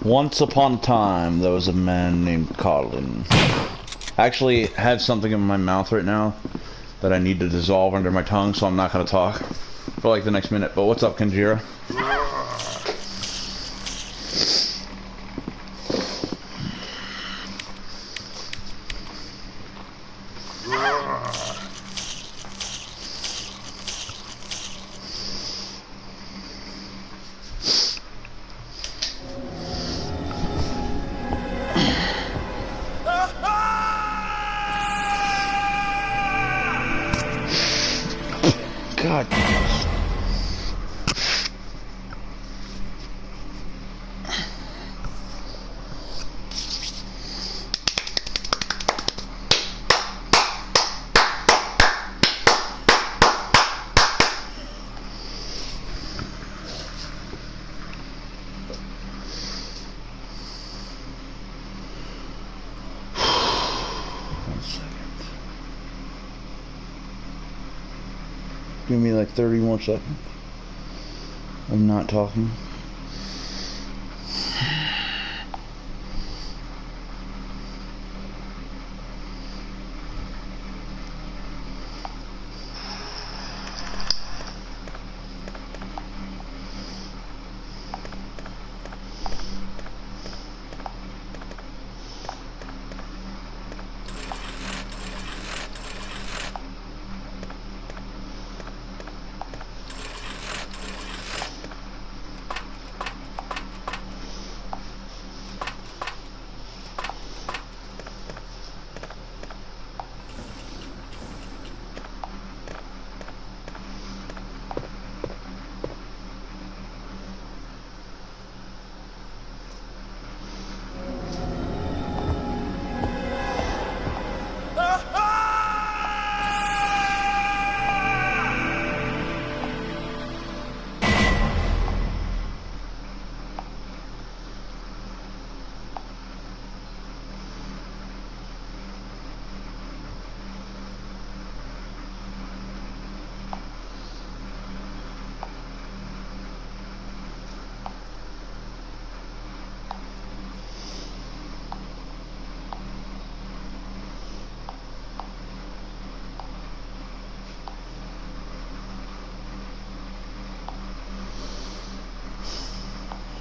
Once upon a time, there was a man named Colin. I actually have something in my mouth right now that I need to dissolve under my tongue, so I'm not going to talk for like the next minute. But what's up, Kanjira? God. Give me like 30 more seconds. I'm not talking.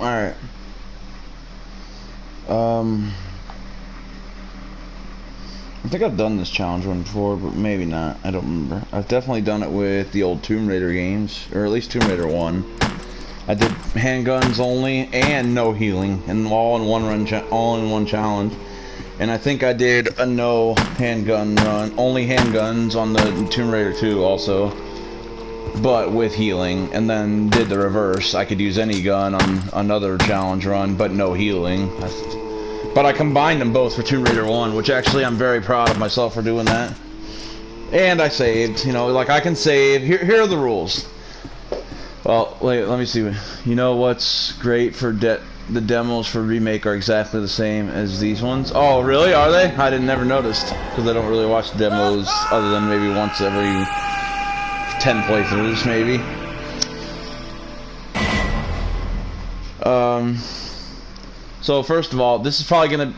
Alright. I think I've done this challenge one before, but maybe not. I don't remember. I've definitely done it with the old Tomb Raider games, or at least Tomb Raider 1. I did handguns only and no healing, and all in one challenge. And I think I did a no handgun run, only handguns on the Tomb Raider 2 also, but with healing, and then did the reverse. I could use any gun on another challenge run, but no healing. But I combined them both for Tomb Raider 1, which actually I'm very proud of myself for doing that. And I saved, you know, like I can save. Here are the rules. Well, wait, let me see. You know what's great for the demos for Remake are exactly the same as these ones. Oh, really? Are they? I never noticed, because I don't really watch demos other than maybe once every 10 playthroughs, maybe. So first of all, this is probably gonna.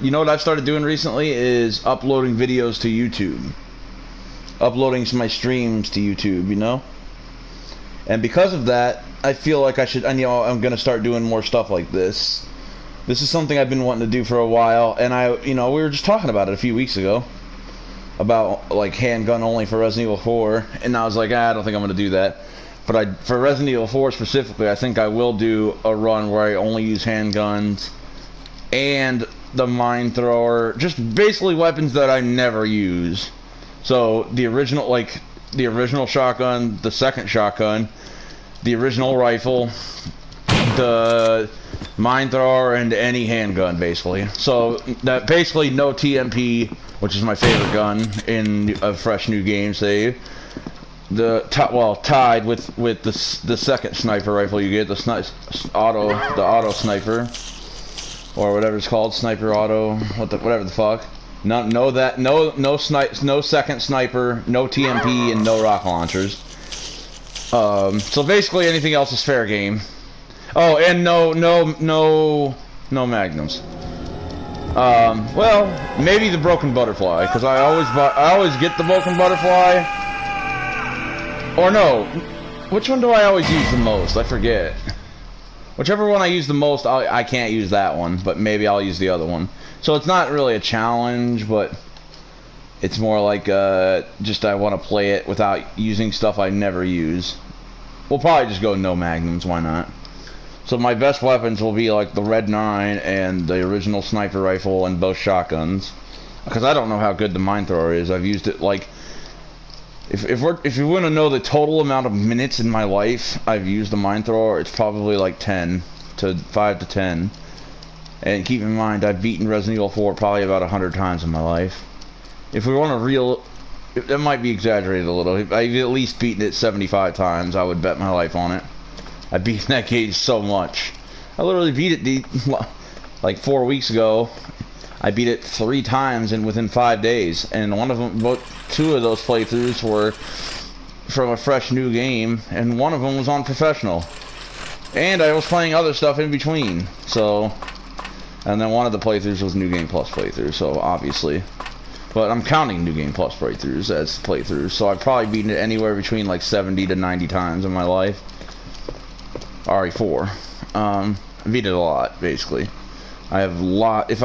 You know what I've started doing recently is uploading videos to YouTube, uploading my streams to YouTube. You know, and because of that, I feel like I'm gonna start doing more stuff like this. This is something I've been wanting to do for a while, and we were just talking about it a few weeks ago, about like handgun only for Resident Evil 4, and I was like, I don't think I'm gonna do that. But for Resident Evil 4 specifically, I think I will do a run where I only use handguns and the mine thrower, just basically weapons that I never use. So the original shotgun, the second shotgun, the original rifle, the mine thrower, and any handgun, basically. So that basically no TMP, which is my favorite gun in a fresh new game save. Tied with the second sniper rifle you get, the auto sniper, or whatever it's called, sniper auto, whatever the fuck. No second sniper, no TMP, and no rocket launchers. So basically anything else is fair game. Oh, and no magnums. Well, maybe the broken butterfly, because I always get the broken butterfly. Or no, which one do I always use the most? I forget. Whichever one I use the most, I can't use that one, but maybe I'll use the other one. So it's not really a challenge, but it's more like just I want to play it without using stuff I never use. We'll probably just go no magnums, why not? So my best weapons will be like the Red 9 and the original sniper rifle and both shotguns. Because I don't know how good the mine thrower is. I've used it like... If you want to know the total amount of minutes in my life I've used the mine thrower, it's probably like 5 to 10. And keep in mind, I've beaten Resident Evil 4 probably about 100 times in my life. If we want to that might be exaggerated a little. I've at least beaten it 75 times, I would bet my life on it. I've beaten that game so much. I literally beat it like 4 weeks ago. I beat it 3 times within 5 days, and one of them, 2 of those playthroughs were from a fresh new game, and one of them was on professional. And I was playing other stuff in between, so... And then one of the playthroughs was New Game Plus playthrough, so obviously. But I'm counting New Game Plus playthroughs as playthroughs, so I've probably beaten it anywhere between like 70 to 90 times in my life. RE4. I beat it a lot, basically. I have a lot. If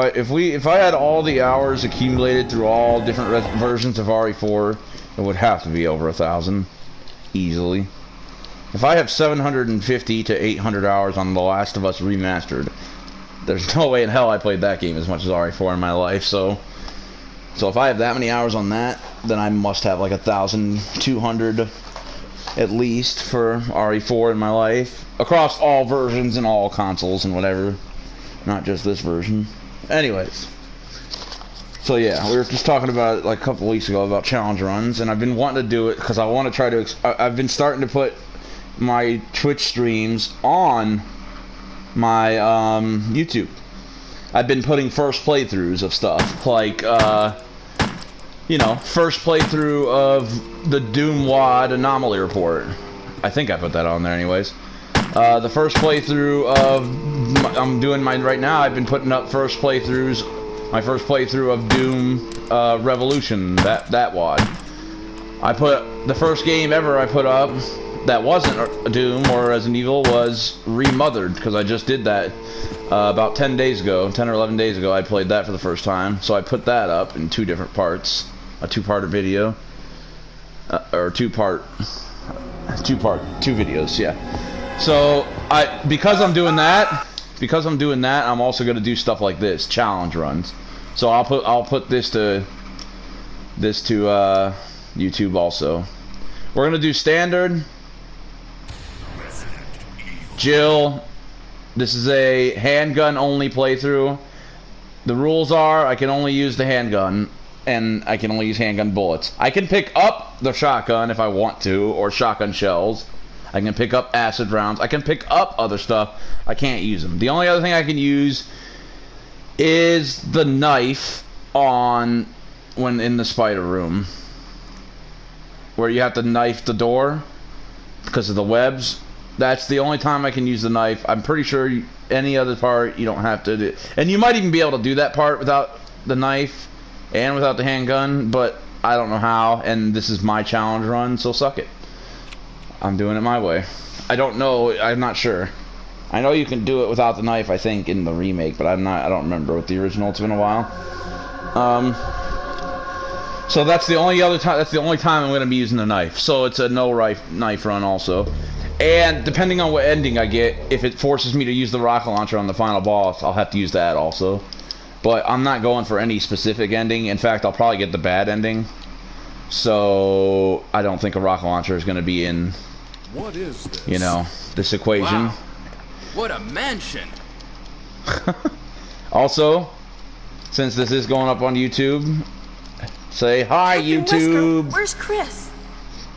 I had all the hours accumulated through all different versions of RE4, it would have to be over 1,000, easily. If I have 750 to 800 hours on The Last of Us Remastered, there's no way in hell I played that game as much as RE4 in my life. So if I have that many hours on that, then I must have like 1,200 at least for RE4 in my life, across all versions and all consoles and whatever, not just this version. Anyways, so yeah, we were just talking about it like a couple weeks ago about challenge runs, and I've been wanting to do it because I want to try to I've been starting to put my Twitch streams on my YouTube. I've been putting first playthroughs of stuff like you know, first playthrough of the Doom WAD Anomaly Report. I think I put that on there anyways. The first playthrough of... I'm doing mine right now. I've been putting up first playthroughs. My first playthrough of Doom Revolution, that WAD. I put... The first game ever I put up that wasn't Doom or Resident Evil was Remothered, because I just did that about 10 days ago. 10 or 11 days ago I played that for the first time. So I put that up in 2 different parts. A 2-part video, or 2-part, 2 videos, yeah. So because I'm doing that, I'm also gonna do stuff like this, challenge runs. So I'll put this to YouTube also. We're gonna do standard. Jill, this is a handgun only playthrough. The rules are I can only use the handgun. And I can only use handgun bullets. I can pick up the shotgun if I want to, or shotgun shells. I can pick up acid rounds. I can pick up other stuff. I can't use them. The only other thing I can use is the knife when in the spider room, where you have to knife the door because of the webs. That's the only time I can use the knife. I'm pretty sure any other part you don't have to do. And you might even be able to do that part without the knife and without the handgun, but I don't know how, and this is my challenge run, so suck it. I'm doing it my way. I don't know, I'm not sure. I know you can do it without the knife, I think, in the remake, but I don't remember with the original. It's been a while. So that's the only time I'm going to be using the knife. So it's a knife run also. And depending on what ending I get, if it forces me to use the rocket launcher on the final boss, I'll have to use that also. But I'm not going for any specific ending. In fact, I'll probably get the bad ending. So I don't think a rocket launcher is going to be in, what is this? You know, this equation. Wow. What a mansion. Also, since this is going up on YouTube, say hi, YouTube. Wesker, where's Chris?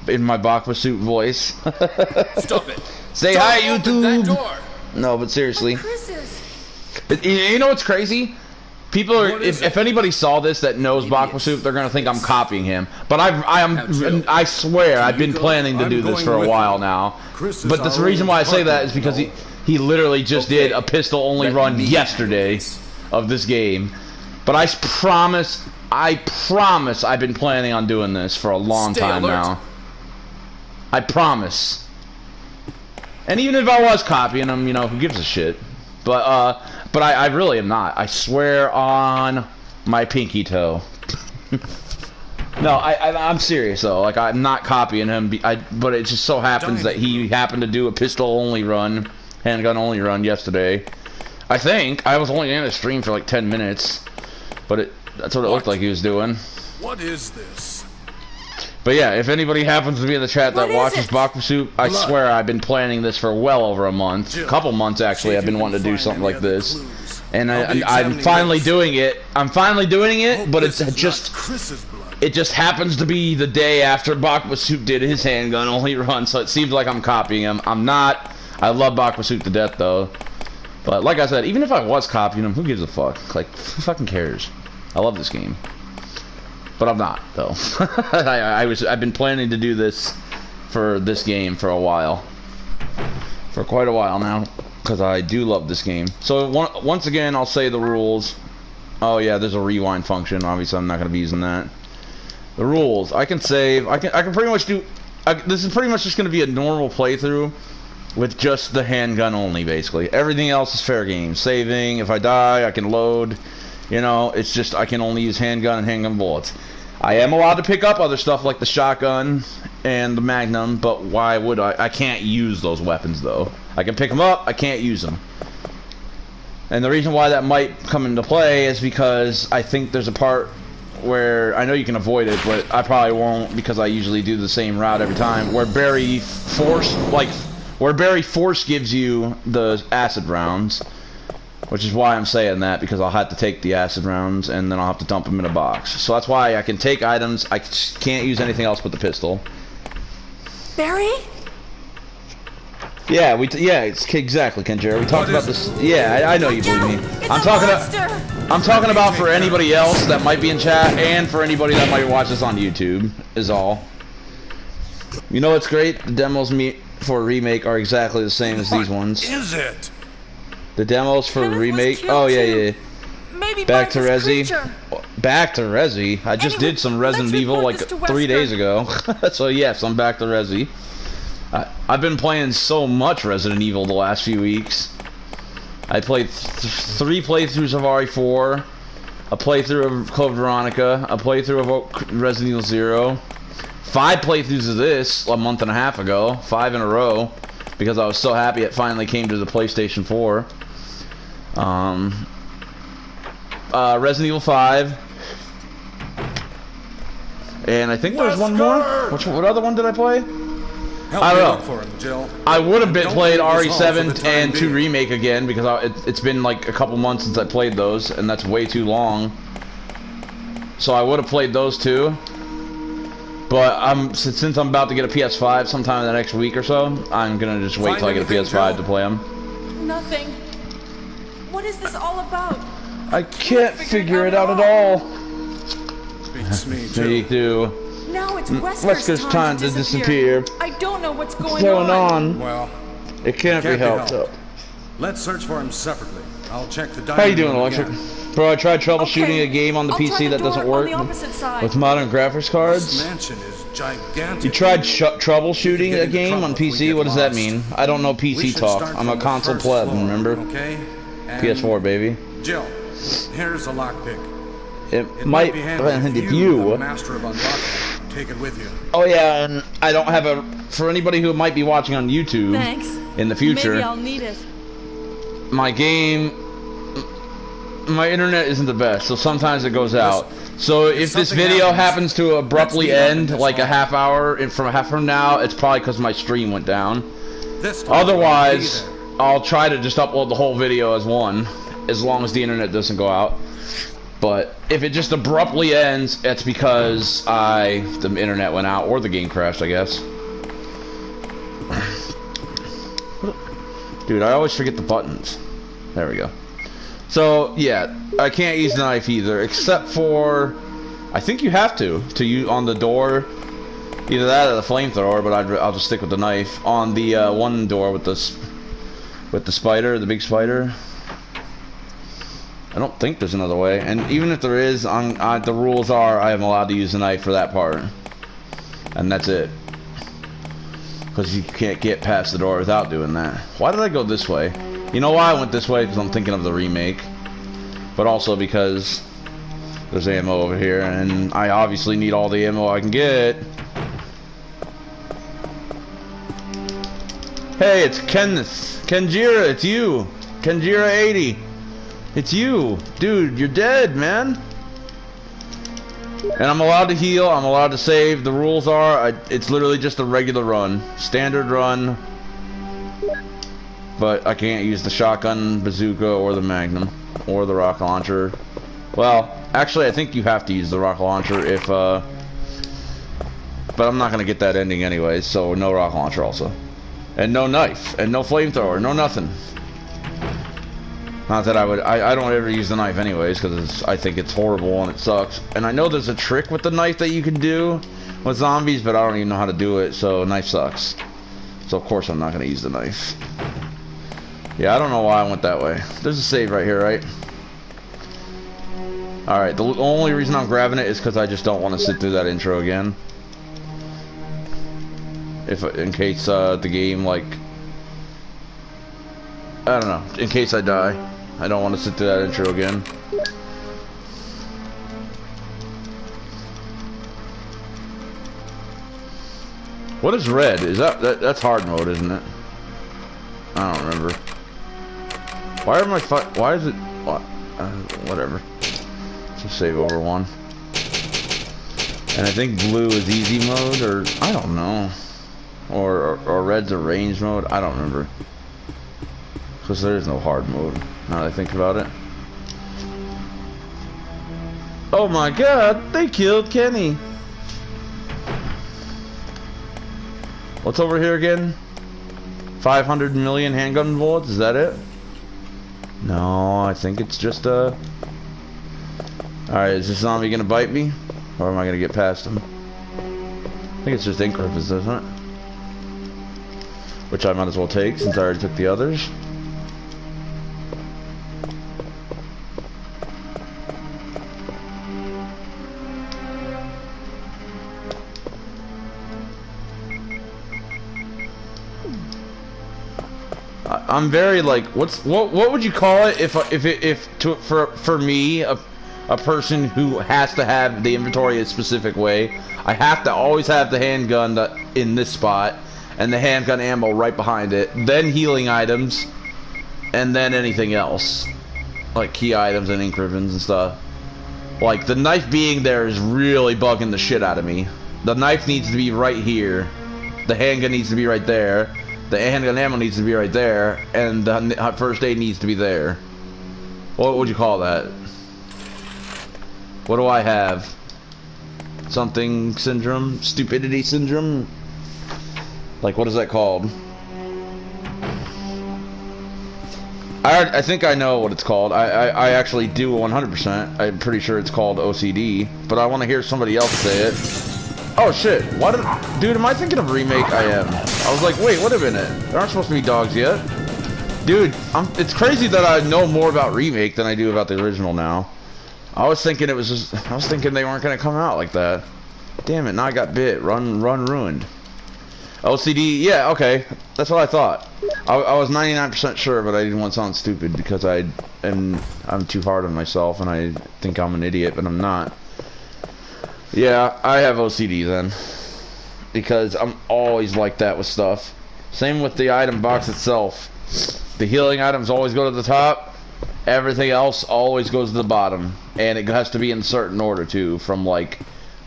In my Bakwa suit voice. Stop it. Say Don't hi, open that YouTube. door. No, but seriously. Chris is. You know what's crazy? People are, if anybody saw this that knows Bakwa Soup, they're gonna think I'm copying him. But I swear I've been planning to do this for a while now. But the reason why I say that is because He literally just Okay. did a pistol only Let run me yesterday handle this. of this game. But I promise I've been planning on doing this for a long Stay time alert. now. I promise. And even if I was copying them, you know, who gives a shit? But I really am not. I swear on my pinky toe. No, I'm serious though. Like, I'm not copying him. But it just so happens that he happened to do a pistol only run, handgun only run yesterday. I think I was only in a stream for like 10 minutes, but that's what it looked like he was doing. What is this? But yeah, if anybody happens to be in the chat that What is watches it? Bakusu, I Blood. swear I've been planning this for well over a month. Jill, Couple months actually. see if I've been you wanting to can do find something any like other this. clues. And I'll be I'm examining finally this. doing it. I'm finally doing it, Hope but this it is just not Chris's blood. it just happens to be the day after Bakusu did his handgun only run, so it seems like I'm copying him. I'm not. I love Bakusu to death though. But like I said, even if I was copying him, who gives a fuck? Like, who fucking cares? I love this game. But I'm not, though. I've been planning to do this for this game for a while. For quite a while now. Because I do love this game. So, once again, I'll say the rules. Oh yeah, there's a rewind function. Obviously, I'm not going to be using that. The rules. I can save. I can pretty much do... this is pretty much just going to be a normal playthrough. With just the handgun only, basically. Everything else is fair game. Saving, if I die, I can load. You know, it's just I can only use handgun and handgun bullets. I am allowed to pick up other stuff like the shotgun and the magnum, but why would I? I can't use those weapons, though. I can pick them up, I can't use them. And the reason why that might come into play is because I think there's a part where, I know you can avoid it, but I probably won't because I usually do the same route every time, where Barry Force gives you the acid rounds, which is why I'm saying that, because I'll have to take the acid rounds and then I'll have to dump them in a box. So that's why I can take items. I can't use anything else but the pistol. Barry? Yeah, it's exactly, Kenjira. We talked about this. Yeah, I know you believe me. It's I'm a talking monster! about. I'm talking about for anybody else that might be in chat and for anybody that might watch this on YouTube. Is all. You know what's great? The demos for a remake are exactly the same as these ones. What is it? The demos for Kenneth was remake. killed Oh yeah, too. yeah. Maybe Back by to this Resi. creature. Back to Resi. I just Anyway, did some Resident let's Evil report like this to 3 days Wesker. ago. So yes, I'm back to Resi. I've been playing so much Resident Evil the last few weeks. I played 3 playthroughs of RE4, a playthrough of Code Veronica, a playthrough of Resident Evil 0, 5 playthroughs of this a month and a half ago, 5 in a row, because I was so happy it finally came to the PlayStation 4. Resident Evil 5, and I think there's one more. What other one did I play? Help I me don't look know. for him, Jill. I would have Don't played leave this hall for the RE7 time and 2 being. Remake again because it's been like a couple months since I played those, and that's way too long. So I would have played those too. But since I'm about to get a PS5 sometime in the next week or so, I'm gonna just wait till I get a Find PS5 anything, to play them. Nothing. What is this all about? I can't figure it out at all. Beats me, Jill. Me too. Now it's Wesker's, Wesker's time to disappear. I don't know what's What's going on? Well, It can't be helped. let's search for him separately. I'll check the dining How you doing, room Electric? again. Bro, I tried troubleshooting Okay, a game on the I'll try PC the that doesn't door work on the opposite side. with modern graphics This cards. mansion is gigantic. You tried troubleshooting get a into game trouble on if we PC? get What does that lost. mean? I don't know We PC should talk. start I'm a from the console first pleb, floor, remember? Okay? And PS4, baby. Jill, here's a lockpick. It It might be hand if if the you. master of unlocking, take it with you. Oh yeah, and I don't have a. For anybody who might be watching on YouTube Thanks. in the future, Maybe I'll need it. my internet isn't the best, so sometimes it goes out. So if this something video happens, happens to abruptly let's meet up in end this like a hall. half hour from now, it's probably because my stream went down. This time Otherwise, I'll be there. I'll try to just upload the whole video as one, as long as the internet doesn't go out. But if it just abruptly ends, it's because the internet went out or the game crashed, I guess. Dude, I always forget the buttons. There we go. So yeah, I can't use the knife either, except for I think you have to use on the door. Either that or the flamethrower, but I'll just stick with the knife on the one door with this With the spider, the big spider. I don't think there's another way. And even if there is, the rules are I am allowed to use the knife for that part. And that's it. Because you can't get past the door without doing that. Why did I go this way? You know why I went this way? Because I'm thinking of the remake. But also because there's ammo over here. And I obviously need all the ammo I can get. Hey, it's Kenneth. Kenjira, it's you. Kenjira 80. It's you. Dude, you're dead, man. And I'm allowed to heal. I'm allowed to save. The rules are, it's literally just a regular run. Standard run. But I can't use the shotgun, bazooka, or the magnum. Or the rocket launcher. Well, actually, I think you have to use the rocket launcher if, but I'm not going to get that ending anyway, so no rocket launcher also. And no knife, and no flamethrower, no nothing. Not that I don't ever use the knife anyways, because I think it's horrible and it sucks. And I know there's a trick with the knife that you can do with zombies, but I don't even know how to do it, so knife sucks. So of course I'm not going to use the knife. Yeah, I don't know why I went that way. There's a save right here, right? Alright, the only reason I'm grabbing it is because I just don't want to sit through that intro again. In case the game, like, I don't know, in case I die, I don't want to sit through that intro again. What is red? Is that's hard mode, isn't it? I don't remember. Why are my why is it what? Whatever. Just save over one. And I think blue is easy mode, or I don't know. Or red's a range mode. I don't remember. Because there is no hard mode, now that I think about it. Oh my god, they killed Kenny. What's over here again? 500 million handgun bullets, is that it? No, I think it's just a... Alright, is this zombie gonna bite me? Or am I gonna get past him? I think it's just ink rippers, isn't it? Which I might as well take since I already took the others. I'm very like, what would you call it for me, a person who has to have the inventory a specific way? I have to always have the handgun in this spot, and the handgun ammo right behind it, then healing items, and then anything else, like key items and ink ribbons and stuff. Like, the knife being there is really bugging the shit out of me. The knife needs to be right here, the handgun needs to be right there, the handgun ammo needs to be right there, and the first aid needs to be there. What would you call that? What do I have? Something syndrome? Stupidity syndrome? Like, what is that called? I think I know what it's called. I actually do 100%. I'm pretty sure it's called OCD, but I want to hear somebody else say it. Oh shit, dude, am I thinking of remake? I am. I was like, wait, wait a minute. There aren't supposed to be dogs yet. Dude, it's crazy that I know more about remake than I do about the original now. I was thinking they weren't gonna come out like that. Damn it, now I got bit. Run ruined. OCD, yeah, okay. That's what I thought. I was 99% sure, but I didn't want to sound stupid because I'm too hard on myself and I think I'm an idiot, but I'm not. Yeah, I have OCD then. Because I'm always like that with stuff. Same with the item box itself. The healing items always go to the top. Everything else always goes to the bottom. And it has to be in a certain order too. From like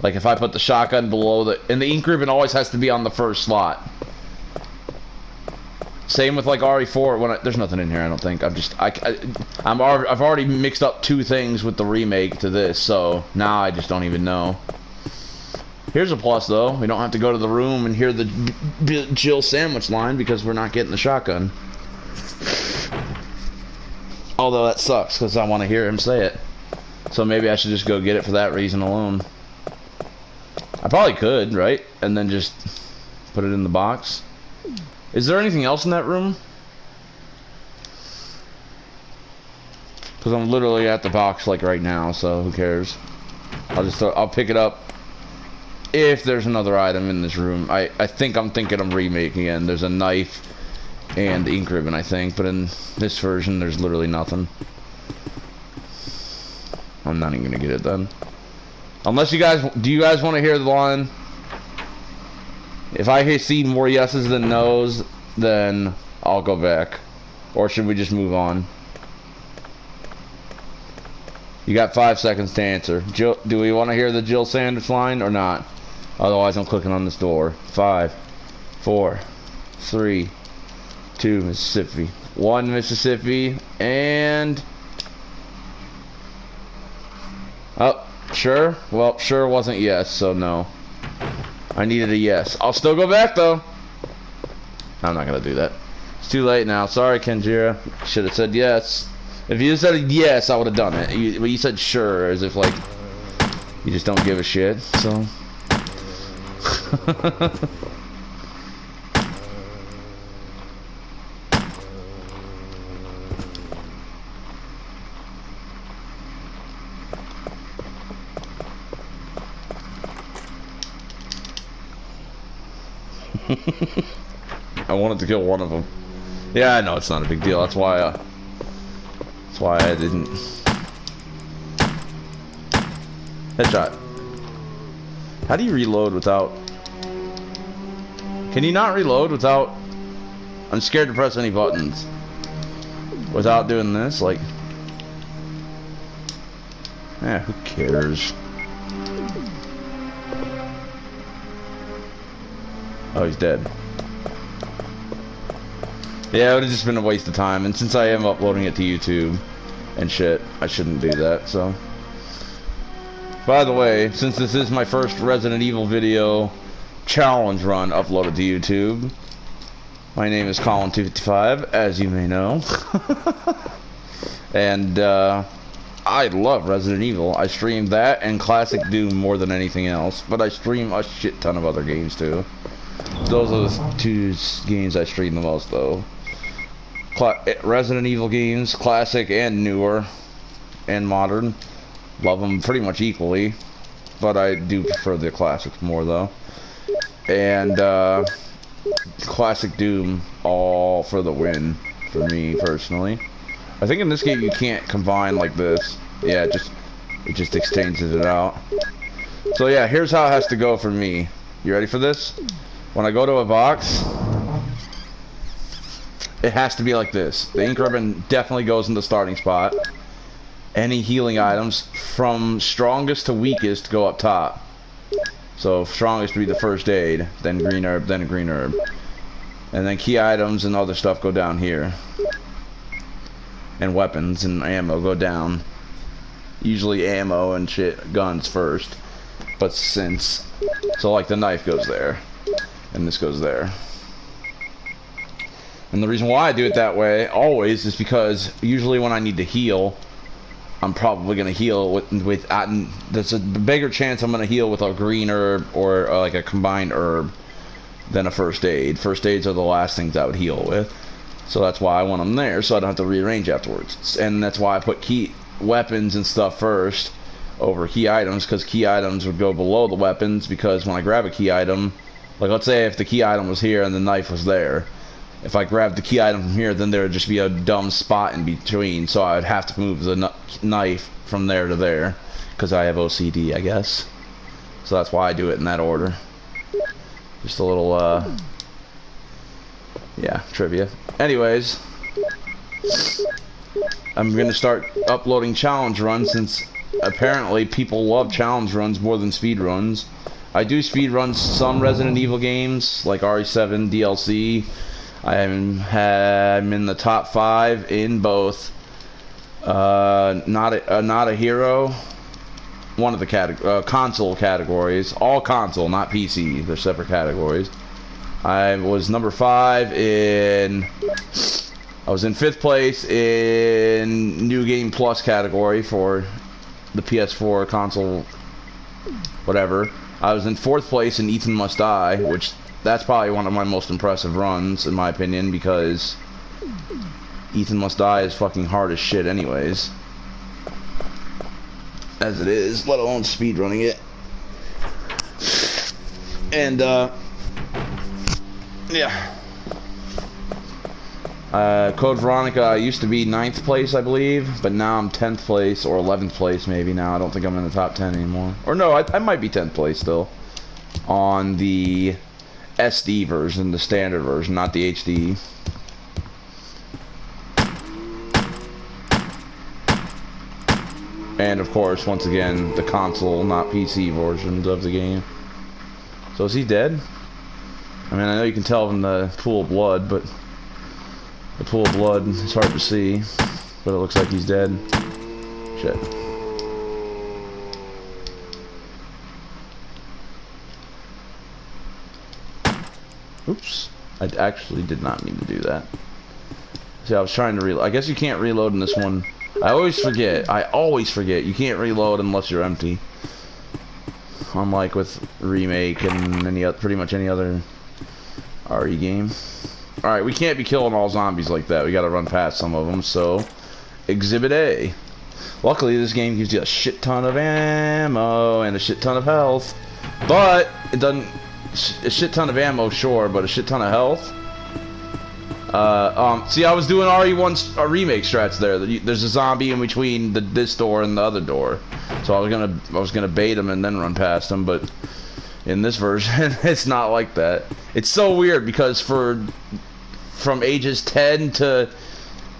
if I put the shotgun below and the ink ribbon always has to be on the first slot. Same with like RE4. There's nothing in here, I don't think. I've already mixed up two things with the remake to this, so now I just don't even know. Here's a plus though. We don't have to go to the room and hear the Jill sandwich line because we're not getting the shotgun. Although that sucks because I want to hear him say it. So maybe I should just go get it for that reason alone. I probably could, right? And then just put it in the box. Is there anything else in that room? Because I'm literally at the box like right now, so who cares? I'll pick it up if there's another item in this room. I'm thinking of remaking it. There's a knife and ink ribbon, I think, but in this version there's literally nothing. I'm not even gonna get it then. Unless do you guys want to hear the line? If I see more yeses than nos, then I'll go back. Or should we just move on? You got 5 seconds to answer. Jill, do we want to hear the Jill Sanders line or not? Otherwise, I'm clicking on this door. 5, 4, 3, 2, Mississippi. 1, Mississippi, and... Oh, sure? Well, sure wasn't yes, so no. I needed a yes. I'll still go back, though. I'm not going to do that. It's too late now. Sorry, Kenjira. Should have said yes. If you said yes, I would have done it. But you said sure, as if, like, you just don't give a shit, so... I wanted to kill one of them. Yeah, I know it's not a big deal. That's why I didn't. Headshot. How do you reload without? Can you not reload without? I'm scared to press any buttons without doing this. Like, who cares? Oh, he's dead. Yeah, it would have just been a waste of time, and since I am uploading it to YouTube and shit, I shouldn't do that, so. By the way, since this is my first Resident Evil video challenge run uploaded to YouTube, my name is Colin255, as you may know. And, I love Resident Evil. I stream that and Classic Doom more than anything else, but I stream a shit ton of other games, too. Those are the 2 games I stream the most, though. Resident Evil games, classic and newer, and modern. Love them pretty much equally, but I do prefer the classics more, though. And classic Doom, all for the win, for me personally. I think in this game you can't combine like this. Yeah, it just exchanges it out. So yeah, here's how it has to go for me. You ready for this? When I go to a box, it has to be like this. The ink ribbon definitely goes in the starting spot. Any healing items from strongest to weakest go up top. So strongest would be the first aid, then green herb, then a green herb. And then key items and other stuff go down here. And weapons and ammo go down. Usually ammo and shit, guns first. But since, so like the knife goes there. And this goes there. And the reason why I do it that way, always, is because usually when I need to heal, I'm probably going to heal with there's a bigger chance I'm going to heal with a green herb or like a combined herb than a first aid. First aids are the last things I would heal with. So that's why I want them there, so I don't have to rearrange afterwards. And that's why I put key weapons and stuff first over key items, because key items would go below the weapons, because when I grab a key item, like let's say if the key item was here and the knife was there, if I grabbed the key item from here, then there would just be a dumb spot in between, so I would have to move the knife from there to there, because I have OCD, I guess. So that's why I do it in that order. Just a little, yeah, trivia. Anyways, I'm going to start uploading challenge runs, since apparently people love challenge runs more than speed runs. I do speed runs some Resident Evil games, like RE7 DLC. I'm in the top 5 in both. Not a hero. One of the console categories. All console, not PC. They're separate categories. I was number 5 in. I was in 5th place in New Game Plus category for the PS4 console, whatever. I was in 4th place in Ethan Must Die, which that's probably one of my most impressive runs, in my opinion, because Ethan Must Die is fucking hard as shit anyways. as it is, let alone speedrunning it. And, yeah. Code Veronica used to be 9th place, I believe, but now I'm 10th place, or 11th place maybe now. I don't think I'm in the top 10 anymore. Or no, I might be 10th place still. On the SD version, the standard version, not the HD. And of course, once again, the console, not PC versions of the game. So is he dead? I mean, I know you can tell from the pool of blood, but the pool of blood is hard to see. But it looks like he's dead. Shit. Oops. I actually did not mean to do that. See, I was trying to reload. I guess you can't reload in this one. I always forget. You can't reload unless you're empty. Unlike with Remake and pretty much any other RE game. Alright, we can't be killing all zombies like that. We gotta run past some of them, so... Exhibit A. Luckily, this game gives you a shit ton of ammo and a shit ton of health. But, it doesn't... A shit ton of ammo, sure, but a shit ton of health? See, I was doing RE1's remake strats there. There's a zombie in between this door and the other door, so I was gonna bait him and then run past him. But in this version, it's not like that. It's so weird because from ages 10 to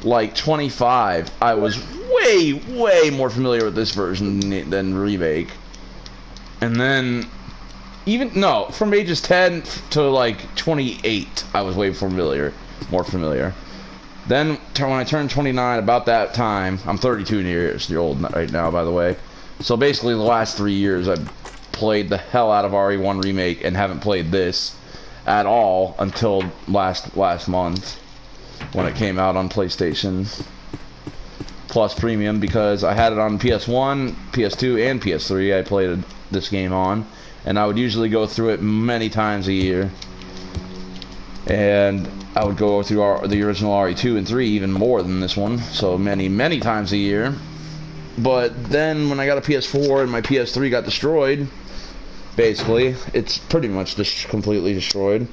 like 25, I was way more familiar with this version than remake, and then from ages 10 to like 28, I was way more familiar. Then when I turned 29, about that time, I'm 32 years old right now, by the way. So basically, the last 3 years, I've played the hell out of RE1 Remake and haven't played this at all until last month when it came out on PlayStation Plus Premium, because I had it on PS1, PS2, and PS3. I played this game on, and I would usually go through it many times a year. And I would go through the original RE2 and 3 even more than this one, so many times a year. But then when I got a PS4 and my PS3 got destroyed, basically, it's pretty much just completely destroyed.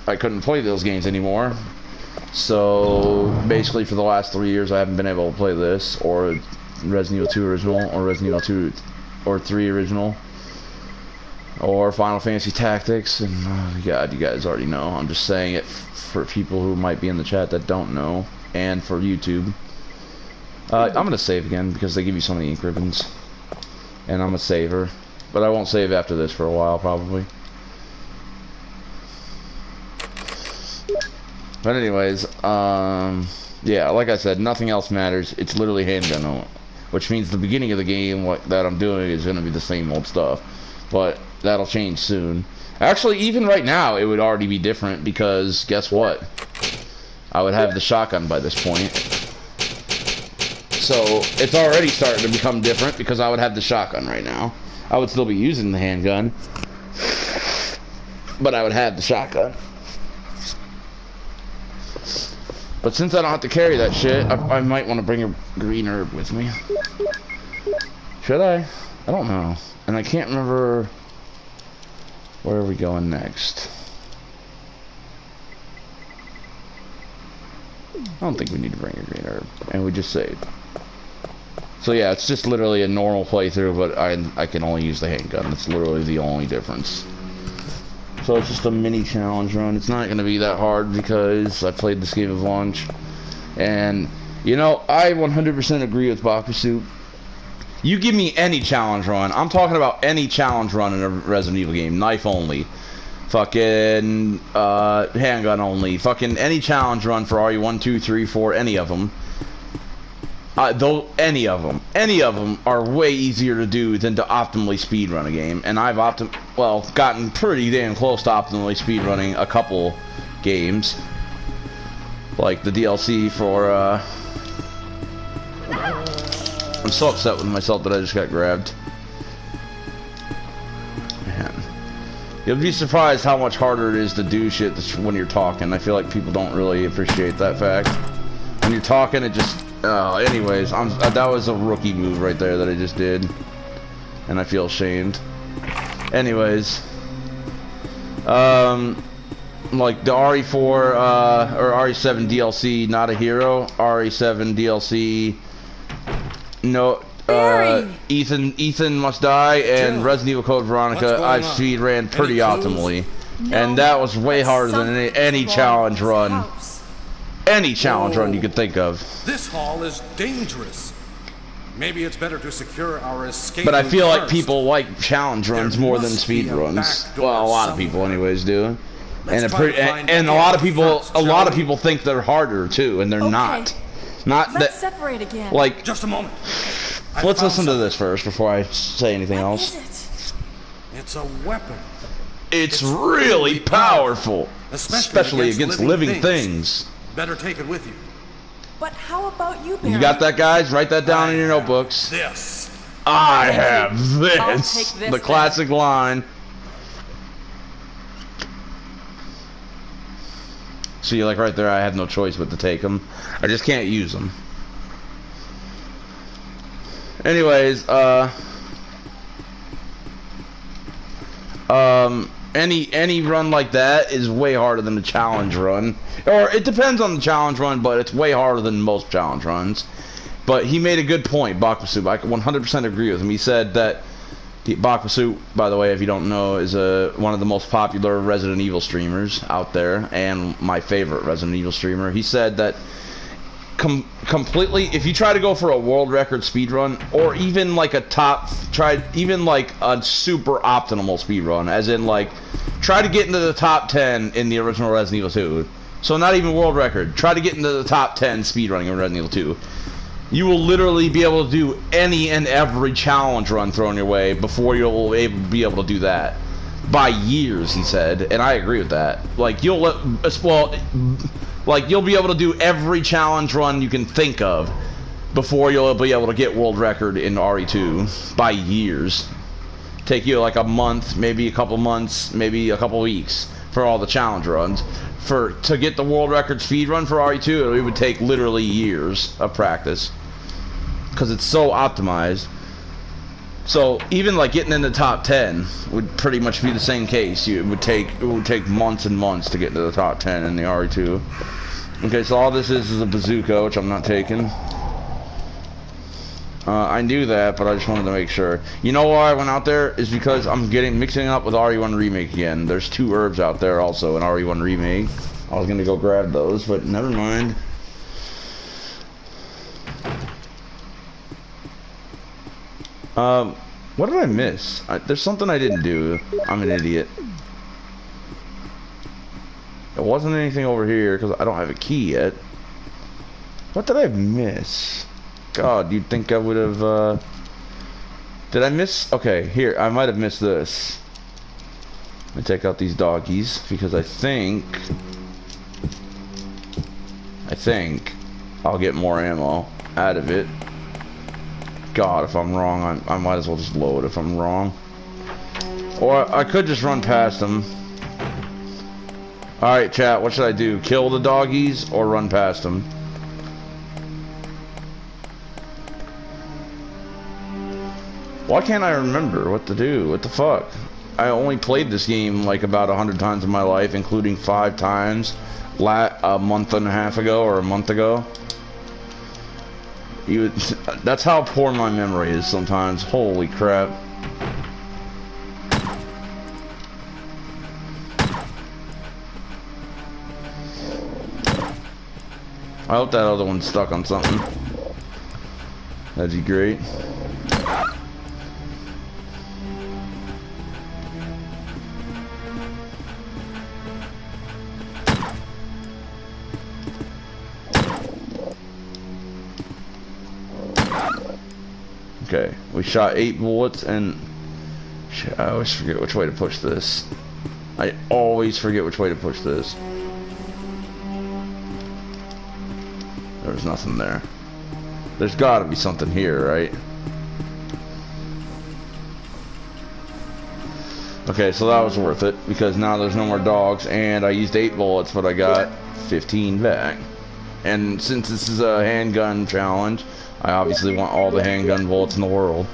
I couldn't play those games anymore. So basically for the last 3 years I haven't been able to play this, or Resident Evil 2 original, or Resident Evil 2 or 3 original, or Final Fantasy Tactics, and God, you guys already know. I'm just saying it for people who might be in the chat that don't know, and for YouTube. I'm gonna save again because they give you so many ink ribbons, and I'm a saver, but I won't save after this for a while probably. But anyways, yeah, like I said, nothing else matters. It's literally handgun, which means the beginning of the game that I'm doing is gonna be the same old stuff, but that'll change soon. Actually, even right now, it would already be different because guess what? I would have the shotgun by this point. So it's already starting to become different because I would have the shotgun right now. I would still be using the handgun, but I would have the shotgun. But since I don't have to carry that shit, I might want to bring a green herb with me. Should I? I don't know. And I can't remember... Where are we going next? I don't think we need to bring a green herb. And we just saved. So yeah, it's just literally a normal playthrough, but I can only use the handgun. That's literally the only difference. So it's just a mini challenge run. It's not going to be that hard because I played this game of launch. And, you know, I 100% agree with Bakusu. You give me any challenge run. I'm talking about any challenge run in a Resident Evil game. Knife only. Fucking handgun only. Fucking any challenge run for RE1, 2, 3, 4, any of them. Any of them are way easier to do than to optimally speedrun a game. And I've gotten pretty damn close to optimally speedrunning a couple games. Like the DLC for, I'm so upset with myself that I just got grabbed. Man. You'll be surprised how much harder it is to do shit when you're talking. I feel like people don't really appreciate that fact. When you're talking, it just Anyways, that was a rookie move right there that I just did, and I feel ashamed. Anyways, like the RE4 or RE7 DLC, not a hero. RE7 DLC, no. Ethan must die, and Jill, Resident Evil Code Veronica I've speed ran pretty optimally, and that was way harder than any challenge run. Any challenge run you could think of. This hall is dangerous. Maybe it's better to secure our escape. But I feel like first. people like challenge runs more than speed runs. Well, a lot of people, anyways, do. And a lot of people think they're harder too, and they're not. Not Let's that. separate again. Like, Just a moment. let's listen to this first before I say anything What else. is it? It's a weapon. It's really powerful, especially against living things. Better take it with you. But how about you, Barry? You got that, guys? Write that down in your notebooks. This. I Thank you. have I'll this. take this The classic line. See, like right there, I had no choice but to take them. I just can't use them. Anyways, any run like that is way harder than a challenge run. Or it depends on the challenge run, but it's way harder than most challenge runs. But he made a good point, Bakusu. I 100% agree with him. He said that Bakusu, by the way, if you don't know, is one of the most popular Resident Evil streamers out there, and my favorite Resident Evil streamer. He said that completely, if you try to go for a world record speed run, or even like even like a super optimal speed run, as in like try to get into the top 10 in the original Resident Evil 2. So not even world record. Try to get into the top 10 speed running in Resident Evil 2. You will literally be able to do any and every challenge run thrown your way before you'll be able to do that. By years, he said, and I agree with that. Like you'll be able to do every challenge run you can think of before you'll be able to get world record in RE2 by years. Take you like a month, maybe a couple months, maybe a couple weeks for all the challenge runs. To get the world record speed run for RE2, it would take literally years of practice because it's so optimized. So even like getting in the top 10 would pretty much be the same case. It would take months and months to get into the top 10 in the RE2. Okay, so all this is a bazooka, which I'm not taking. I knew that, but I just wanted to make sure. You know why I went out there is because I'm mixing it up with RE1 Remake again. There's 2 herbs out there also in RE1 Remake. I was gonna go grab those, but never mind. What did I miss? There's something I didn't do. I'm an idiot. There wasn't anything over here because I don't have a key yet. What did I miss? God, you'd think I would have, did I miss? Okay, here, I might have missed this. Let me take out these doggies because I think I'll get more ammo out of it. God, if I'm wrong, I might as well just load if I'm wrong. Or I could just run past them. Alright, chat, what should I do? Kill the doggies or run past them? Why can't I remember what to do? What the fuck? I only played this game like about 100 times in my life, including 5 times a month and a half ago or a month ago. That's how poor my memory is sometimes. Holy crap. I hope that other one's stuck on something. That'd be great. Okay, we shot 8 bullets and shit, I always forget which way to push this. I always forget which way to push this. There's nothing there. There's gotta be something here, right? Okay, so that was worth it because now there's no more dogs and I used 8 bullets but I got 15 back. And since this is a handgun challenge, I obviously want all the handgun bullets in the world.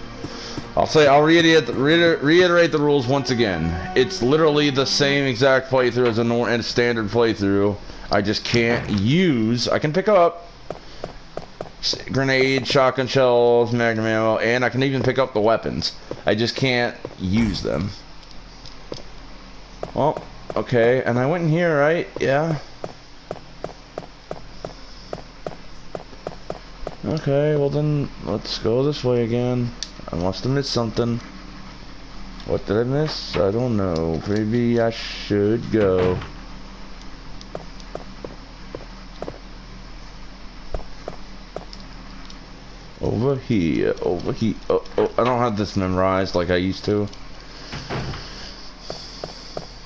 I'll reiterate the rules once again. It's literally the same exact playthrough as a standard playthrough. I just can't use. I can pick up grenades, shotgun shells, magnum ammo, and I can even pick up the weapons. I just can't use them. Well, okay, and I went in here, right? Yeah. Okay, well then, let's go this way again. I must have missed something. What did I miss? I don't know. Maybe I should go. Over here, over here. Oh, I don't have this memorized like I used to.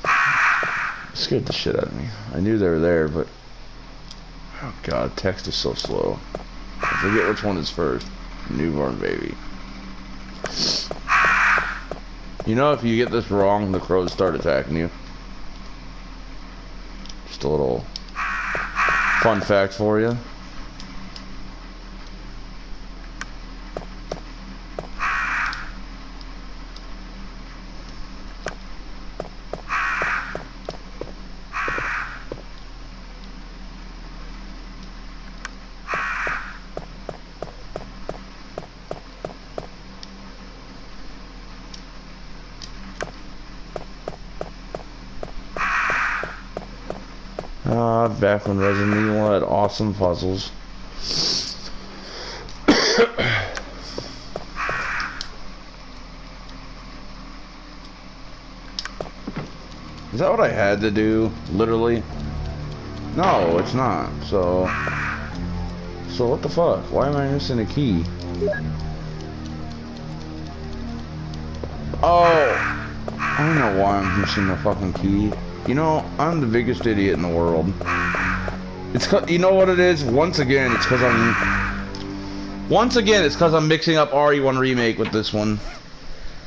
It scared the shit out of me. I knew they were there, but... Oh god, text is so slow. I forget which one is first. Newborn baby. You know, if you get this wrong, the crows start attacking you. Just a little fun fact for you. Back when Resident Evil had awesome puzzles. Is that what I had to do? Literally? No, it's not. So what the fuck? Why am I missing a key? Oh! I don't know why I'm missing the fucking key. You know, I'm the biggest idiot in the world. It's you know what it is? Once again, it's because I'm mixing up RE1 Remake with this one.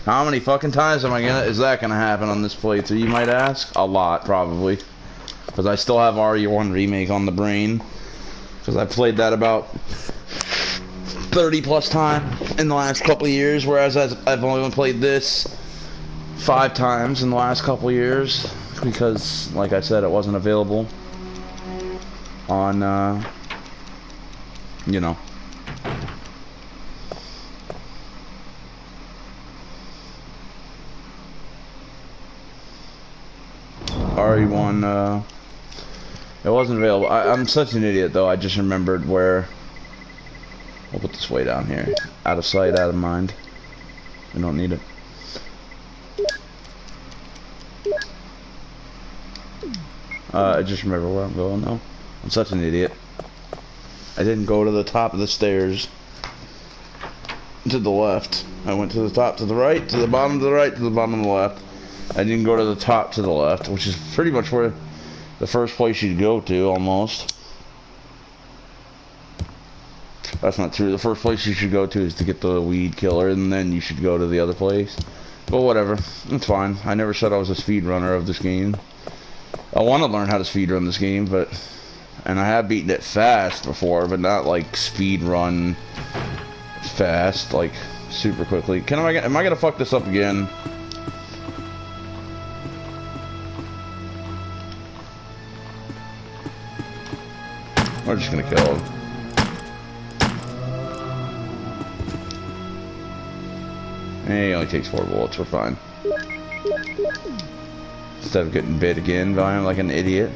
How many fucking times is that gonna happen on this playthrough, you might ask? A lot, probably. Because I still have RE1 Remake on the brain. Because I played that about 30 plus times in the last couple of years, whereas I've only played this 5 times in the last couple of years. Because, like I said, it wasn't available on, you know. RE1, it wasn't available. I'm such an idiot, though. I just remembered where... I'll put this way down here. Out of sight, out of mind. We don't need it. I just remember where I'm going now. I'm such an idiot. I didn't go to the top of the stairs. To the left. I went to the top to the right, to the bottom to the right, to the bottom to the left. I didn't go to the top to the left, which is pretty much where the first place you'd go to, almost. That's not true. The first place you should go to is to get the weed killer, and then you should go to the other place. But whatever. It's fine. I never said I was a speedrunner of this game. I want to learn how to speedrun this game, and I have beaten it fast before, but not like speedrun fast, like super quickly. Am I gonna fuck this up again? We're just gonna kill him. He only takes 4 bullets, we're fine. Instead of getting bit again by him like an idiot.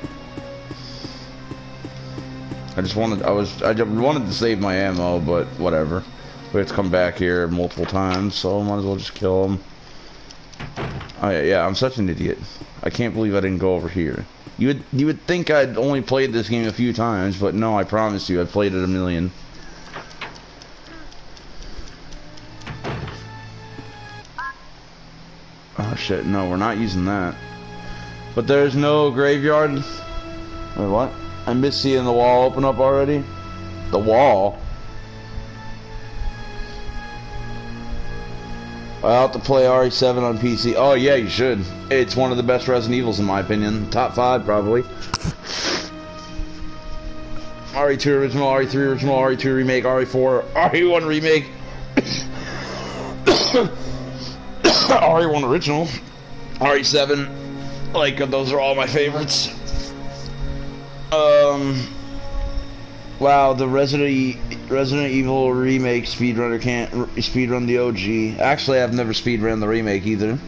I just wanted to save my ammo, but whatever. We have to come back here multiple times, so I might as well just kill him. Oh yeah, I'm such an idiot. I can't believe I didn't go over here. You would think I'd only played this game a few times, but no, I promise you, I've played it a million. Oh shit, no, we're not using that. But there's no graveyard. Wait, what? I missed seeing the wall open up already. The wall? I ought to play RE7 on PC. Oh yeah, you should. It's one of the best Resident Evils in my opinion. Top 5 probably. RE2 original, RE3 original, RE2 remake, RE4, RE1 remake, RE1 original, RE7. Like, those are all my favorites. Wow, the Resident Evil remake speedrunner can't speedrun the OG. Actually, I've never speedrun the remake either.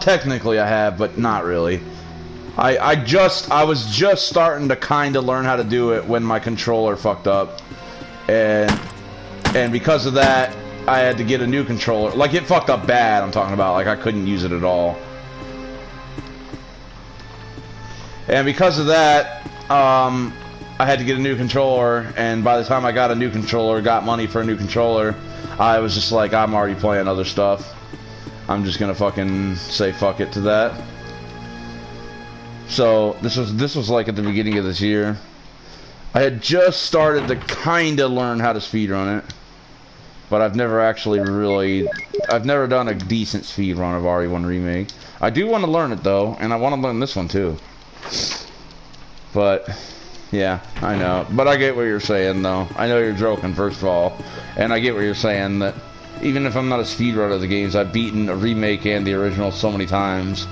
Technically I have, but not really. I was just starting to kind of learn how to do it when my controller fucked up, and because of that, I had to get a new controller. Like, it fucked up bad. I'm talking about, like, I couldn't use it at all. And because of that, I had to get a new controller, and by the time I got a new controller, got money for a new controller, I was just like, I'm already playing other stuff. I'm just gonna fucking say fuck it to that. So this was like at the beginning of this year. I had just started to kind of learn how to speedrun it, but I've never actually I've never done a decent speedrun of RE1 Remake. I do want to learn it though, and I want to learn this one too. But yeah, I know. But I get what you're saying though. I know you're joking, first of all, and I get what you're saying, that even if I'm not a speedrunner of the games, I've beaten a remake and the original so many times.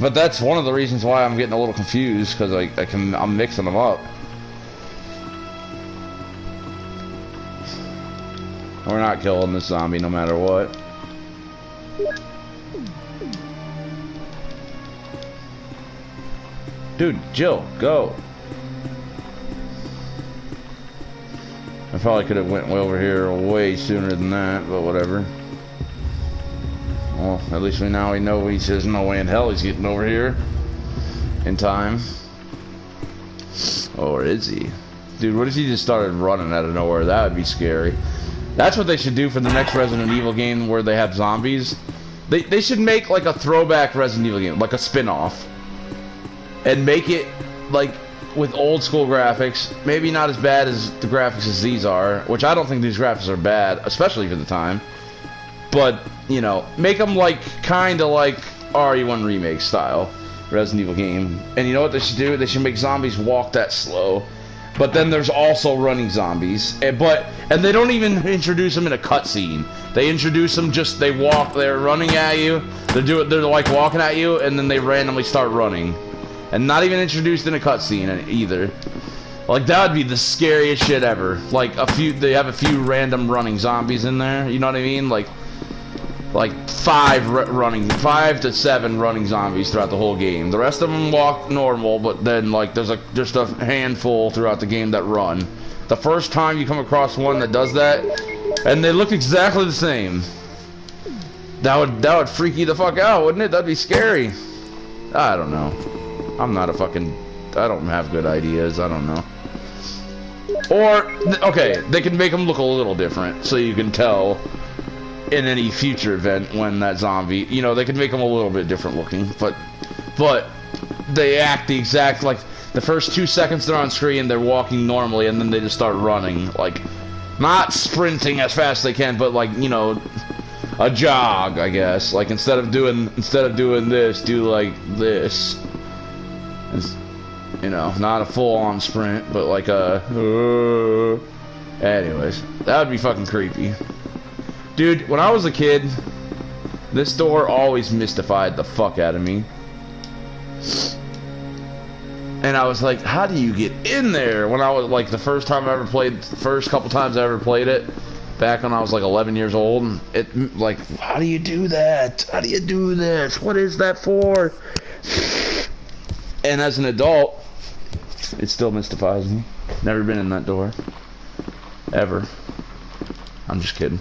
But that's one of the reasons why I'm getting a little confused, because I'm mixing them up. We're not killing this zombie no matter what. Dude, Jill, go. I probably could have went over here way sooner than that, but whatever. Well, at least now we know he says no way in hell he's getting over here in time. Or is he? Dude, what if he just started running out of nowhere? That would be scary. That's what they should do for the next Resident Evil game where they have zombies. They should make like a throwback Resident Evil game, like a spin-off. And make it like with old school graphics. Maybe not as bad as the graphics as these are, which I don't think these graphics are bad, especially for the time. But, you know, make them like kind of like RE1 Remake style Resident Evil game. And you know what they should do? They should make zombies walk that slow. But then there's also running zombies. And they don't even introduce them in a cutscene. They introduce them just, they're running at you. They're like walking at you, and then they randomly start running. And not even introduced in a cutscene either. Like, that would be the scariest shit ever. Like, they have a few random running zombies in there. You know what I mean? Like 5 to 7 running zombies throughout the whole game. The rest of them walk normal, but then like there's just a handful throughout the game that run. The first time you come across one that does that, and they look exactly the same, that would freak you the fuck out, wouldn't it? That'd be scary. I don't know. I don't have good ideas. I don't know. Or okay, they can make them look a little different, so you can tell in any future event when that zombie, you know, they can make them a little bit different looking, but they act the exact, like, the first 2 seconds they're on screen, they're walking normally, and then they just start running, like, not sprinting as fast as they can, but like, you know, a jog, I guess. Like, instead of doing this, do like this. It's, you know, not a full-on sprint, but like a anyways, that would be fucking creepy. Dude, when I was a kid, this door always mystified the fuck out of me. And I was like, how do you get in there? When I was like, the first couple times I ever played it, back when I was like 11 years old, like, how do you do that? How do you do this? What is that for? And as an adult, it still mystifies me. Never been in that door. Ever. I'm just kidding.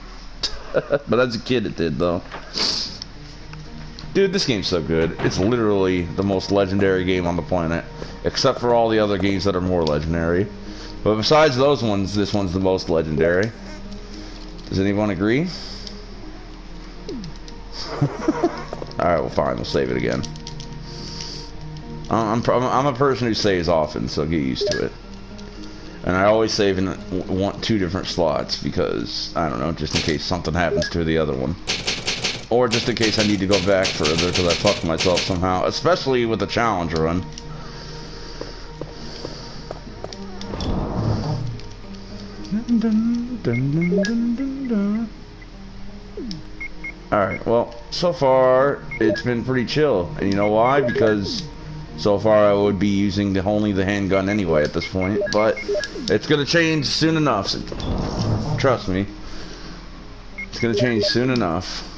But as a kid it did though. Dude, this game's so good. It's literally the most legendary game on the planet, except for all the other games that are more legendary. But besides those ones, this one's the most legendary. Does anyone agree? Alright, well fine, we'll save it again. I'm a person who saves often, so get used to it. And I always save in 2 different slots because, I don't know, just in case something happens to the other one. Or just in case I need to go back further because I fucked myself somehow. Especially with the challenge run. Alright, well, so far it's been pretty chill. And you know why? Because so far I would be using only the handgun anyway at this point. But it's gonna change soon enough. So trust me. It's gonna change soon enough.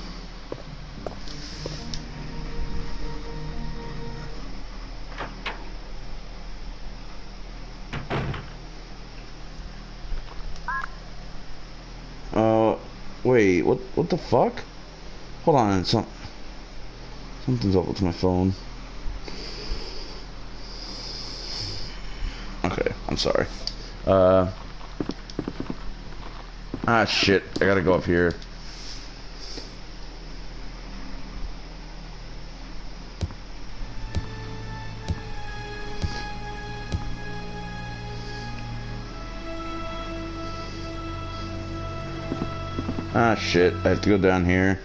Wait, what the fuck? Hold on, something's up with my phone. Okay, I'm sorry. Ah shit, I gotta go up here. Ah shit, I have to go down here.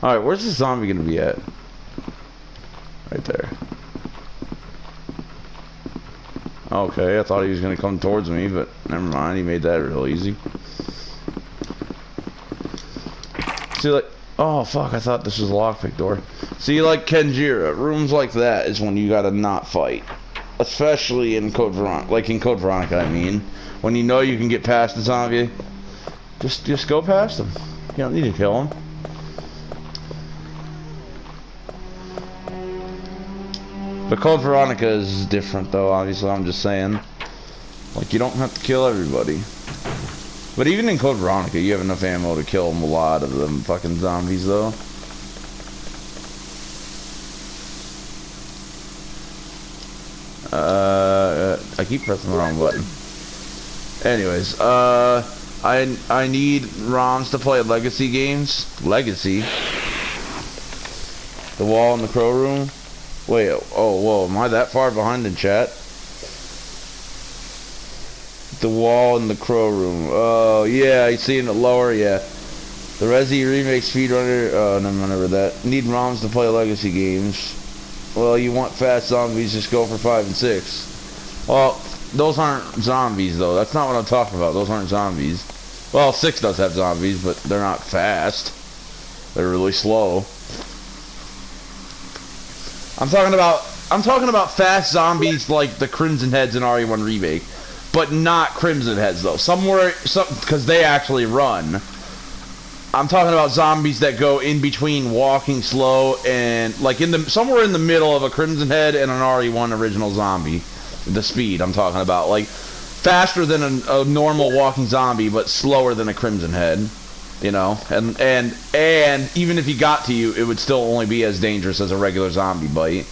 Alright, where's the zombie gonna be at? Right there. Okay, I thought he was gonna come towards me, but never mind, he made that real easy. See, like, oh fuck, I thought this was a lockpick door. See, like Kenjira, rooms like that is when you gotta not fight. Especially in Code Veronica, like in Code Veronica, I mean. When you know you can get past the zombie, just go past him. You don't need to kill him. But Code Veronica is different though, obviously, I'm just saying. Like, you don't have to kill everybody. But even in Code Veronica, you have enough ammo to kill a lot of them fucking zombies though. I keep pressing the wrong button. Anyways, I need ROMs to play Legacy games. Legacy? The wall in the crow room? Wait, oh, whoa, am I that far behind in chat? The wall in the crow room. Oh, yeah, you see in the lower, yeah. The Resi Remake Speedrunner, oh, no, remember that. Need ROMs to play Legacy games. Well, you want fast zombies, just go for 5 and 6. Well, those aren't zombies, though. That's not what I'm talking about. Those aren't zombies. Well, 6 does have zombies, but they're not fast. They're really slow. I'm talking about fast zombies like the Crimson Heads in RE1 Remake, but not Crimson Heads, though. Because they actually run. I'm talking about zombies that go in between walking slow and like somewhere in the middle of a Crimson Head and an RE1 original zombie. The speed I'm talking about, like faster than a normal walking zombie, but slower than a Crimson Head. You know, and even if he got to you, it would still only be as dangerous as a regular zombie bite.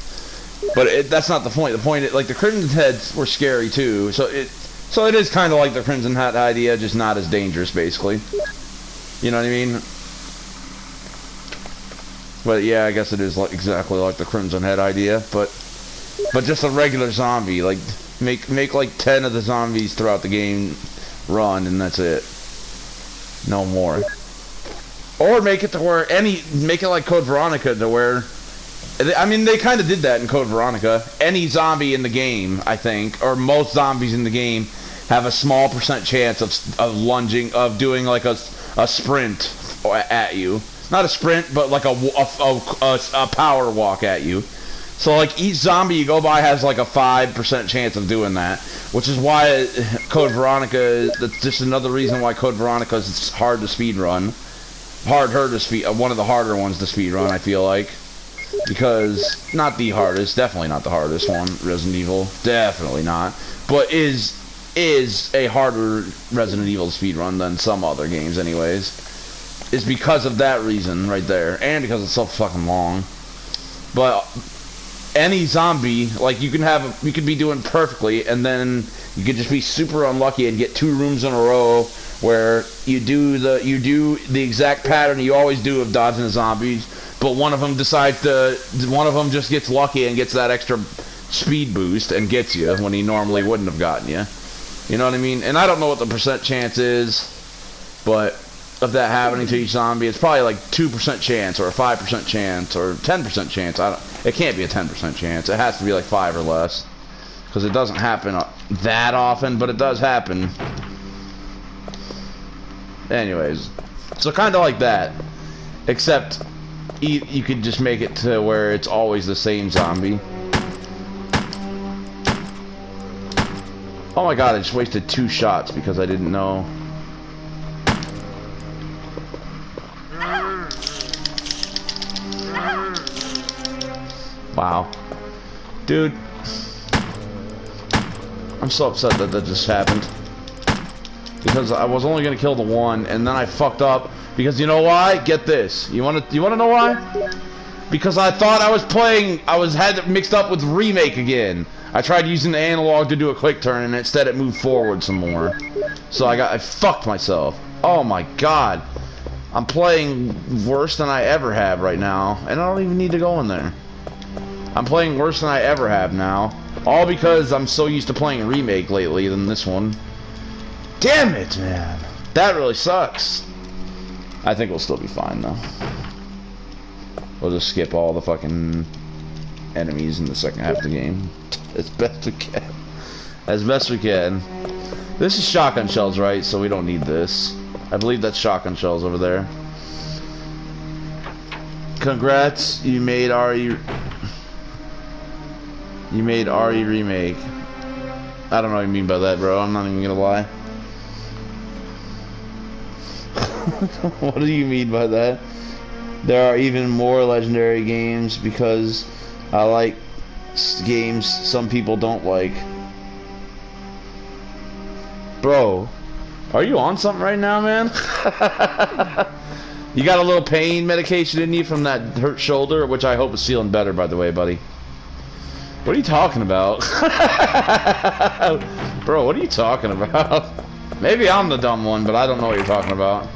But that's not the point. The point is, like, the Crimson Heads were scary too, so it is kind of like the Crimson Head idea, just not as dangerous, basically. You know what I mean? But yeah, I guess it is like exactly like the Crimson Head idea, but just a regular zombie. Like make like 10 of the zombies throughout the game run, and that's it. No more. Or make it to where make it like Code Veronica to where, I mean, they kind of did that in Code Veronica. Any zombie in the game, I think, or most zombies in the game, have a small % chance of lunging, of doing like a sprint at you. Not a sprint, but like a power walk at you. So like each zombie you go by has like a 5% chance of doing that, which is why Code Veronica. That's just another reason why Code Veronica is hard to speedrun. One of the harder ones to speedrun, I feel like, because not the hardest, definitely not the hardest one. Resident Evil, definitely not, but is a harder Resident Evil speedrun than some other games, anyways. Is because of that reason right there, and because it's so fucking long. But any zombie, like you could be doing perfectly, and then you could just be super unlucky and get 2 rooms in a row where you do the exact pattern you always do of dodging the zombies, but one of them just gets lucky and gets that extra speed boost and gets you when he normally wouldn't have gotten you. You know what I mean? And I don't know what the % chance is, but of that happening to each zombie. It's probably like 2% chance or a 5% chance or 10% chance. It can't be a 10% chance. It has to be like 5 or less, because it doesn't happen that often, but it does happen. Anyways, so kind of like that, except you could just make it to where it's always the same zombie. Oh my god, I just wasted 2 shots because I didn't know. Wow. Dude. I'm so upset that that just happened. Because I was only gonna kill the one, and then I fucked up. Because you know why? Get this. You wanna know why? Because I thought I was playing, had it mixed up with Remake again. I tried using the analog to do a quick turn, and instead it moved forward some more. So I fucked myself. Oh my god. I'm playing worse than I ever have right now, and I don't even need to go in there. I'm playing worse than I ever have now. All because I'm so used to playing Remake lately than this one. Damn it, man. That really sucks. I think we'll still be fine, though. We'll just skip all the fucking enemies in the second half of the game. As best we can. As best we can. This is shotgun shells, right? So we don't need this. I believe that's shotgun shells over there. Congrats, you made RE Remake. I don't know what you mean by that, bro. I'm not even gonna lie. What do you mean by that? There are even more legendary games because I like games some people don't like. Bro, are you on something right now, man? You got a little pain medication in you from that hurt shoulder, which I hope is feeling better, by the way, buddy. What are you talking about? Bro, what are you talking about? Maybe I'm the dumb one, but I don't know what you're talking about.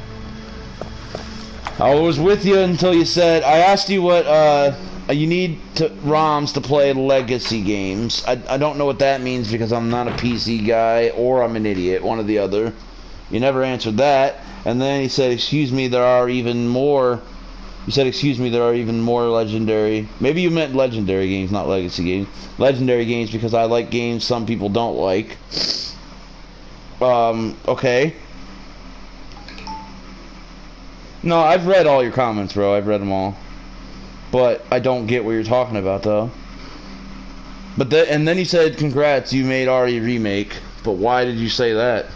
I was with you until you said, I asked you what, you need ROMs to play legacy games. I don't know what that means because I'm not a PC guy or I'm an idiot, one or the other. You never answered that. And then he said, excuse me, there are even more. You said, excuse me, there are even more legendary. Maybe you meant legendary games, not legacy games. Legendary games because I like games some people don't like. Okay. No, I've read all your comments, bro. I've read them all. But I don't get what you're talking about, though. But and then you said, congrats, you made RE Remake. But why did you say that?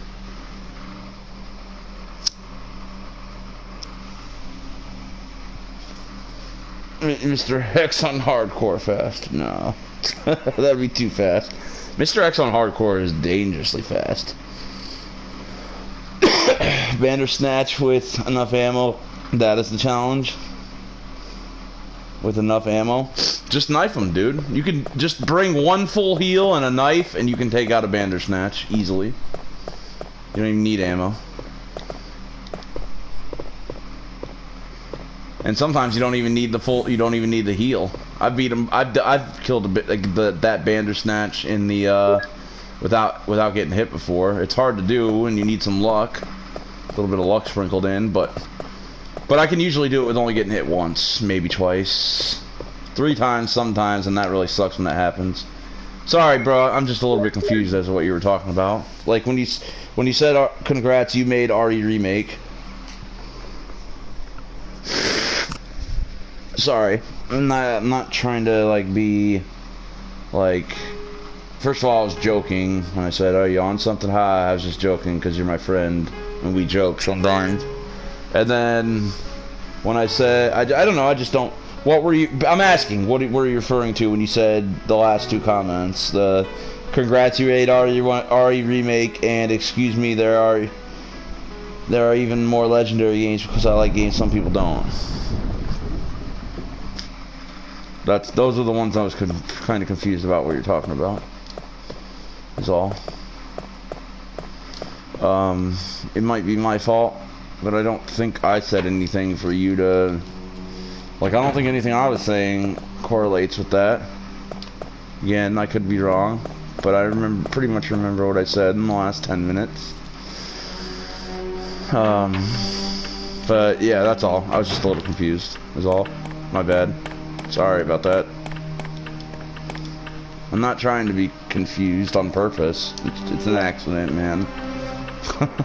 Mr. X on hardcore fast. No. That'd be too fast. Mr. X on hardcore is dangerously fast. Bandersnatch with enough ammo. That is the challenge. With enough ammo. Just knife them, dude. You can just bring one full heal and a knife and you can take out a Bandersnatch easily. You don't even need ammo. And sometimes you don't even need the full. You don't even need the heal. I've beat him. I've killed a bit like that Bandersnatch in the without getting hit before. It's hard to do and you need some luck. A little bit of luck sprinkled in, but I can usually do it with only getting hit once, maybe twice, 3 times sometimes, and that really sucks when that happens. Sorry, bro. I'm just a little bit confused as to what you were talking about. Like when you said congrats, you made RE Remake. Sorry, I'm not trying to like be like. First of all, I was joking when I said, "Are you on something?" Hi, I was just joking because you're my friend and we joke sometimes. And then when I said, I don't know, I just don't. What were you? I'm asking. What were you referring to when you said the last 2 comments? The congrats you made RE Remake and excuse me, there are even more legendary games because I like games some people don't. Those are the ones I was kind of confused about what you're talking about. Is all. It might be my fault, but I don't think I said anything for you to. Like, I don't think anything I was saying correlates with that. Again, I could be wrong, but I pretty much remember what I said in the last 10 minutes. But yeah, that's all. I was just a little confused, is all. My bad. Sorry about that. I'm not trying to be confused on purpose. It's an accident, man.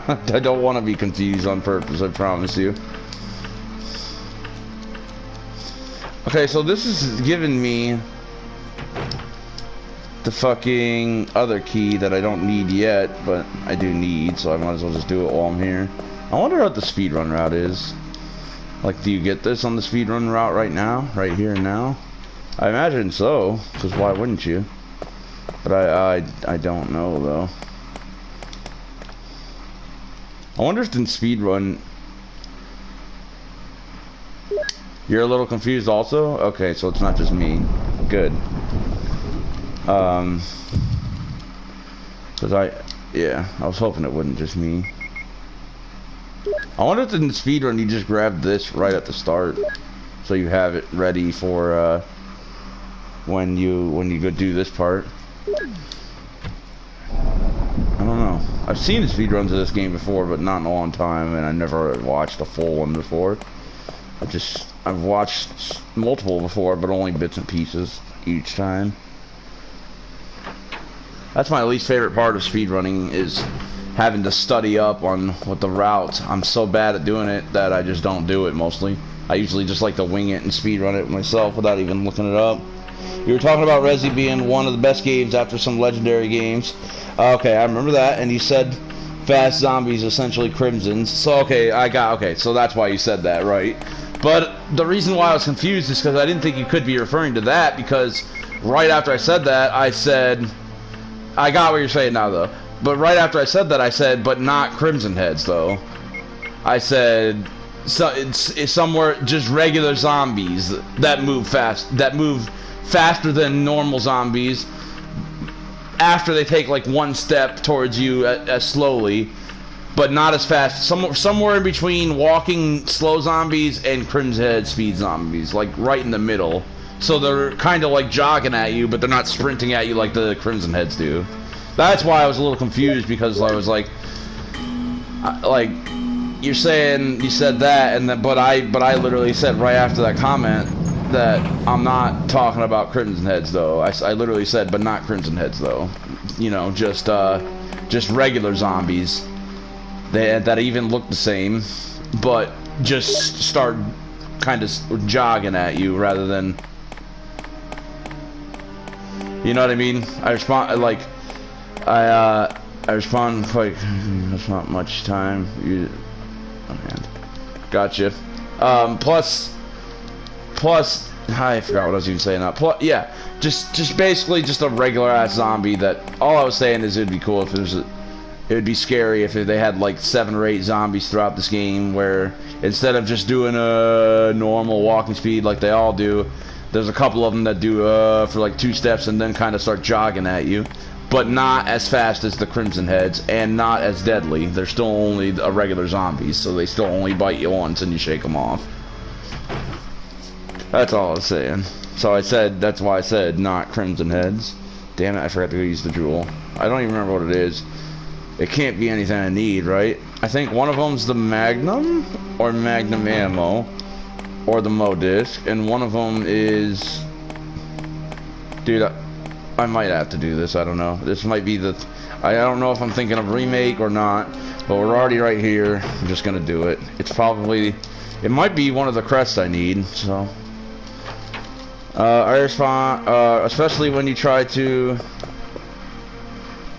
I don't want to be confused on purpose, I promise you. Okay, so this is giving me the fucking other key that I don't need yet, but I do need, so I might as well just do it while I'm here. I wonder what the speedrun route is. Like, do you get this on the speedrun route right now? Right here and now? I imagine so, because why wouldn't you? But I don't know, though. I wonder if in speedrun... You're a little confused also? Okay, so it's not just me. Good. Cause yeah, I was hoping it wasn't just me. I wonder if in the speedrun you just grab this right at the start, so you have it ready for when you go do this part. I don't know. I've seen the speedruns of this game before, but not in a long time, and I never watched a full one before. I've watched multiple before, but only bits and pieces each time. That's my least favorite part of speedrunning, is having to study up on what the routes. I'm so bad at doing it that I just don't do it mostly. I usually just like to wing it and speedrun it myself without even looking it up. You were talking about Resi being one of the best games after some legendary games. Okay, I remember that, and you said Fast Zombies essentially Crimsons. So okay, so that's why you said that, right? But the reason why I was confused is because I didn't think you could be referring to that, because right after I said that, I said... I got what you're saying now, though. But right after I said that, I said, but not Crimson Heads, though. I said, so it's somewhere just regular zombies that move fast, that move faster than normal zombies after they take like one step towards you as slowly, but not as fast. Somewhere in between walking slow zombies and Crimson Head speed zombies, like right in the middle. So they're kind of like jogging at you, but they're not sprinting at you like the Crimson Heads do. That's why I was a little confused, because I was like you're saying you said that, and then but I literally said right after that comment that I'm not talking about Crimson Heads though. I literally said, but not Crimson Heads though. You know, just regular zombies that even look the same, but just start kind of jogging at you rather than. You know what I mean? I respond like I respond quite. That's not much time. Oh man, gotcha. Plus, I forgot what I was even saying. Plus, yeah, just basically just a regular ass zombie. That all I was saying is it'd be cool if there's it would be scary if they had like 7 or 8 zombies throughout this game, where instead of just doing a normal walking speed like they all do. There's a couple of them that do for like 2 steps and then kind of start jogging at you, but not as fast as the Crimson Heads and not as deadly. They're still only a regular zombies, so they still only bite you once and you shake them off. That's all I was saying. So I said, that's why I said not Crimson Heads. Damn it, I forgot to use the jewel. I don't even remember what it is. It can't be anything I need, right? I think one of them's the Magnum or Magnum Ammo. Or the Mo disc, and one of them is, dude, I might have to do this. I don't know. This might be the, I don't know if I'm thinking of remake or not, but we're already right here. I'm just gonna do it. It's probably, it might be one of the crests I need. So, I respond, especially when you try to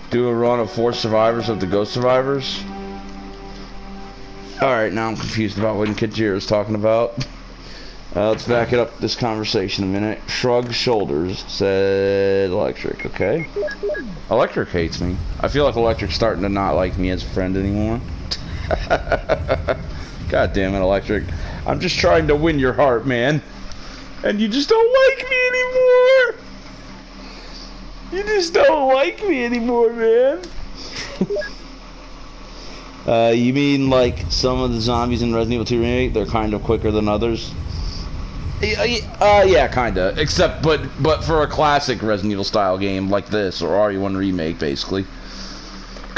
do a run of 4 survivors of the Ghost Survivors. All right, now I'm confused about what Kajir is talking about. Let's back it up this conversation a minute. Shrugged shoulders, said Electric, okay? Electric hates me. I feel like Electric's starting to not like me as a friend anymore. God damn it, Electric. I'm just trying to win your heart, man. And you just don't like me anymore. You just don't like me anymore, man. You mean like some of the zombies in Resident Evil 2 Remake, they're kind of quicker than others? Yeah, kinda. Except, but for a classic Resident Evil style game like this, or RE1 Remake, basically.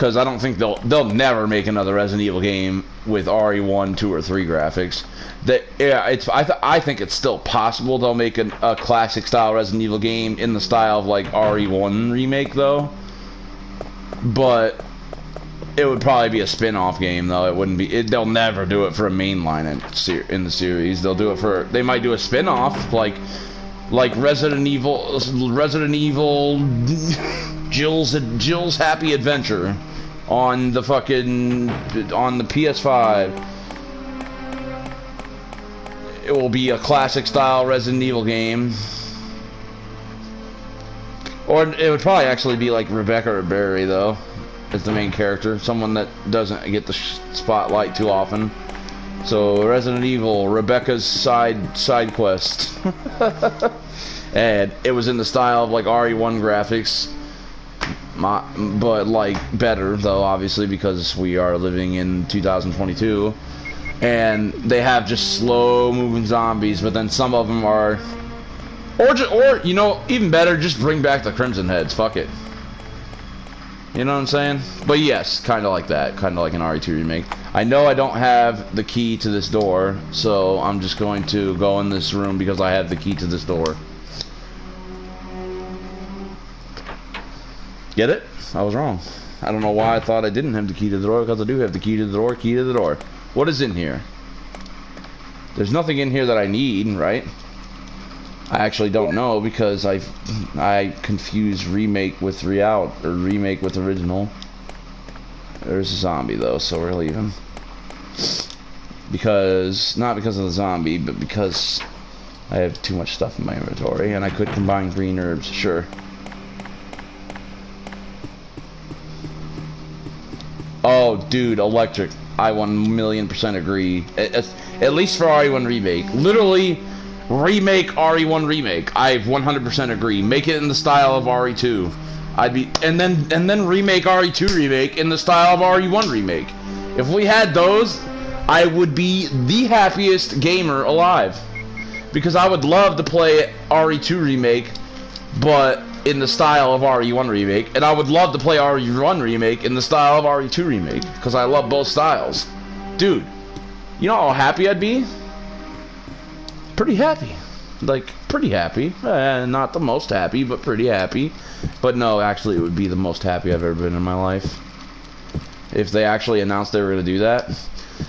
because I don't think they'll never make another Resident Evil game with RE1, 2, or 3 graphics. I think it's still possible they'll make a classic style Resident Evil game in the style of like RE1 remake though. But it would probably be a spin-off game though. It wouldn't be. They'll never do it for a mainline in the series. They'll do it for. They might do a spin-off like Resident Evil, Jill's Happy Adventure on the PS5. It will be a classic style Resident Evil game. Or it would probably actually be like Rebecca or Barry though, as the main character, someone that doesn't get the spotlight too often. So Resident Evil, Rebecca's side quest. And it was in the style of like RE1 graphics, but like better though, obviously, because we are living in 2022. And they have just slow moving zombies, but then some of them are, or you know, even better, just bring back the Crimson Heads. Fuck it. You know what I'm saying? But yes, kind of like that, kind of like an RE2 remake. I know I don't have the key to this door, so I'm just going to go in this room because I have the key to this door. Get it? I was wrong. I don't know why I thought I didn't have the key to the door, because I do have the key to the door, key to the door. What is in here? There's nothing in here that I need, right? I actually don't know because I confuse remake with remake with original. There's a zombie though, so we're leaving. Not because of the zombie, but because I have too much stuff in my inventory and I could combine green herbs, sure. Oh, dude, electric. I 1,000,000% agree. At least for RE1 remake. Literally, remake RE1 remake. I 100% agree. Make it in the style of RE2. And then remake RE2 remake in the style of RE1 remake. If we had those, I would be the happiest gamer alive. Because I would love to play RE2 remake, but in the style of RE1 remake, and I would love to play RE1 remake in the style of RE2 remake, because I love both styles. Dude, you know how happy I'd be? Pretty happy. Like, pretty happy. Not the most happy, but pretty happy. But no, actually it would be the most happy I've ever been in my life. If they actually announced they were going to do that.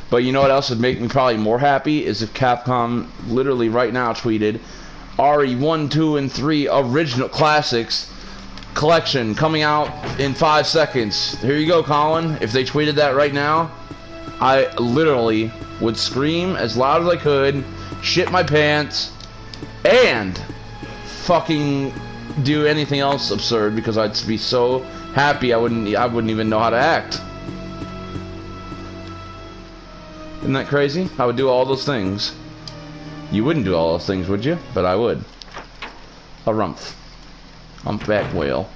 But you know what else would make me probably more happy? Is if Capcom literally right now tweeted, RE1, 2, and 3 original classics collection coming out in 5 seconds. Here you go, Colin. If they tweeted that right now, I literally would scream as loud as I could, shit my pants, and fucking do anything else absurd because I'd be so happy I wouldn't even know how to act. Isn't that crazy? I would do all those things. You wouldn't do all those things, would you? But I would. A rumpf. Humpback whale.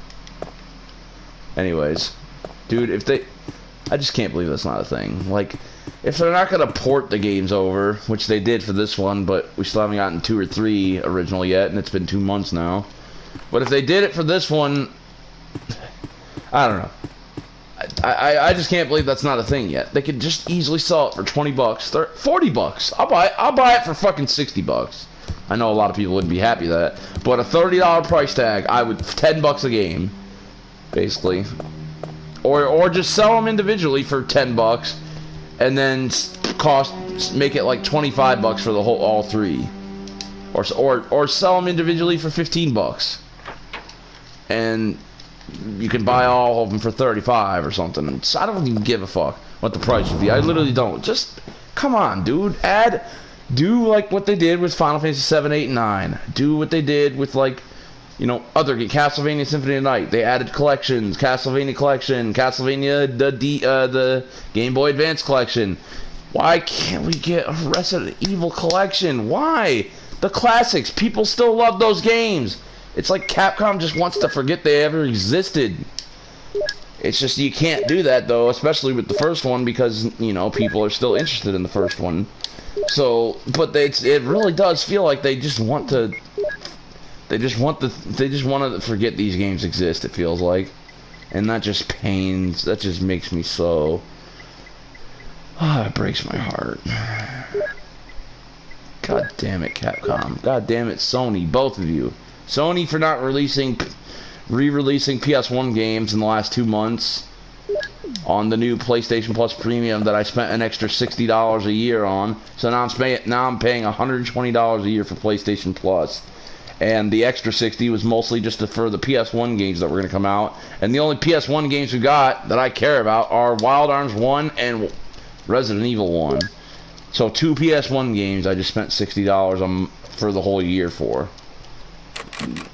Anyways. Dude, if they... I just can't believe that's not a thing. Like, if they're not gonna port the games over, which they did for this one, but we still haven't gotten 2 or 3 original yet, and it's been 2 months now. But if they did it for this one... I don't know. I just can't believe that's not a thing yet. They could just easily sell it for 20 bucks, 40 bucks. I'll buy it for fucking 60 bucks. I know a lot of people wouldn't be happy with that, but a $30 price tag, I would 10 bucks a game, basically. Or just sell them individually for 10 bucks, and then make it like 25 bucks for all 3, or sell them individually for 15 bucks, and you can buy all of them for 35 or something. So I don't even give a fuck what the price would be. I literally don't. Just, come on, dude. Do like what they did with Final Fantasy 7, 8, and 9. Do what they did with, like, you know, other Castlevania Symphony of the Night. They added collections. Castlevania Collection. Castlevania, the Game Boy Advance Collection. Why can't we get a Resident Evil Collection? Why? The classics. People still love those games. It's like Capcom just wants to forget they ever existed. It's just you can't do that though, especially with the first one, because you know people are still interested in the first one. So, but it really does feel like they just want to forget these games exist. It feels like, And that just pains, that just makes me so... it breaks my heart. God damn it, Capcom. God damn it, Sony. Both of you. Sony for not re-releasing PS1 games in the last 2 months on the new PlayStation Plus Premium that I spent an extra $60 a year on. So now I'm paying $120 a year for PlayStation Plus. And the extra 60 was mostly just for the PS1 games that were going to come out. And the only PS1 games we got that I care about are Wild Arms 1 and Resident Evil 1. So 2 PS1 games I just spent $60 for the whole year for.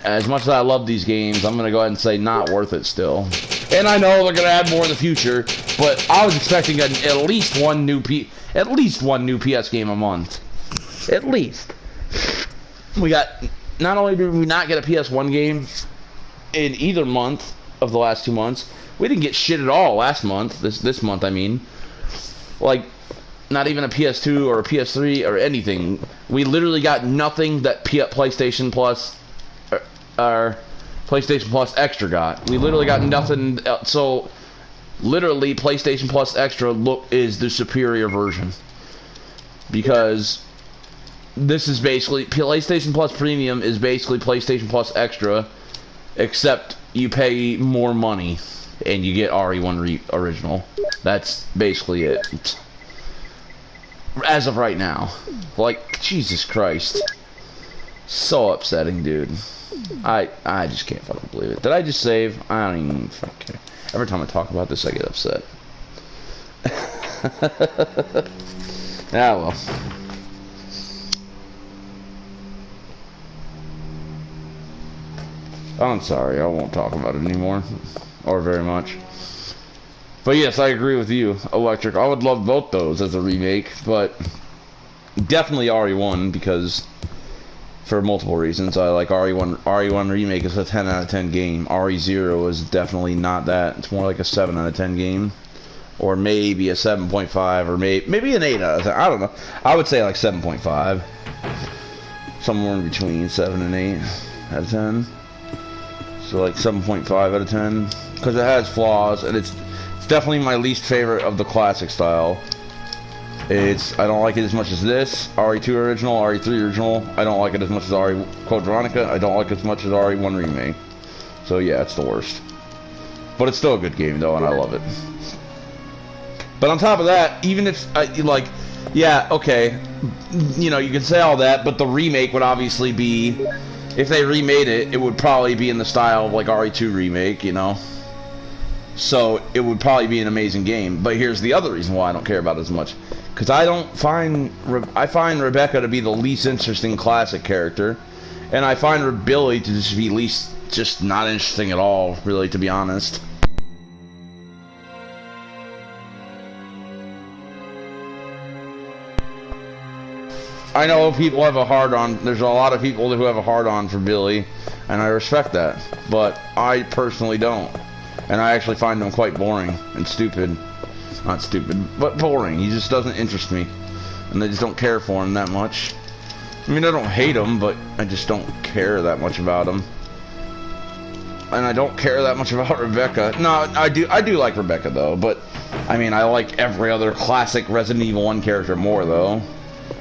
As much as I love these games, I'm going to go ahead and say not worth it still. And I know they're going to add more in the future, but I was expecting at least one new PS game a month. At least. We got... Not only did we not get a PS1 game in either month of the last 2 months, we didn't get shit at all last month. This month, I mean. Like, not even a PS2 or a PS3 or anything. We literally got nothing that PlayStation Plus or PlayStation Plus Extra got. We literally got nothing. So, literally, PlayStation Plus Extra is the superior version. Because... this is basically PlayStation Plus Premium is basically PlayStation Plus Extra, except you pay more money and you get RE1 original. That's basically it. As of right now, like Jesus Christ, so upsetting, dude. I just can't fucking believe it. Did I just save? I don't even fucking care. Every time I talk about this, I get upset. Ah well. I'm sorry, I won't talk about it anymore, or very much. But yes, I agree with you, Electric. I would love both those as a remake, but definitely RE1 because for multiple reasons. I like RE1 remake is a 10 out of 10 game. RE0 is definitely not that. It's more like a 7 out of 10 game, or maybe a 7.5, or maybe an 8 out of 10. I don't know. I would say like 7.5, somewhere in between 7 and 8 out of 10. So like 7.5 out of 10, because it has flaws, and it's definitely my least favorite of the classic style. I don't like it as much as this, RE2 original, RE3 original. I don't like it as much as RE Code Veronica. I don't like it as much as RE1 remake. So yeah, it's the worst. But it's still a good game though, and I love it. But on top of that, even if, yeah, okay, you know, you can say all that, but the remake would obviously be... if they remade it, it would probably be in the style of like RE2 remake, you know? So it would probably be an amazing game. But here's the other reason why I don't care about it as much. Because I find Rebecca to be the least interesting classic character. And I find Billy to just be just not interesting at all, really, to be honest. I know people have a hard-on. There's a lot of people who have a hard-on for Billy, and I respect that. But I personally don't. And I actually find him quite boring and stupid. Not stupid, but boring. He just doesn't interest me. And I just don't care for him that much. I mean, I don't hate him, but I just don't care that much about him. And I don't care that much about Rebecca. No, I do like Rebecca, though. But, I mean, I like every other classic Resident Evil 1 character more, though.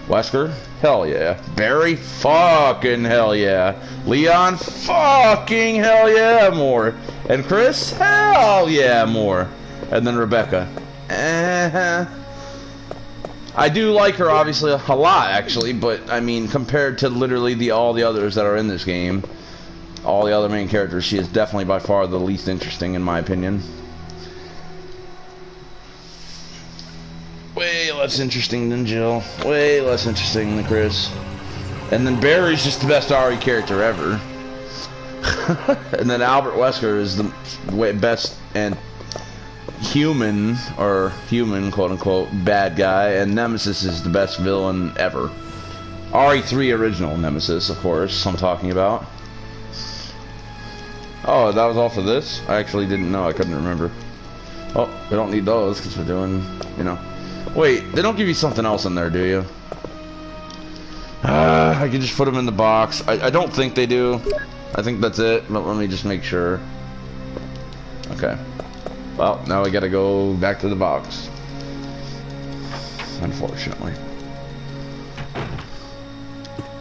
Wesker? Hell yeah. Barry? Fucking hell yeah. Leon? Fucking hell yeah more. And Chris? Hell yeah more. And then Rebecca. I do like her, obviously, a lot, actually, but, I mean, compared to literally all the others that are in this game, all the other main characters, she is definitely by far the least interesting, in my opinion. Way less interesting than Jill. Way less interesting than Chris. And then Barry's just the best RE character ever. And then Albert Wesker is the best and human, quote-unquote, bad guy. And Nemesis is the best villain ever. RE3 original Nemesis, of course, I'm talking about. Oh, that was all for this? I actually didn't know. I couldn't remember. Oh, we don't need those because we're doing, you know. Wait, they don't give you something else in there, do you? I can just put them in the box. I don't think they do. I think that's it, but let me just make sure. Okay. Well, now we gotta go back to the box. Unfortunately.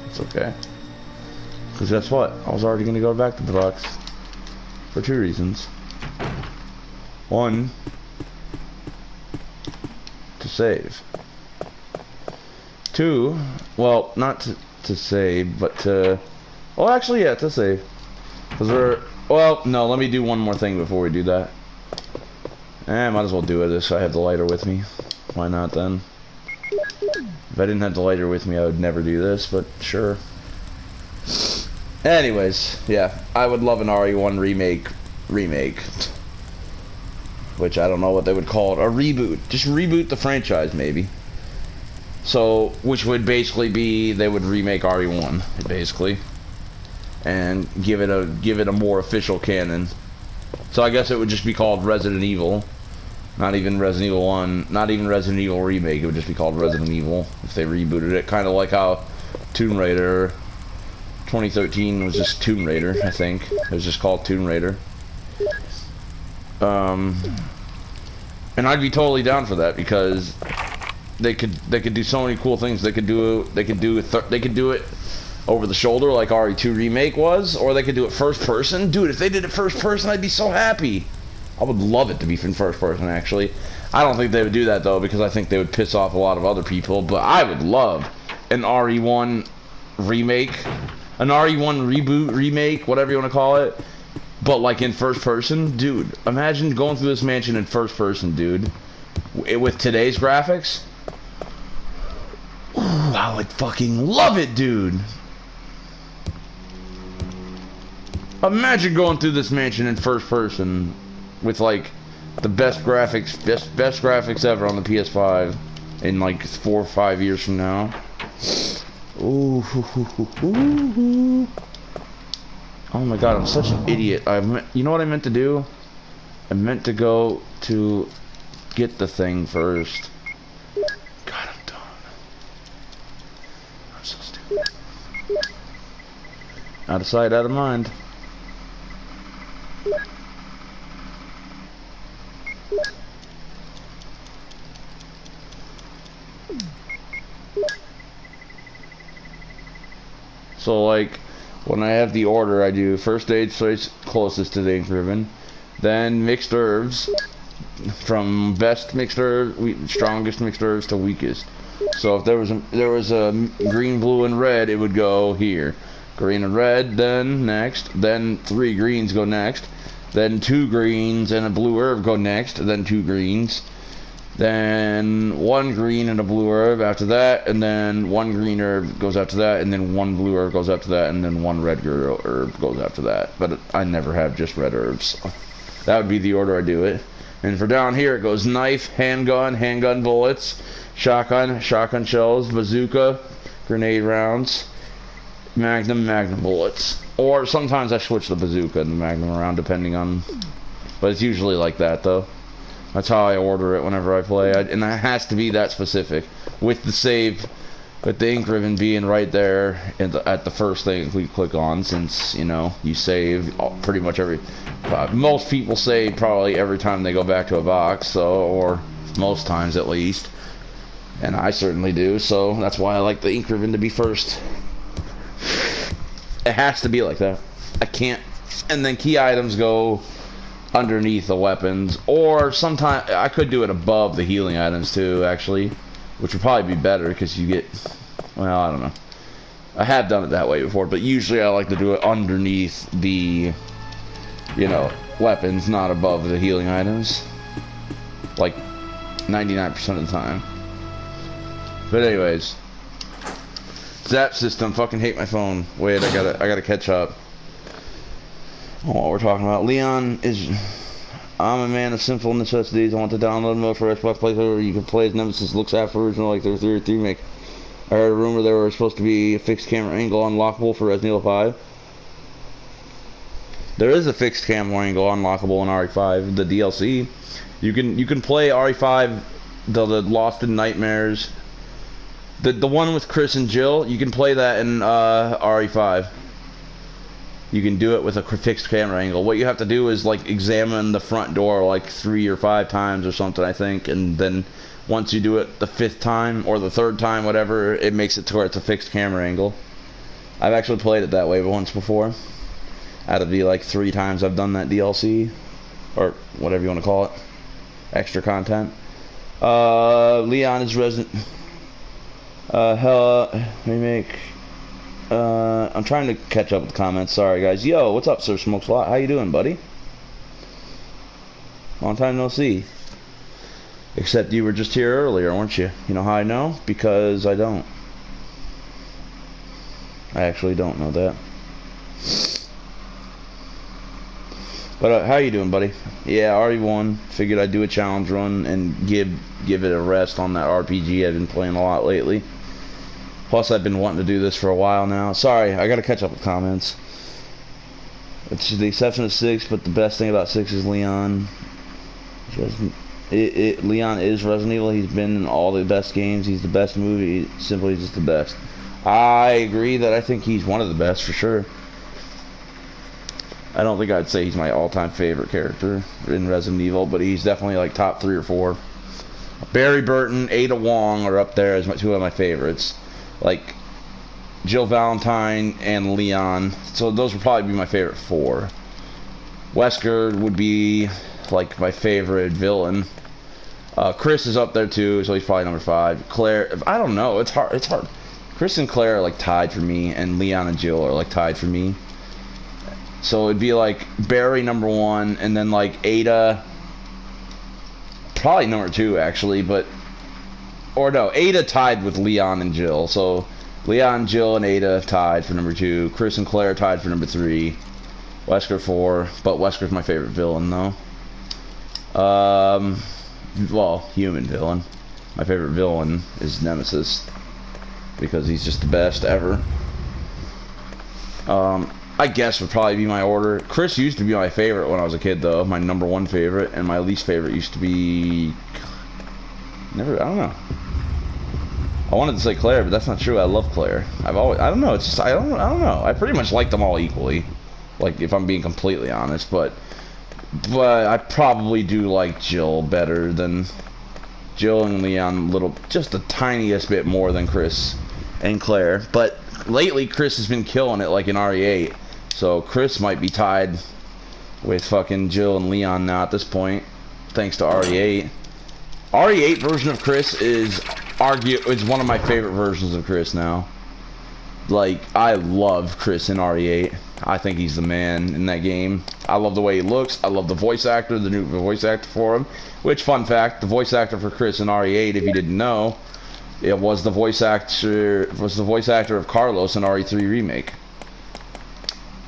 It's okay. Because guess what? I was already gonna go back to the box. For two reasons. One, to save. Two, well, not to save, but to... Well, actually, yeah, to save. Because we're... Well, no, let me do one more thing before we do that. Might as well do it so I have the lighter with me. Why not then? If I didn't have the lighter with me, I would never do this, but sure. Anyways, yeah, I would love an RE1 remake. Which I don't know what they would call it. A reboot. Just reboot the franchise, maybe. So, which would basically be, they would remake RE1, basically. And give it a more official canon. So I guess it would just be called Resident Evil. Not even Resident Evil 1, not even Resident Evil Remake, it would just be called Resident Evil if they rebooted it. Kind of like how Tomb Raider 2013 was just Tomb Raider, I think. It was just called Tomb Raider. And I'd be totally down for that because they could do so many cool things. They could do it over the shoulder like RE2 Remake was, or they could do it first person. Dude, if they did it first person, I'd be so happy. I would love it to be in first person, actually. I don't think they would do that, though, because I think they would piss off a lot of other people, but I would love an RE1 remake, an RE1 reboot, remake, whatever you want to call it, but like in first person. Dude, imagine going through this mansion in first person, dude, with today's graphics. Ooh, I would fucking love it, dude. Imagine going through this mansion in first person with like the best graphics, best graphics ever on the PS5 in like 4 or 5 years from now. Ooh, oh my god, I'm such an idiot. You know what I meant to do? I meant to go to get the thing first. God, I'm done. I'm so stupid. Out of sight, out of mind. So like when I have the order, I do first aid choice closest to the ink ribbon, then mixed herbs from best mixed herbs, strongest mixed herbs to weakest. So if there was a green, blue, and red, it would go here. Green and red, then next, then 3 greens go next, then 2 greens and a blue herb go next, then 2 greens, then 1 green and a blue herb after that, and then 1 green herb goes after that, and then 1 blue herb goes after that, and then 1 red herb goes after that. But I never have just red herbs. That would be the order I do it. And for down here, it goes knife, handgun bullets, shotgun shells, bazooka, grenade rounds, magnum bullets. Or sometimes I switch the bazooka and the magnum around depending on... But it's usually like that, though. That's how I order it whenever I play. And it has to be that specific. With the save, with the ink ribbon being right there at the first thing we click on, since, you know, you save pretty much every... most people save probably every time they go back to a box, so, or most times at least. And I certainly do, so that's why I like the ink ribbon to be first. It has to be like that. I can't... And then key items go underneath the weapons, or sometimes I could do it above the healing items too, actually, which would probably be better because you get, well, I don't know. I have done it that way before, but usually I like to do it underneath the, you know, weapons, not above the healing items, like 99% of the time. But anyways, Zap system, fucking hate my phone. Wait, I gotta catch up on what we're talking about. Leon is... I'm a man of simple necessities. I want to download mode for Xbox playthrough where you can play as Nemesis looks after original like their 3 remake. I heard a rumor there was supposed to be a fixed camera angle unlockable for Resident Evil 5. There is a fixed camera angle unlockable in RE5, the DLC. You can play RE5, the Lost in Nightmares, the one with Chris and Jill. You can play that in RE5. You can do it with a fixed camera angle. What you have to do is like examine the front door like 3 or 5 times or something, I think, and then once you do it the 5th time or the 3rd time, whatever, it makes it to where it's a fixed camera angle. I've actually played it that way once before. Out of the like 3 times I've done that DLC, or whatever you want to call it, extra content. Leon is Resident. Remake. I'm trying to catch up with the comments. Sorry, guys. Yo, what's up, Sir Smokes a Lot? How you doing, buddy? Long time no see. Except you were just here earlier, weren't you? You know how I know? Because I don't. I actually don't know that. But how you doing, buddy? Yeah, RE1. Figured I'd do a challenge run and give it a rest on that RPG I've been playing a lot lately. Plus, I've been wanting to do this for a while now. Sorry, I gotta catch up with comments. It's the exception of 6, but the best thing about 6 is Leon. Leon is Resident Evil. He's been in all the best games. He's the best movie. He's simply just the best. I agree that I think he's one of the best for sure. I don't think I'd say he's my all-time favorite character in Resident Evil, but he's definitely like top 3 or 4. Barry Burton, Ada Wong are up there as 2 of my favorites. Like Jill Valentine and Leon. So those would probably be my favorite 4. Wesker would be like my favorite villain. Chris is up there too, so he's probably number 5. Claire, I don't know. It's hard. Chris and Claire are like tied for me, and Leon and Jill are like tied for me. So it'd be like Barry number 1, and then like Ada, probably number 2 actually, but or no, Ada tied with Leon and Jill. So Leon, Jill, and Ada tied for number 2. Chris and Claire tied for number 3. Wesker 4, but Wesker's my favorite villain though. Well, human villain. My favorite villain is Nemesis because he's just the best ever. I guess would probably be my order. Chris used to be my favorite when I was a kid, though. My number 1 favorite, and my least favorite used to be... I don't know. I wanted to say Claire, but that's not true. I love Claire. I don't know. It's just, I don't know. I pretty much like them all equally. Like, if I'm being completely honest, but I probably do like Jill better than... Jill and Leon, just the tiniest bit more than Chris and Claire. But lately, Chris has been killing it, like in RE8. So Chris might be tied with fucking Jill and Leon now at this point, thanks to RE8. RE8 version of Chris is one of my favorite versions of Chris now. Like, I love Chris in RE8. I think he's the man in that game. I love the way he looks. I love the voice actor, the new voice actor for him. Which, fun fact, the voice actor for Chris in RE8, if you didn't know, it was the voice actor of Carlos in RE3 Remake.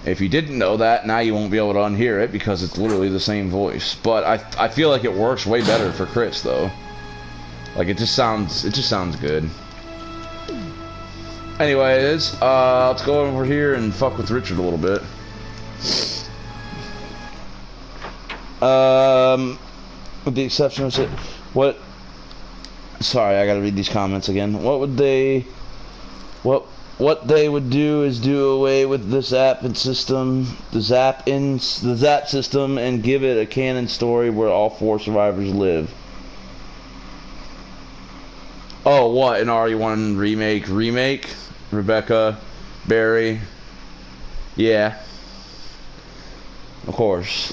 If you didn't know that, now you won't be able to unhear it because it's literally the same voice. But I feel like it works way better for Chris though. Like it just sounds good. Anyways, let's go over here and fuck with Richard a little bit. With the exception of what? Sorry, I gotta read these comments again. What they would do is do away with the Zap system, and give it a canon story where all 4 survivors live. Oh, what, an RE1 remake? Rebecca, Barry, yeah, of course.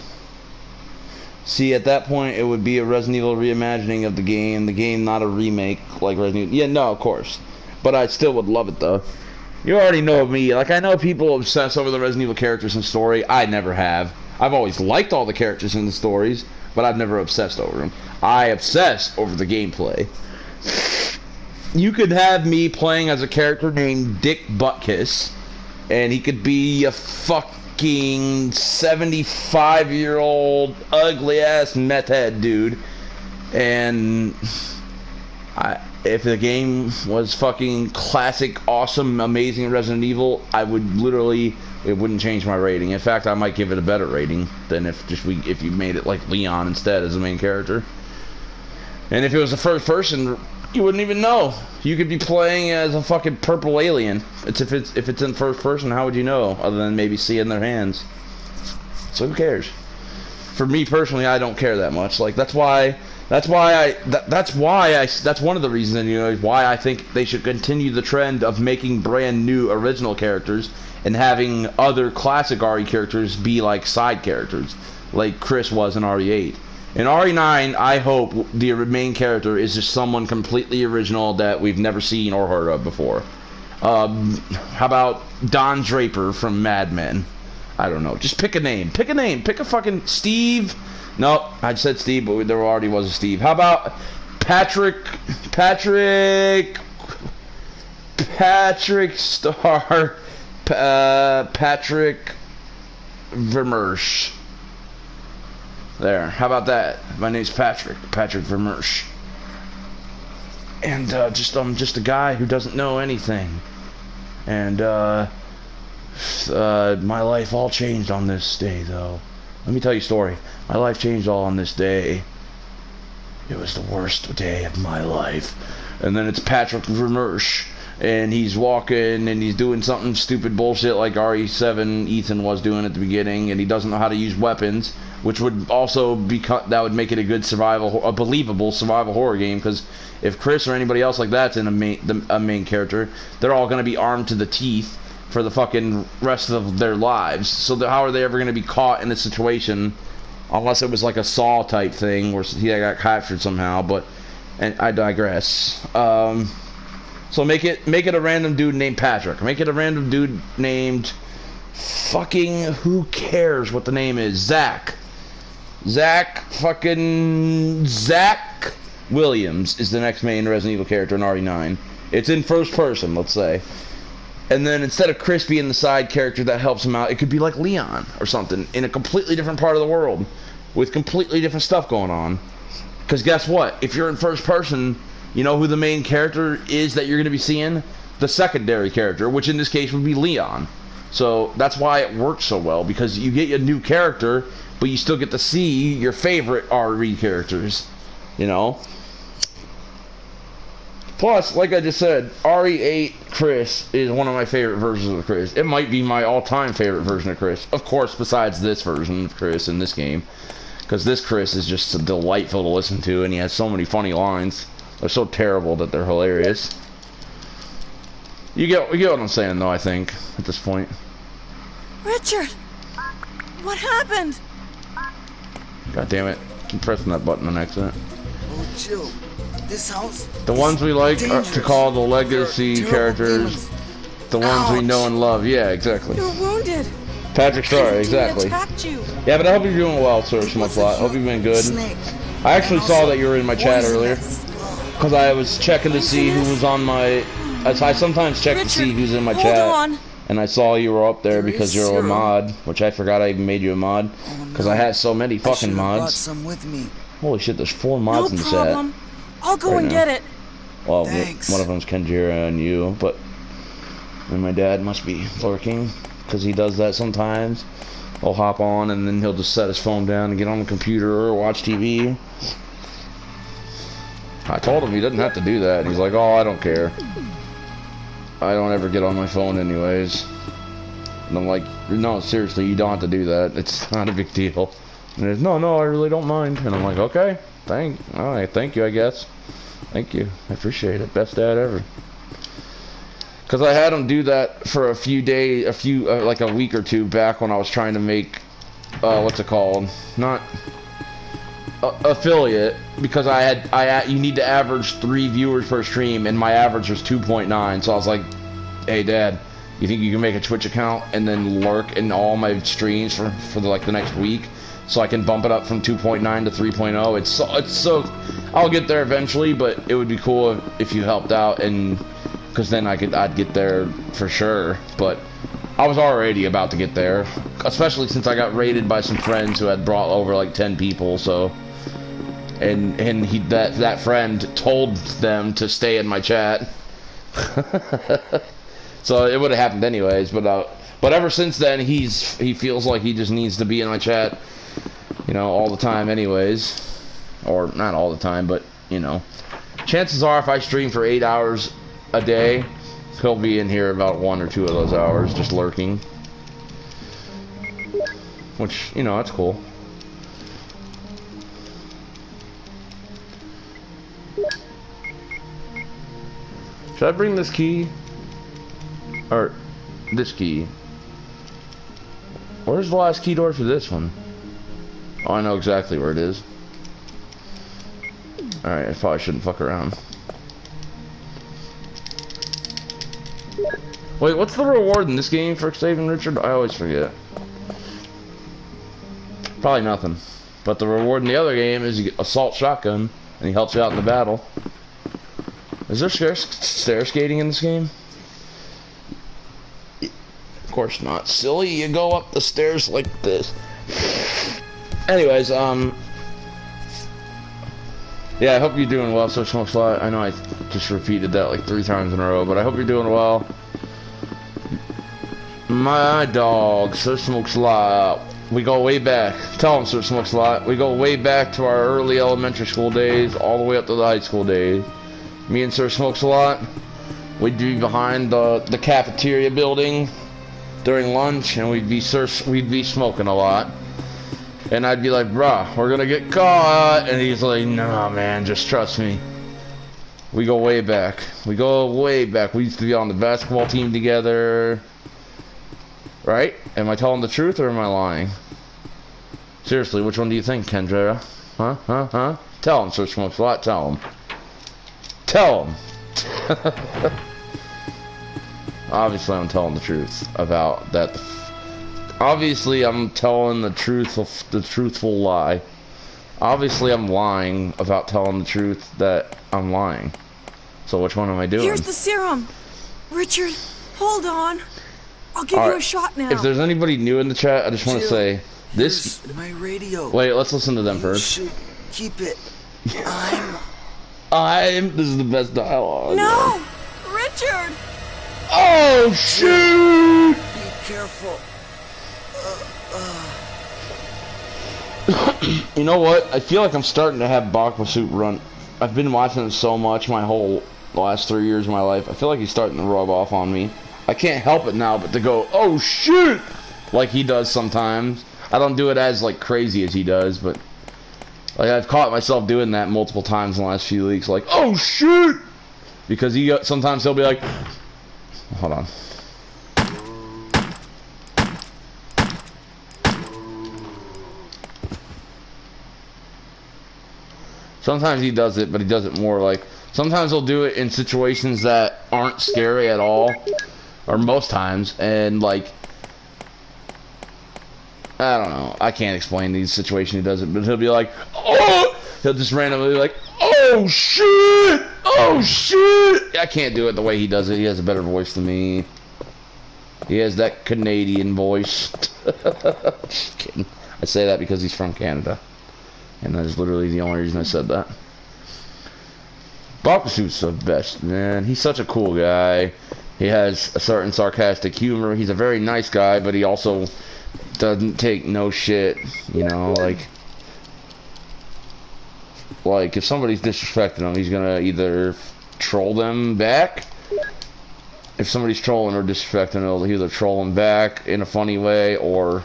See, at that point, it would be a Resident Evil reimagining of the game, not a remake like Resident Evil. Yeah, no, of course. But I still would love it, though. You already know me. Like, I know people obsess over the Resident Evil characters and story. I never have. I've always liked all the characters in the stories, but I've never obsessed over them. I obsess over the gameplay. You could have me playing as a character named Dick Buttkiss, and he could be a fucking 75-year-old ugly-ass meth head dude, and if the game was fucking classic, awesome, amazing Resident Evil, I would literally, it wouldn't change my rating. In fact, I might give it a better rating than if you made it like Leon instead as the main character. And if it was the first person, you wouldn't even know. You could be playing as a fucking purple alien. If it's in first person, how would you know? Other than maybe seeing their hands. So who cares? For me personally, I don't care that much. Like that's one of the reasons, you know, why I think they should continue the trend of making brand new original characters and having other classic RE characters be like side characters, like Chris was in RE8. In RE9, I hope the main character is just someone completely original that we've never seen or heard of before. How about Don Draper from Mad Men? I don't know. Just pick a name. Pick a name. Pick a fucking Steve. No, I said Steve, but there already was a Steve. How about Patrick Vermersch. There. How about that? My name's Patrick Vermersch. And I'm just a guy who doesn't know anything. And my life all changed on this day, though. Let me tell you a story. My life changed all on this day. It was the worst day of my life. And then it's Patrick Vermersch, and he's walking and he's doing something stupid bullshit like RE7 Ethan was doing at the beginning, and he doesn't know how to use weapons, which would also that would make it a believable survival horror game, because if Chris or anybody else like that's in a main character, they're all going to be armed to the teeth for the fucking rest of their lives. So how are they ever going to be caught in a situation, unless it was like a Saw type thing where he got captured somehow? And I digress. So make it a random dude named Patrick. Make it a random dude named fucking, who cares what the name is? Zach Williams is the next main Resident Evil character in RE9. It's in first person, let's say. And then instead of Chris being the side character that helps him out, it could be like Leon or something in a completely different part of the world with completely different stuff going on. Because guess what? If you're in first person, you know who the main character is that you're going to be seeing? The secondary character, which in this case would be Leon. So that's why it works so well, because you get a new character, but you still get to see your favorite RE characters, you know? Plus, like I just said, RE8 Chris is one of my favorite versions of Chris. It might be my all-time favorite version of Chris. Of course, besides this version of Chris in this game. Because this Chris is just delightful to listen to, and he has so many funny lines. They're so terrible that they're hilarious. You get what I'm saying, though, I think, at this point. Richard! What happened? God damn it. I'm pressing that button on accident. Oh, Jill. This house. The ones we like to call the legacy characters, the ones we know and love. Yeah, exactly. You're wounded. Patrick Star, exactly. Attacked you. Yeah, but I hope you're doing well, Sir Smutlot. I hope you've been good. I actually saw that you were in my chat earlier, because I was checking to see who was on my. I sometimes check to see who's in my chat, and I saw you were up there because you're a mod, which I forgot I even made you a mod, because I had so many fucking mods. Holy shit, there's 4 mods in the chat. I'll go and get it. Well, one of them's Kenjira and you, but and my dad must be lurking, because he does that sometimes. He'll hop on and then he'll just set his phone down and get on the computer or watch TV. I told him he doesn't have to do that. He's like, oh, I don't care. I don't ever get on my phone anyways. And I'm like, no, seriously, you don't have to do that. It's not a big deal. And he's, no, I really don't mind. And I'm like, okay, alright, thank you, I guess. Thank you, I appreciate it. Best dad ever. Because I had him do that for a few days, like a week or two back when I was trying to make, what's it called? Not affiliate, because you need to average 3 viewers per stream, and my average was 2.9. So I was like, hey Dad, you think you can make a Twitch account and then lurk in all my streams for the next week, so I can bump it up from 2.9 to 3.0? It's so I'll get there eventually, but it would be cool if you helped out, and because then I'd get there for sure. But I was already about to get there, especially since I got raided by some friends who had brought over like 10 people. So, and that friend told them to stay in my chat. So it would have happened anyways. But ever since then, he feels like he just needs to be in my chat, you know, all the time anyways, or not all the time, but you know, chances are if I stream for 8 hours a day, he'll be in here about 1 or 2 of those hours just lurking. Which, you know, that's cool. Should I bring this key? Or this key? Where's the last key door for this one? Oh, I know exactly where it is. Alright, I probably shouldn't fuck around. Wait, what's the reward in this game for saving Richard? I always forget. Probably nothing. But the reward in the other game is you get assault shotgun, and he helps you out in the battle. Is there stair skating in this game? Of course not. Silly, you go up the stairs like this. Anyways, yeah, I hope you're doing well, So Smoke Slot. I know I just repeated that like 3 times in a row, but I hope you're doing well. My dog, Sir Smoke Slot. We go way back. Tell him, Sir Smoke Slot. We go way back to our early elementary school days, all the way up to the high school days. Me and Sir Smokes a lot. We'd be behind the cafeteria building during lunch, and we'd be smoking a lot. And I'd be like, bruh, we're gonna get caught. And he's like, nah, man, just trust me. We go way back. We go way back. We used to be on the basketball team together. Right? Am I telling the truth or am I lying? Seriously, which one do you think, Kendra? Huh? Tell him, Sir Smokes a lot. Tell him. Tell him. Obviously, I'm telling the truth about that. Obviously, I'm telling the truthful lie. Obviously, I'm lying about telling the truth that I'm lying. So which one am I doing? Here's the serum. Richard, hold on. I'll give you a shot now. If there's anybody new in the chat, I just want to say this. My radio. Wait, let's listen to them You first. should keep it. This is the best dialogue. No! Richard! Oh, shoot! Be careful. You know what? I feel like I'm starting to have Bakma Soup run. I've been watching it so much my whole last 3 years of my life. I feel like he's starting to rub off on me. I can't help it now but to go, oh, shoot! Like he does sometimes. I don't do it as, like, crazy as he does, but... Like, I've caught myself doing that multiple times in the last few weeks. Like, oh, shoot! Because sometimes he'll be like... Hold on. Sometimes he does it, but he does it more like... Sometimes he'll do it in situations that aren't scary at all. Or most times. And, like... I don't know. I can't explain these situations he does it, but he'll be like, oh! He'll just randomly be like, oh, shit! Oh, shit! I can't do it the way he does it. He has a better voice than me. He has that Canadian voice. Just kidding. I say that because he's from Canada. And that is literally the only reason I said that. Bakasu's the best, man. He's such a cool guy. He has a certain sarcastic humor. He's a very nice guy, but he also doesn't take no shit. You know, like if somebody's disrespecting him, he's gonna either troll them back. If somebody's trolling or disrespecting, he'll either troll them back in a funny way, or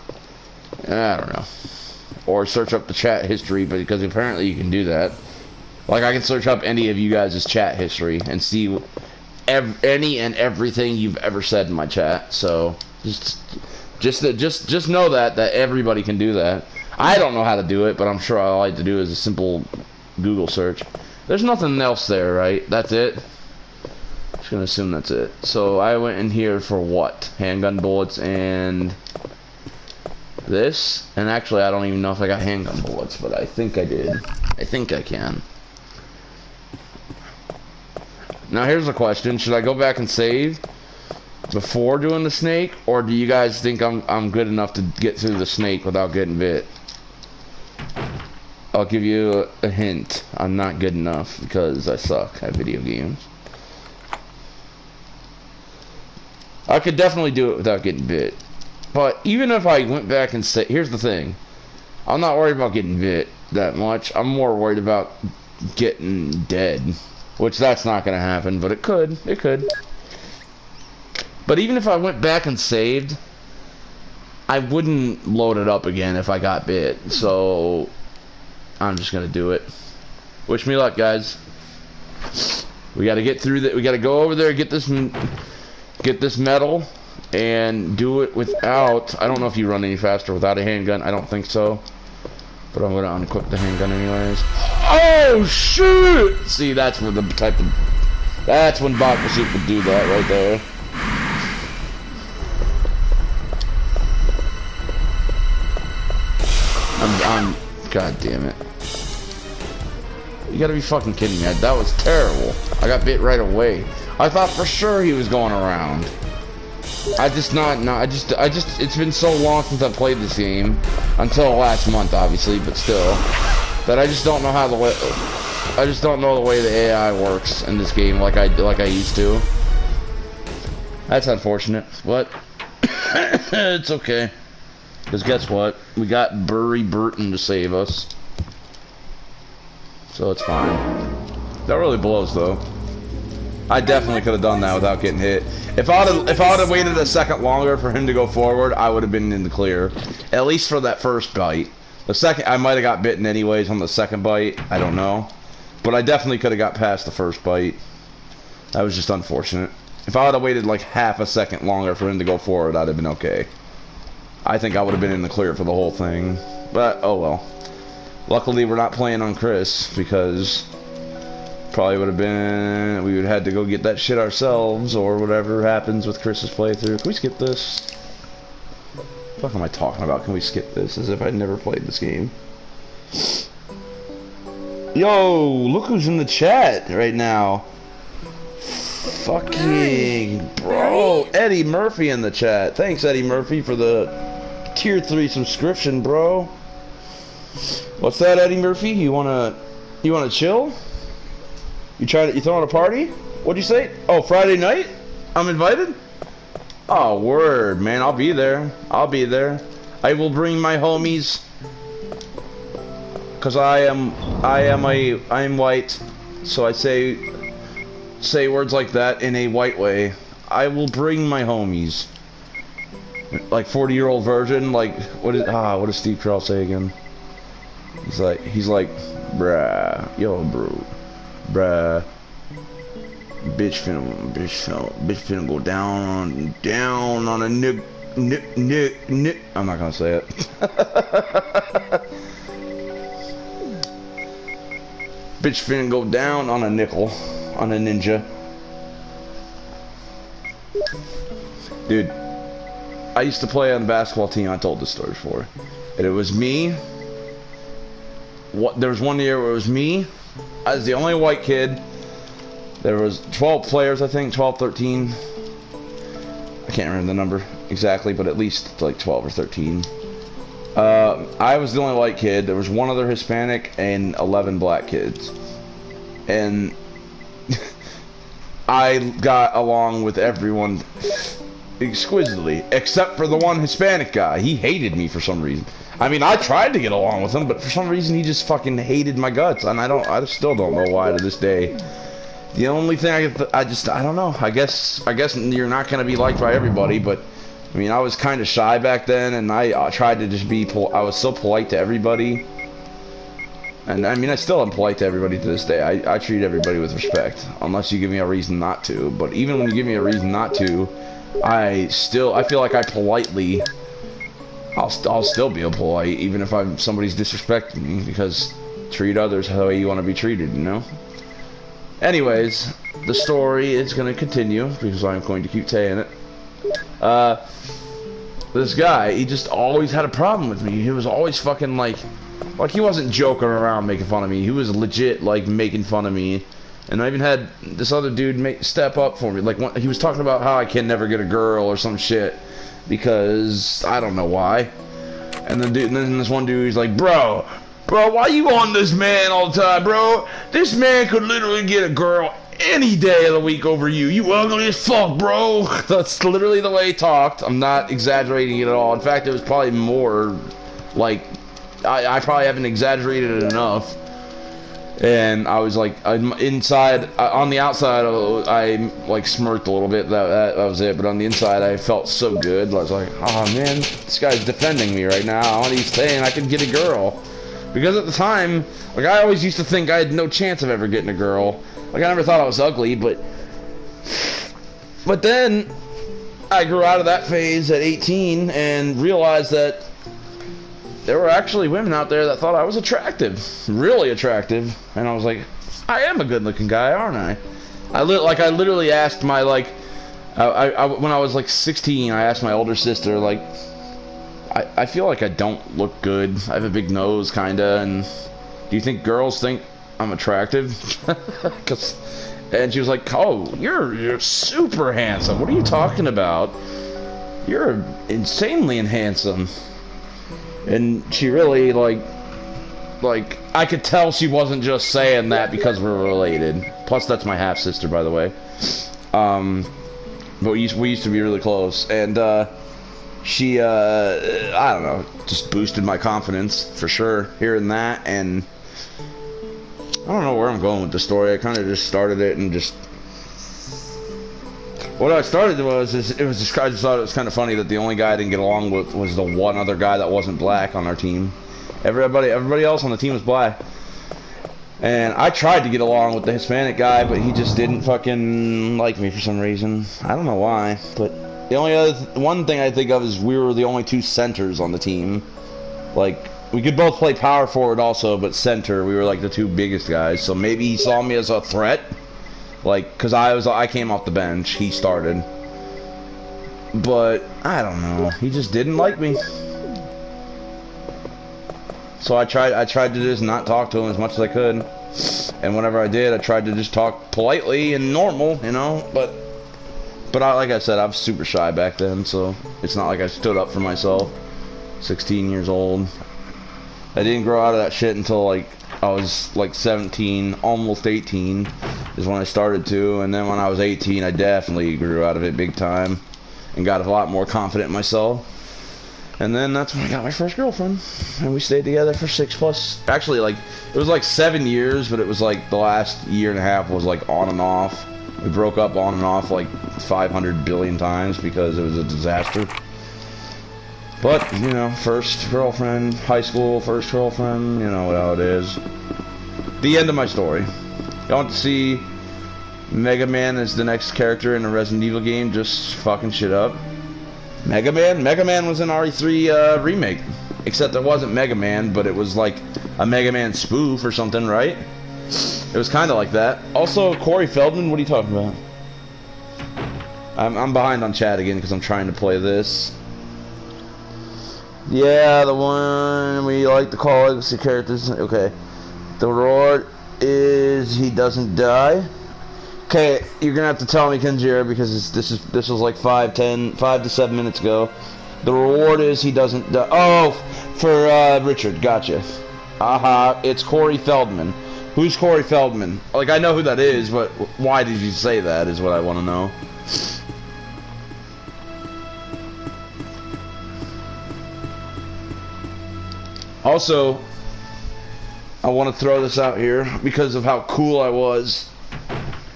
I don't know, or search up the chat history. But because apparently you can do that. Like, I can search up any of you guys' chat history and see any and everything you've ever said in my chat. So just know that everybody can do that. I don't know how to do it, but I'm sure all I like to do is a simple Google search. There's nothing else there, right? That's it? Just gonna assume that's it. So I went in here for what? Handgun bullets and this? And actually, I don't even know if I got handgun bullets, but I think I did. I think I can. Now here's a question: should I go back and save before doing the snake, or do you guys think I'm good enough to get through the snake without getting bit? I'll give you a hint. I'm not good enough because I suck at video games. I could definitely do it without getting bit. But even if I went back and say, here's the thing. I'm not worried about getting bit that much. I'm more worried about getting dead. Which that's not gonna happen, but it could. It could. But even if I went back and saved, I wouldn't load it up again if I got bit. So I'm just gonna do it. Wish me luck, guys. We gotta get through that. We gotta go over there, get this metal, and do it without. I don't know if you run any faster without a handgun. I don't think so. But I'm gonna unequip the handgun anyways. Oh shoot! See, that's when that's when bot pursuit would do that right there. God damn it. You gotta be fucking kidding me. That was terrible. I got bit right away. I thought for sure he was going around. It's been so long since I played this game. Until last month, obviously, but still. That I just don't know how the way... I just don't know the way the AI works in this game like I used to. That's unfortunate, but... it's okay. Because guess what? We got Burry Burton to save us. So it's fine. That really blows, though. I definitely could have done that without getting hit. If I would have waited a second longer for him to go forward, I would have been in the clear. At least for that first bite. The second, I might have got bitten anyways on the second bite. I don't know. But I definitely could have got past the first bite. That was just unfortunate. If I would have waited like half a second longer for him to go forward, I'd have been okay. I think I would have been in the clear for the whole thing. But, oh well. Luckily, we're not playing on Chris, because probably would have been... we would have had to go get that shit ourselves, or whatever happens with Chris's playthrough. Can we skip this? What the fuck am I talking about? Can we skip this? As if I'd never played this game. Yo, look who's in the chat right now. Fucking bro. Eddie Murphy in the chat. Thanks, Eddie Murphy, for the tier 3 subscription, bro. What's that, Eddie Murphy? You wanna chill? You throwing a party? What'd you say? Oh, Friday night? I'm invited? Oh, word, man. I'll be there. I'll be there. I will bring my homies. Cause I am white. So I say words like that in a white way. I will bring my homies. Like 40-year-old virgin, like what does Steve Carell say again? He's like, bruh, yo, bro, bruh, bitch finna go down on a nick. I'm not gonna say it. Bitch finna go down on a nickel, on a ninja. Dude, I used to play on the basketball team. I told this story before, and it was me. There was one year where it was me. I was the only white kid. There was 12 players, I think, 12, 13. I can't remember the number exactly, but at least like 12 or 13. I was the only white kid. There was one other Hispanic and 11 black kids. And I got along with everyone exquisitely, except for the one Hispanic guy. He hated me for some reason. I mean, I tried to get along with him, but for some reason he just fucking hated my guts, and I still don't know why to this day. The only thing I don't know. I guess you're not gonna be liked by everybody, but I mean, I was kind of shy back then, and I tried to just be. I was so polite to everybody, and I mean, I still am polite to everybody to this day. I treat everybody with respect, unless you give me a reason not to. But even when you give me a reason not to, I feel like I politely. I'll still be polite, even if somebody's disrespecting me, because treat others the way you want to be treated, you know? Anyways, the story is going to continue, because I'm going to keep saying it. This guy, he just always had a problem with me. He was always fucking like he wasn't joking around making fun of me. He was legit, like, making fun of me. And I even had this other dude step up for me. Like, he was talking about how I can never get a girl or some shit. Because I don't know why. And then this one dude, he's like, bro, why you on this man all the time, bro? This man could literally get a girl any day of the week over you. You ugly as fuck, bro. That's literally the way he talked. I'm not exaggerating it at all. In fact, it was probably more like I probably haven't exaggerated it enough. And I was like, inside, on the outside, I like smirked a little bit. That was it. But on the inside, I felt so good. I was like, oh man, this guy's defending me right now. And he's saying I could get a girl. Because at the time, like, I always used to think I had no chance of ever getting a girl. Like, I never thought I was ugly, but then I grew out of that phase at 18 and realized that there were actually women out there that thought I was attractive, really attractive, and I was like, I am a good-looking guy, aren't I? I literally asked my, like, when I was like 16, I asked my older sister, like, I feel like I don't look good. I have a big nose, kinda, and do you think girls think I'm attractive? And she was like, oh, you're super handsome. What are you talking about? You're insanely handsome. And she really, like, I could tell she wasn't just saying that because we're related. Plus, that's my half-sister, by the way. But we used to be really close. And, she, I don't know, just boosted my confidence, for sure, hearing that. And I don't know where I'm going with the story. I kind of just started it and just... What I started was, I just thought it was kind of funny that the only guy I didn't get along with was the one other guy that wasn't black on our team. Everybody else on the team was black. And I tried to get along with the Hispanic guy, but he just didn't fucking like me for some reason. I don't know why, but the only other one thing I think of is we were the only two centers on the team. Like, we could both play power forward also, but center, we were like the two biggest guys. So maybe he saw me as a threat. Like, cause I came off the bench, he started. But, I don't know, he just didn't like me. So I tried to just not talk to him as much as I could. And whenever I did, I tried to just talk politely and normal, you know, but like I said, I was super shy back then, so it's not like I stood up for myself. 16 years old. I didn't grow out of that shit until, like, I was, like, 17, almost 18 is when I started to, and then when I was 18, I definitely grew out of it big time and got a lot more confident in myself. And then that's when I got my first girlfriend, and we stayed together for 6+. Actually, like, it was like 7 years, but it was like the last year and a half was like on and off. We broke up on and off like 500 billion times because it was a disaster. But, you know, first girlfriend, high school, first girlfriend, you know how it is. The end of my story. You want to see Mega Man as the next character in a Resident Evil game just fucking shit up? Mega Man? Mega Man was an RE3 remake. Except it wasn't Mega Man, but it was like a Mega Man spoof or something, right? It was kind of like that. Also, Corey Feldman, what are you talking about? I'm behind on chat again because I'm trying to play this. Yeah, the one we like to call legacy characters. Okay. The reward is he doesn't die. Okay, you're gonna have to tell me, Kenjira, because this was like 5 to 7 minutes ago. The reward is he doesn't die. Oh, for Richard, gotcha. Aha, it's Corey Feldman. Who's Corey Feldman? Like, I know who that is, but why did you say that is what I want to know. Also, I want to throw this out here because of how cool I was.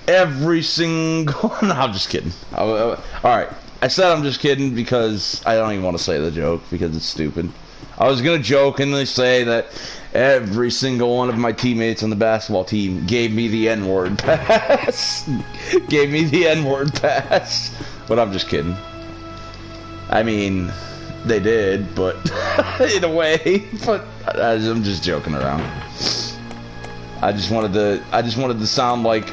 Every single... No, I'm just kidding. Alright, I said I'm just kidding because I don't even want to say the joke because it's stupid. I was going to jokingly say that every single one of my teammates on the basketball team gave me the N-word pass. Gave me the N-word pass. But I'm just kidding. I mean... They did, but in a way, but I'm just joking around. I just wanted to sound like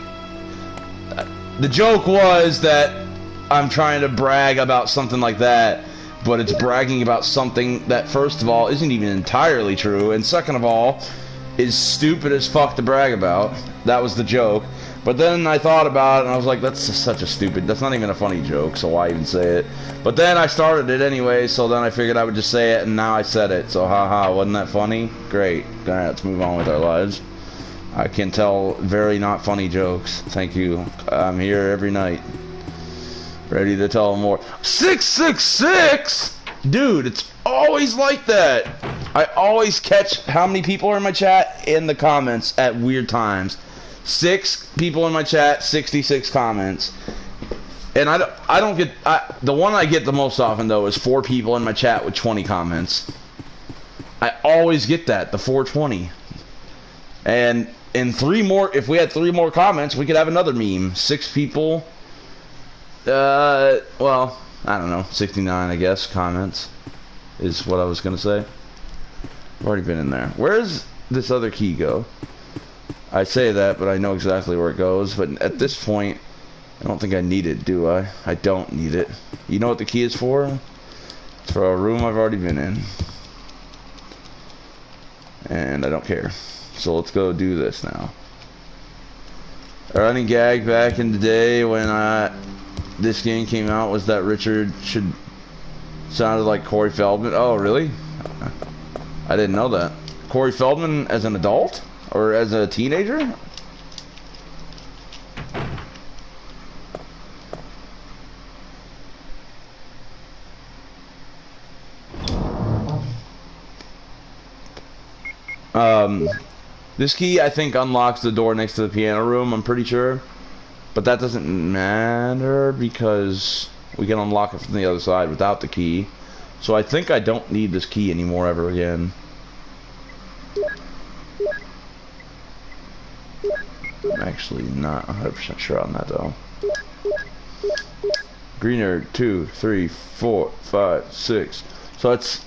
the joke was that I'm trying to brag about something like that, but it's bragging about something that first of all isn't even entirely true, and second of all is stupid as fuck to brag about. That was the joke. But then I thought about it and I was like, that's not even a funny joke, so why even say it? But then I started it anyway, so then I figured I would just say it, and now I said it, so haha, wasn't that funny? Great. Alright, let's move on with our lives. I can tell very not funny jokes. Thank you. I'm here every night. Ready to tell more. 666! Dude, it's always like that. I always catch how many people are in my chat. chat and the comments at weird times. 6 people in my chat, 66 comments. And I don't get... the one I get the most often, though, is 4 people in my chat with 20 comments. I always get that, the 420. And in 3 more... If we had 3 more comments, we could have another meme. 6 people... well, I don't know. 69, I guess, comments is what I was going to say. I've already been in there. Where's this other key go? I say that, but I know exactly where it goes. But at this point... I don't think I need it, do I? I don't need it. You know what the key is for? It's for a room I've already been in. And I don't care. So let's go do this now. A running gag back in the day when this game came out was that Richard sounded like Corey Feldman. Oh, really? I didn't know that. Corey Feldman as an adult? Or as a teenager? This key, I think, unlocks the door next to the piano room, I'm pretty sure. But that doesn't matter because we can unlock it from the other side without the key. So I think I don't need this key anymore ever again. I'm actually not 100% sure on that, though. Greener, 2, 3, 4, 5, 6. So it's...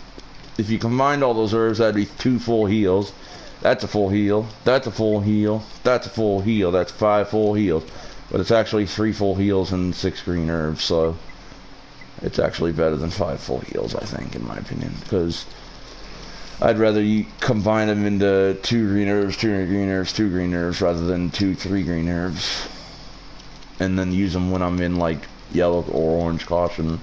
If you combined all those herbs, that'd be 2 full heals. That's a full heal. That's a full heal. That's a full heal. That's 5 full heals. But it's actually 3 full heals and 6 green herbs, so it's actually better than 5 full heals, I think, in my opinion. Because I'd rather you combine them into 2 green herbs, 2 green herbs, 2 green herbs, rather than 2, 3 green herbs. And then use them when I'm in, like, yellow or orange caution.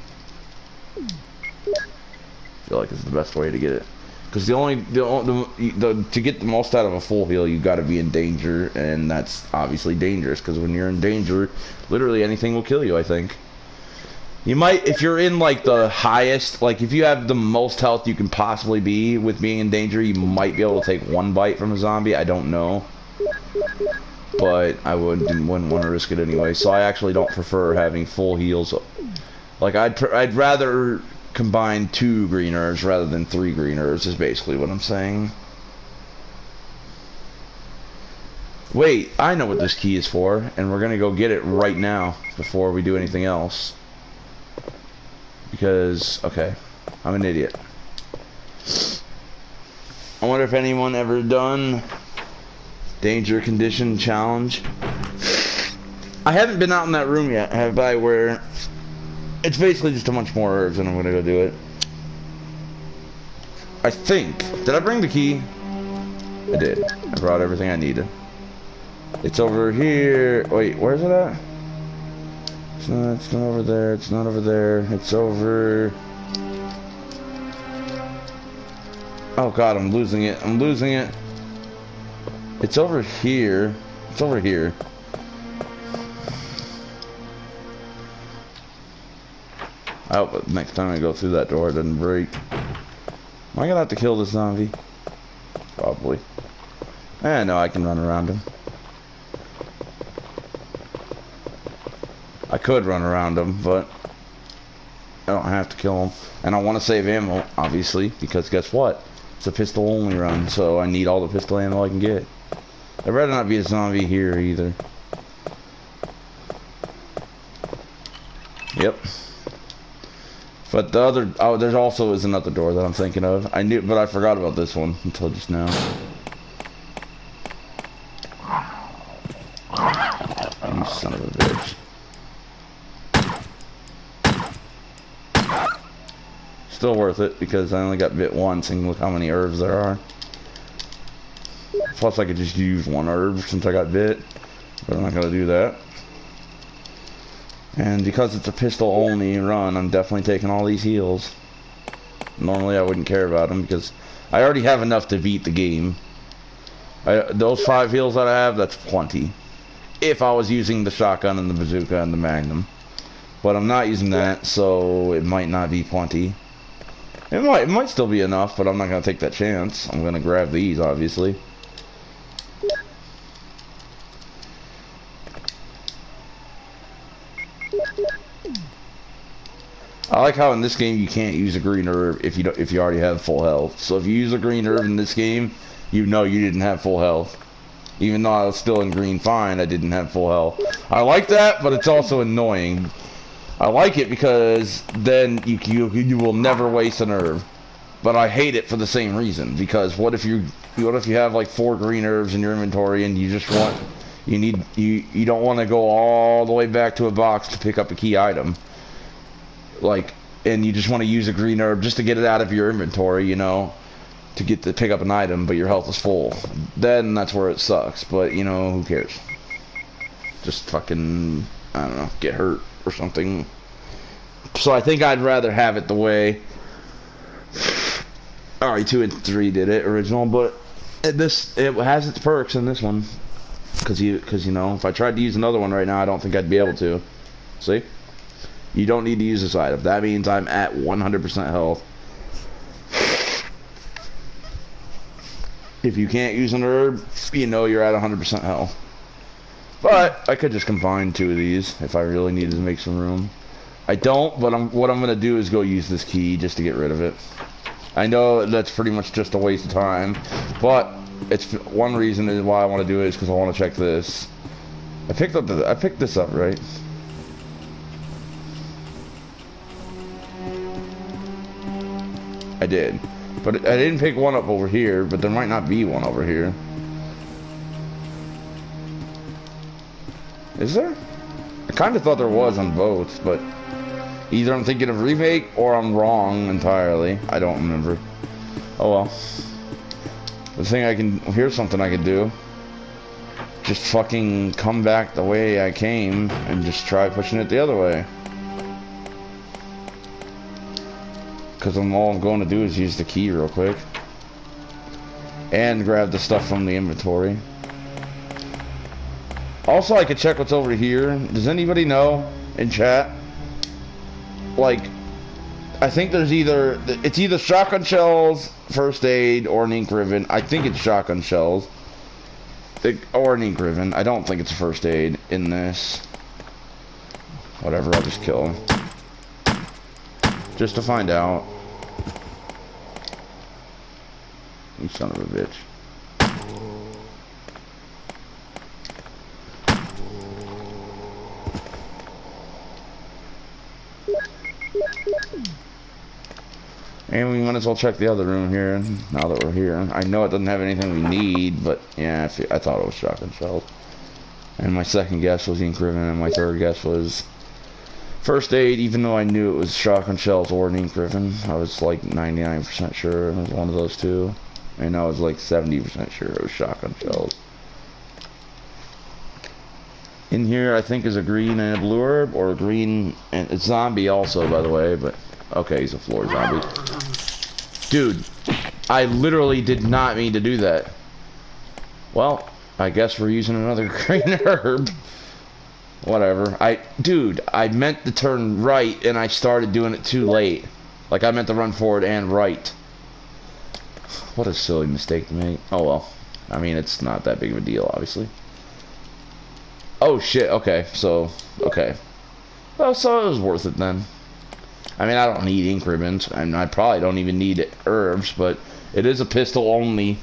I feel like it's the best way to get it. Because to get the most out of a full heal, you got to be in danger, and that's obviously dangerous. Because when you're in danger, literally anything will kill you. I think you might, if you're in like the highest, like if you have the most health you can possibly be with being in danger, you might be able to take 1 bite from a zombie. I don't know, but I wouldn't want to risk it anyway. So I actually don't prefer having full heals. Like I'd rather combine 2 green herbs rather than 3 green herbs is basically what I'm saying. Wait, I know what this key is for, and we're gonna go get it right now before we do anything else. Because, okay, I'm an idiot. I wonder if anyone ever done danger condition challenge. I haven't been out in that room yet, have I, where it's basically just a bunch more herbs, and I'm gonna go do it. I think. Did I bring the key? I did. I brought everything I needed. It's over here. Wait, where's it at? It's not over there. It's not over there. It's over... Oh god, I'm losing it. I'm losing it. It's over here. It's over here. I hope that next time I go through that door it doesn't break. Am I gonna have to kill this zombie? Probably. No, I can run around him. I could run around him, but I don't have to kill him. And I want to save ammo, obviously, because guess what? It's a pistol only run, so I need all the pistol ammo I can get. I'd rather not be a zombie here either. Yep. But the other, oh, there's also is another door that I'm thinking of. I knew, but I forgot about this one until just now. You son of a bitch. Still worth it because I only got bit once and look how many herbs there are. Plus I could just use 1 herb since I got bit, but I'm not gonna do that. And because it's a pistol only run, I'm definitely taking all these heals. Normally I wouldn't care about them because I already have enough to beat the game. Those 5 heals that I have, that's plenty. If I was using the shotgun and the bazooka and the magnum. But I'm not using that, so it might not be plenty. It might still be enough, but I'm not going to take that chance. I'm going to grab these, obviously. I like how in this game you can't use a green herb if you already have full health. So if you use a green herb in this game, you know you didn't have full health. Even though I was still in green fine, I didn't have full health. I like that, but it's also annoying. I like it because then you will never waste an herb. But I hate it for the same reason, because what if you have like 4 green herbs in your inventory and you just want you don't want to go all the way back to a box to pick up a key item, like, and you just want to use a green herb just to get it out of your inventory, you know, to pick up an item, but your health is full. Then that's where it sucks. But you know, who cares? Just fucking, I don't know, get hurt or something. So I think I'd rather have it the way RE2 and 3 did it original, but it has its perks in this one, because you know, if I tried to use another one right now, I don't think I'd be able to. See, you don't need to use this item. That means I'm at 100% health. If you can't use an herb, you know you're at 100% health. But I could just combine 2 of these if I really needed to make some room. I don't, but what I'm gonna do is go use this key just to get rid of it. I know that's pretty much just a waste of time, but it's one reason is why I want to do it is because I want to check this. I picked this up, right? I did, but I didn't pick one up over here. But there might not be one over here. Is there? I kind of thought there was on both, but either I'm thinking of remake or I'm wrong entirely. I don't remember. Oh well. Here's something I could do. Just fucking come back the way I came and just try pushing it the other way. Because all I'm going to do is use the key real quick. And grab the stuff from the inventory. Also, I could check what's over here. Does anybody know in chat? Like, I think it's either shotgun shells, first aid, or an ink ribbon. I think it's shotgun shells. Or an ink ribbon. I don't think it's a first aid in this. Whatever, I'll just kill him. Just to find out. You son of a bitch. And we might as well check the other room here, now that we're here. I know it doesn't have anything we need, but yeah, I thought it was shotgun shells. And my second guess was ink ribbon, and my third guess was first aid, even though I knew it was shotgun shells or an ink ribbon. I was like 99% sure it was one of those two. And I was like 70% sure it was shotgun shells. In here, I think, is a green and a blue herb, or a green, and it's zombie also, by the way, but okay, he's a floor zombie. Dude, I literally did not mean to do that. Well, I guess we're using another green herb. Whatever. Dude, I meant to turn right, and I started doing it too late. Like, I meant to run forward and right. What a silly mistake to make. Oh, well. I mean, it's not that big of a deal, obviously. Oh, shit. Okay. So, okay. Well, so it was worth it, then. I mean, I don't need ink ribbons, and I probably don't even need herbs, but it is a pistol-only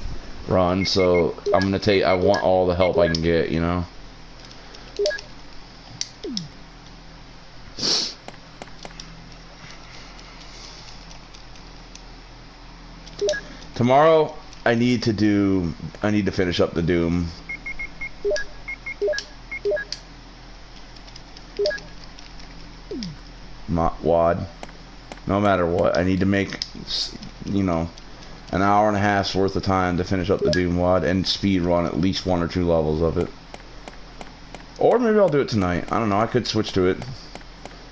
run, so I want all the help I can get, you know? Tomorrow, I need to finish up the Doom. WAD. No matter what, I need to make, you know, an hour and a half's worth of time to finish up the Doom WAD and speed run at least 1 or 2 levels of it. Or maybe I'll do it tonight. I don't know. I could switch to it.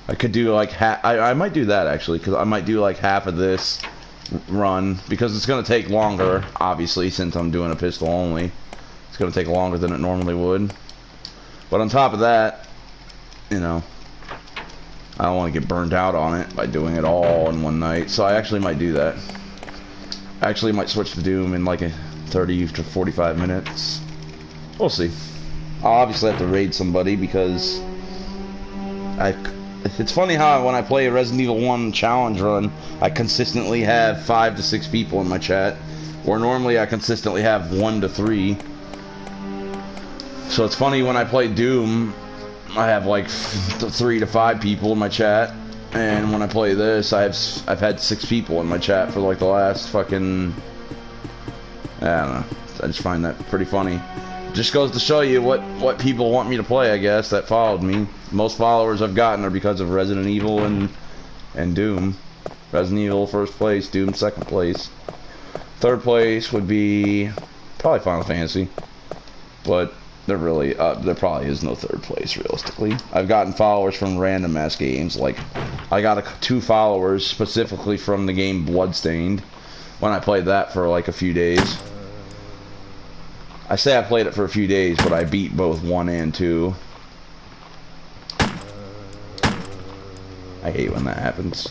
I could do like I might do that actually, because I might do like half of this run, because it's going to take longer, obviously, since I'm doing a pistol only. It's going to take longer than it normally would. But on top of that, you know, I don't want to get burned out on it by doing it all in one night, so I actually might do that. I actually might switch to Doom in like a 30 to 45 minutes. We'll see. I'll obviously have to raid somebody, because It's funny how when I play a Resident Evil 1 challenge run, I consistently have 5 to 6 people in my chat, where normally I consistently have 1 to 3. So it's funny when I play Doom, I have like 3 to 5 people in my chat, and when I play this, I've had 6 people in my chat for like the last fucking, I don't know. I just find that pretty funny. Just goes to show you what people want me to play, I guess, that followed me. Most followers I've gotten are because of Resident Evil and Doom. Resident Evil first place, Doom second place. Third place would be probably Final Fantasy. But there probably is no third place, realistically. I've gotten followers from random ass games. Like, I got 2 followers specifically from the game Bloodstained when I played that for like a few days. I say I played it for a few days, but I beat both 1 and 2. I hate when that happens.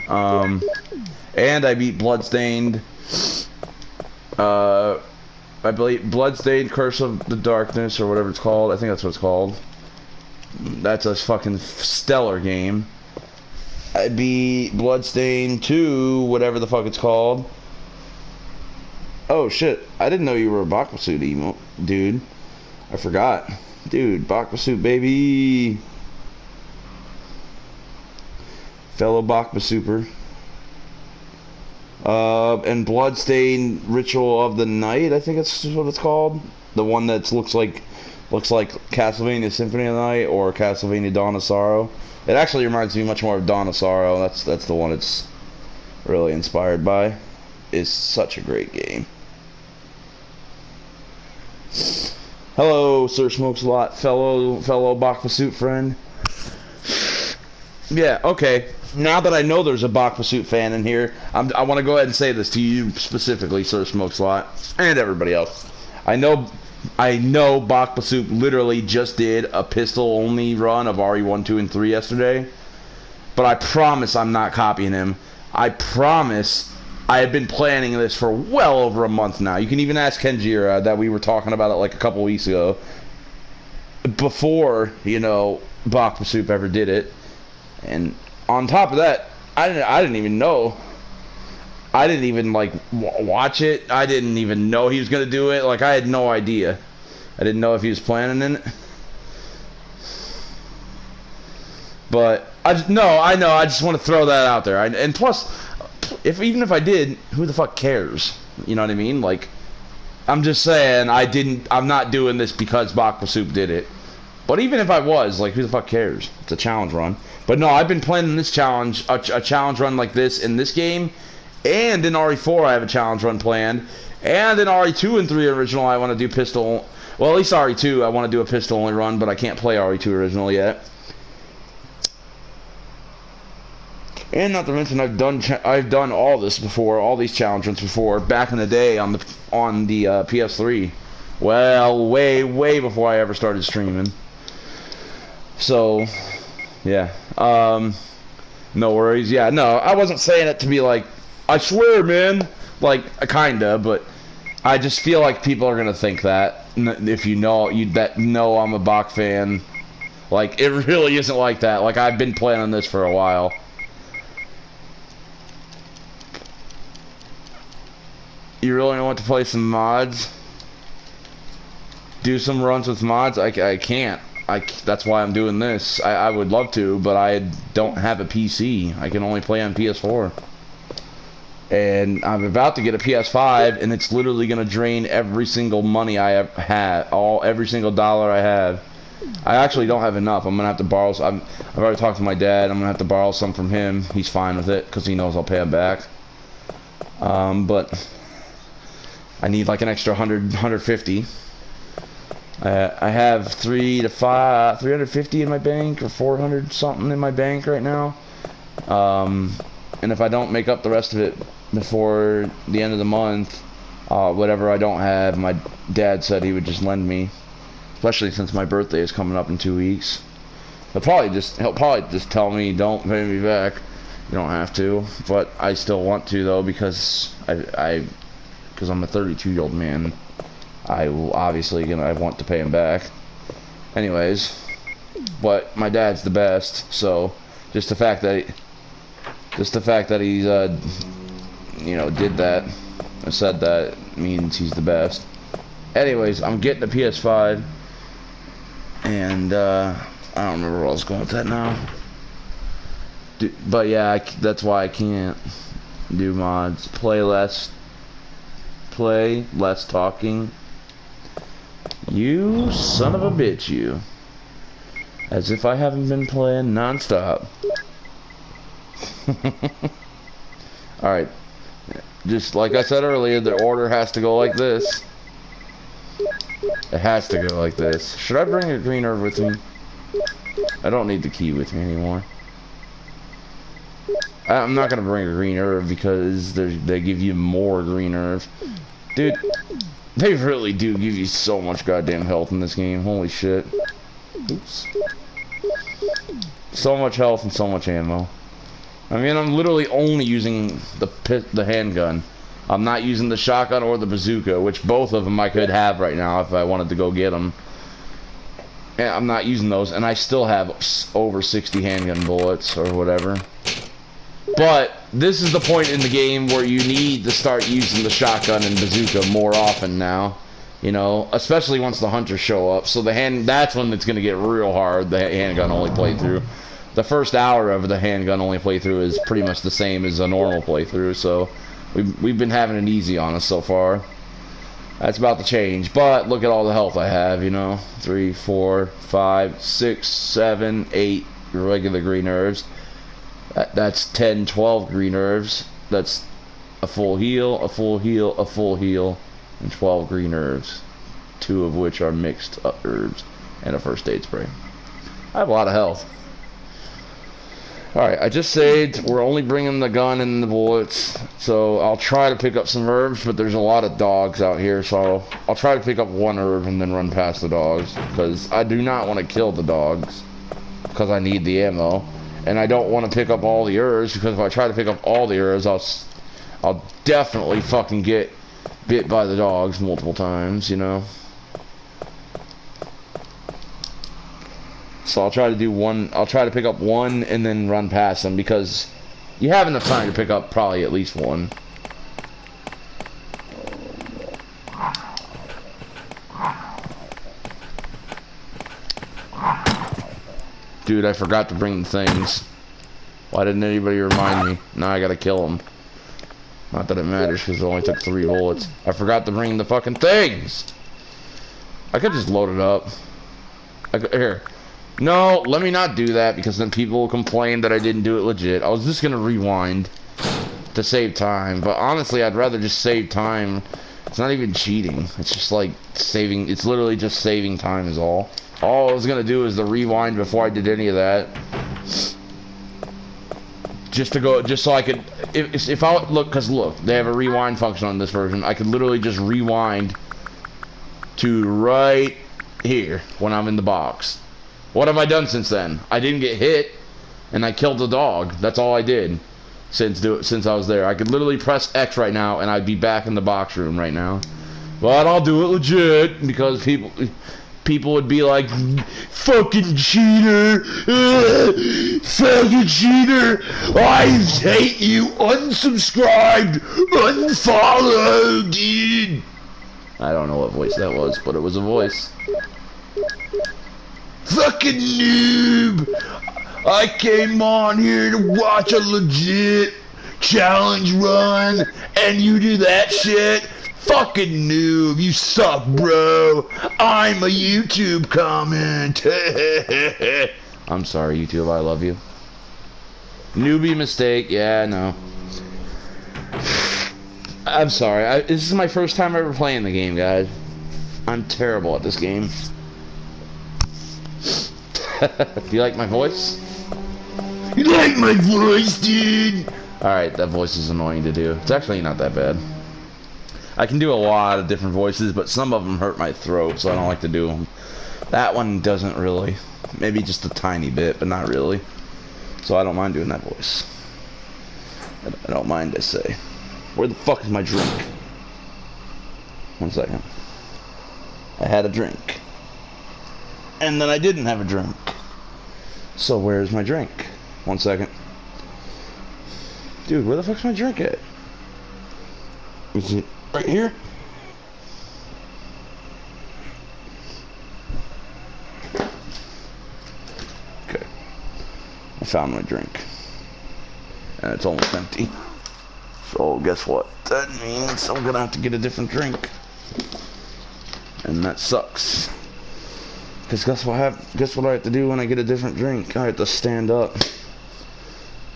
And I beat Bloodstained. I believe Bloodstained Curse of the Darkness, or whatever it's called. I think that's what it's called. That's a fucking stellar game. I beat Bloodstained 2, whatever the fuck it's called. Oh shit, I didn't know you were a Bakbasuit emo, dude. I forgot. Dude, Bakbasuit baby. Fellow Bakbasuper. And Bloodstained Ritual of the Night, I think that's what it's called. The one that looks like Castlevania Symphony of the Night or Castlevania Dawn of Sorrow. It actually reminds me much more of Dawn of Sorrow. That's the one it's really inspired by. It's such a great game. Hello, Sir Smokes a Lot, fellow Bakbasuit friend. Yeah, okay. Now that I know there's a Bakbasuit fan in here, I want to go ahead and say this to you specifically, Sir Smokes a Lot, and everybody else. I know Bakbasuit literally just did a pistol-only run of RE1, 2, and 3 yesterday. But I promise I'm not copying him. I promise I have been planning this for well over a month now. You can even ask Kenjira that we were talking about it like a couple weeks ago. Before, you know, Bakbasuit ever did it. And on top of that, I didn't even know. I didn't even, like, watch it. I didn't even know he was going to do it. Like, I had no idea. I didn't know if he was planning in it. But, I know. I just want to throw that out there. And plus, even if I did, who the fuck cares? You know what I mean? Like, I'm just saying, I'm not doing this because Bakbasuit did it. But even if I was, like, who the fuck cares? It's a challenge run. But no, I've been planning this challenge, a challenge run like this in this game. And in RE4 I have a challenge run planned. And in RE2 and 3 original I want to do pistol. Well, at least RE2 I want to do a pistol only run, but I can't play RE2 original yet. And not to mention I've done all this before, all these challenge runs before, back in the day on the PS3. Well, way before I ever started streaming. So, yeah. No worries. Yeah, no, I wasn't saying it to be like, I swear, man. Like, kinda, but I just feel like people are gonna think that if you know I'm a Bach fan. Like, it really isn't like that. Like, I've been planning this for a while. You really want to play some mods? Do some runs with mods? I can't. That's why I'm doing this. I would love to, but I don't have a PC. I can only play on PS4. And I'm about to get a PS5, and it's literally going to drain every single money I have had, every single dollar I have. I actually don't have enough. I'm going to have to borrow some. I've already talked to my dad. I'm going to have to borrow some from him. He's fine with it, because he knows I'll pay him back. But I need like an extra 150. I have 350 in my bank, or 400 something in my bank right now. And if I don't make up the rest of it before the end of the month, whatever I don't have, my dad said he would just lend me. Especially since my birthday is coming up in 2 weeks. He'll probably just tell me, don't pay me back. You don't have to. But I still want to, though, because I'm a 32-year-old man. I will obviously I want to pay him back. Anyways, but my dad's the best, so just the fact that he's you know, did that and said that means he's the best. Anyways, I'm getting a PS5, and I don't remember where I was going with that now. But yeah, that's why I can't do mods. Play less talking. You son of a bitch, you. As if I haven't been playing non-stop. Alright. Just like I said earlier, the order has to go like this. It has to go like this. Should I bring a green herb with me? I don't need the key with me anymore. I'm not gonna bring a green herb because they give you more green herbs. Dude, they really do give you so much goddamn health in this game. Holy shit. Oops. So much health and so much ammo. I mean, I'm literally only using the handgun. I'm not using the shotgun or the bazooka, which both of them I could have right now if I wanted to go get them. And I'm not using those, and I still have over 60 handgun bullets or whatever. But this is the point in the game where you need to start using the shotgun and bazooka more often now. You know, especially once the hunters show up. So that's when it's going to get real hard, the handgun only playthrough. The first hour of the handgun only playthrough is pretty much the same as a normal playthrough, so we've been having it easy on us so far. That's about to change, but look at all the health I have, you know. 3, 4, 5, 6, 7, 8 regular green herbs. That's 10, 12 green herbs. That's a full heal, a full heal, a full heal, and 12 green herbs. 2 of which are mixed up herbs, and a first aid spray. I have a lot of health. Alright, I just saved. We're only bringing the gun and the bullets, so I'll try to pick up some herbs, but there's a lot of dogs out here, so I'll try to pick up 1 herb and then run past the dogs, because I do not want to kill the dogs, because I need the ammo, and I don't want to pick up all the herbs, because if I try to pick up all the herbs, I'll definitely fucking get bit by the dogs multiple times, you know. So I'll try to do 1. I'll try to pick up 1 and then run past them, because you have enough time to pick up probably at least 1. Dude, I forgot to bring the things. Why didn't anybody remind me? Now I gotta kill them. Not that it matters, because it only took 3 bullets. I forgot to bring the fucking things! I could just load it up. Here. No, let me not do that, because then people will complain that I didn't do it legit. I was just gonna rewind to save time, but honestly, I'd rather just save time. It's not even cheating. It's just like saving. It's literally just saving time is all. All I was gonna do is the rewind before I did any of that. Just so I could, if I look, because look, they have a rewind function on this version. I could literally just rewind to right here when I'm in the box. What have I done since then? I didn't get hit, and I killed the dog. That's all I did since I was there. I could literally press X right now, and I'd be back in the box room right now. But I'll do it legit, because people would be like, fucking cheater, fucking cheater, I hate you, unsubscribed, unfollowed, dude. I don't know what voice that was, but it was a voice. Fucking noob! I came on here to watch a legit challenge run, and you do that shit? Fucking noob, you suck, bro. I'm a YouTube comment. I'm sorry, YouTube, I love you. Newbie mistake, yeah, no. I'm sorry, this is my first time ever playing the game, guys. I'm terrible at this game. Do you like my voice? You like my voice, dude? Alright, that voice is annoying to do. It's actually not that bad. I can do a lot of different voices, but some of them hurt my throat, so I don't like to do them. That one doesn't really. Maybe just a tiny bit, but not really. So I don't mind doing that voice. I don't mind, I say. Where the fuck is my drink? 1 second. I had a drink. And then I didn't have a drink. So where's my drink? 1 second. Dude, where the fuck's my drink at? Is it right here? Okay. I found my drink. And it's almost empty. So guess what? That means I'm gonna have to get a different drink. And that sucks. Cause guess what I have to do when I get a different drink? I have to stand up.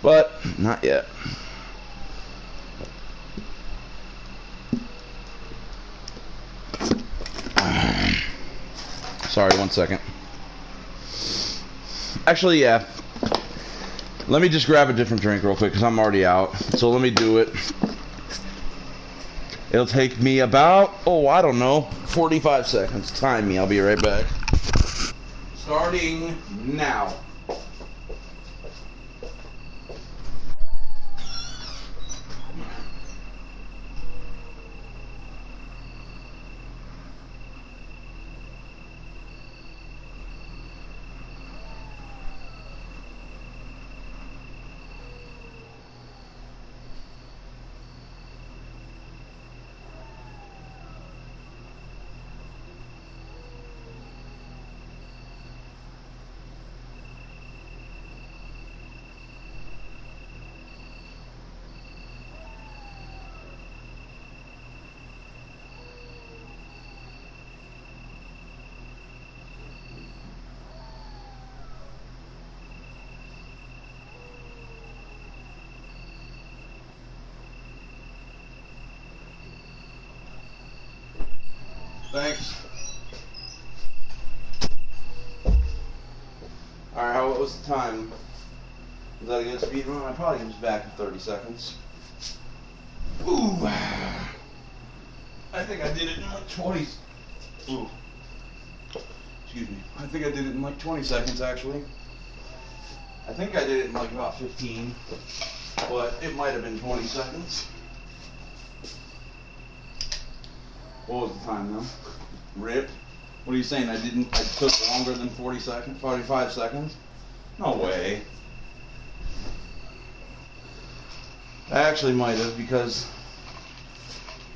But not yet. Sorry, 1 second. Actually, yeah. Let me just grab a different drink real quick because I'm already out. So let me do it. It'll take me about, I don't know, 45 seconds. Time me. I'll be right back. Starting now. Thanks. Alright, what was the time? Was that a good speed run? I probably comes back in 30 seconds. Ooh. I think I did it in like 20. Ooh. Excuse me. I think I did it in like 20 seconds actually. I think I did it in like about 15. But it might have been 20 seconds. What was the time though? Rip. What are you saying? I took longer than 45 seconds? No way. I actually might have, because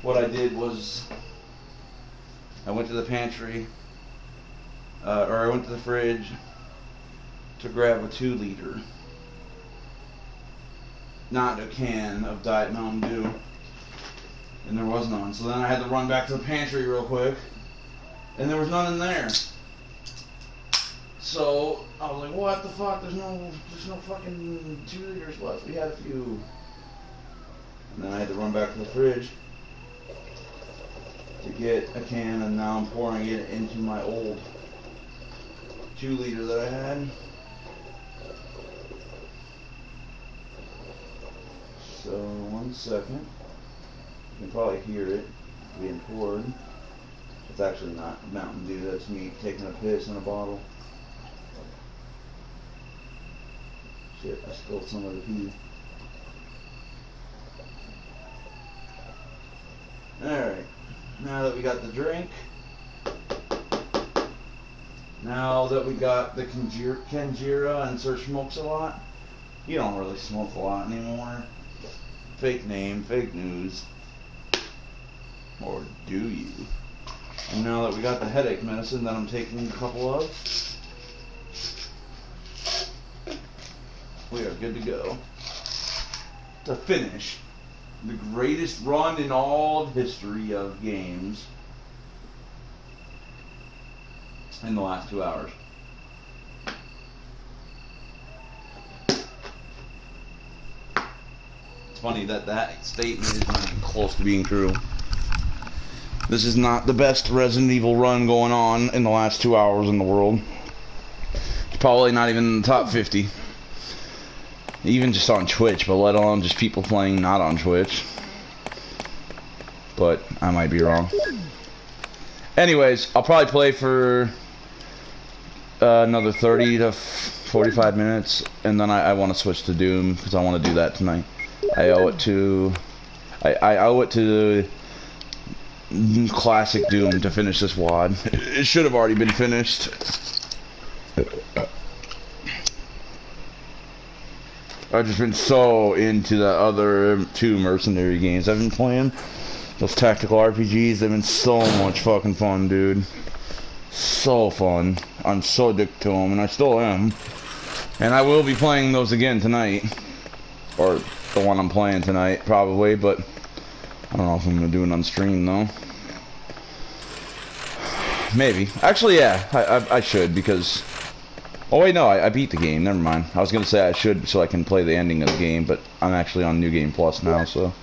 what I did was I went to the pantry, or I went to the fridge to grab a 2-liter, not a can of Diet Mountain Dew. And there was none. So then I had to run back to the pantry real quick. And there was none in there. So I was like, what the fuck? There's no fucking 2 liters left. We had a few. And then I had to run back to the fridge to get a can, and now I'm pouring it into my old 2-liter that I had. So 1 second. You can probably hear it being poured. It's actually not Mountain Dew, that's me taking a piss in a bottle. Shit, I spilled some of the pee. Alright, now that we got the drink, now that we got the Kenjira and Sir Smokes a lot, you don't really smoke a lot anymore. Fake name, fake news. Or do you? And now that we got the headache medicine that I'm taking a couple of, we are good to go. To finish the greatest run in all of history of games in the last 2 hours. It's funny that that statement is not even close to being true. This is not the best Resident Evil run going on in the last 2 hours in the world. It's probably not even in the top 50. Even just on Twitch, but let alone just people playing not on Twitch. But I might be wrong. Anyways, I'll probably play for another 30 to 45 minutes, and then I want to switch to Doom because I want to do that tonight. I owe it to classic Doom to finish this WAD. It should have already been finished. I've just been so into the other two mercenary games I've been playing. Those tactical RPGs, they've been so much fucking fun, dude. So fun. I'm so addicted to them, and I still am. And I will be playing those again tonight. Or the one I'm playing tonight, probably, but I don't know if I'm going to do it on stream, though. Maybe. Actually, yeah, I should, because... Oh, wait, no, I beat the game. Never mind. I was going to say I should so I can play the ending of the game, but I'm actually on New Game Plus now, so...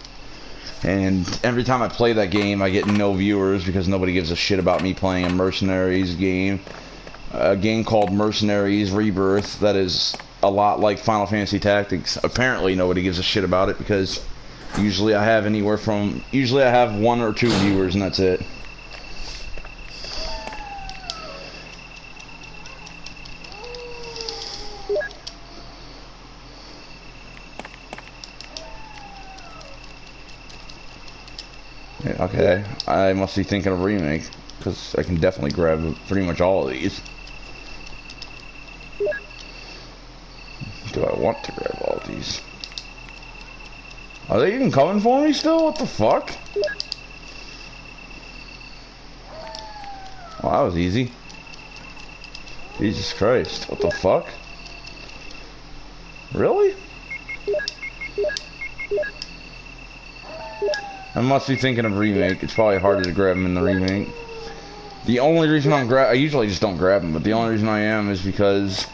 And every time I play that game, I get no viewers because nobody gives a shit about me playing a Mercenaries game. A game called Mercenaries Rebirth that is a lot like Final Fantasy Tactics. Apparently, nobody gives a shit about it because usually I have usually I have 1 or 2 viewers and that's it. Okay, I must be thinking of remake, because I can definitely grab pretty much all of these. Do I want to grab all of these? Are they even coming for me still? What the fuck? Well, that was easy. Jesus Christ, what the fuck? Really? I must be thinking of remake. It's probably harder to grab them in the remake. The only reason I usually just don't grab them, but the only reason I am is because...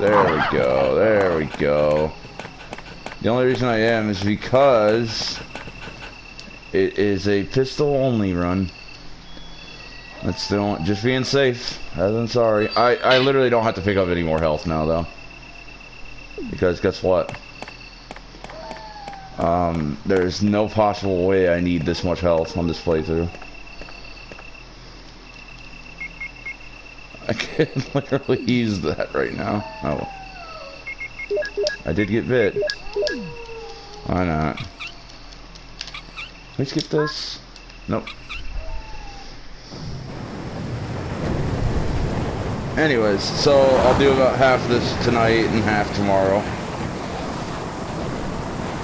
There we go, there we go. The only reason I am is because it is a pistol only run. That's still just being safe, rather than sorry. I literally don't have to pick up any more health now, though. Because guess what? There's no possible way I need this much health on this playthrough. I can literally use that right now. Oh. I did get bit. Why not? Can we skip this? Nope. Anyways, so I'll do about half this tonight and half tomorrow.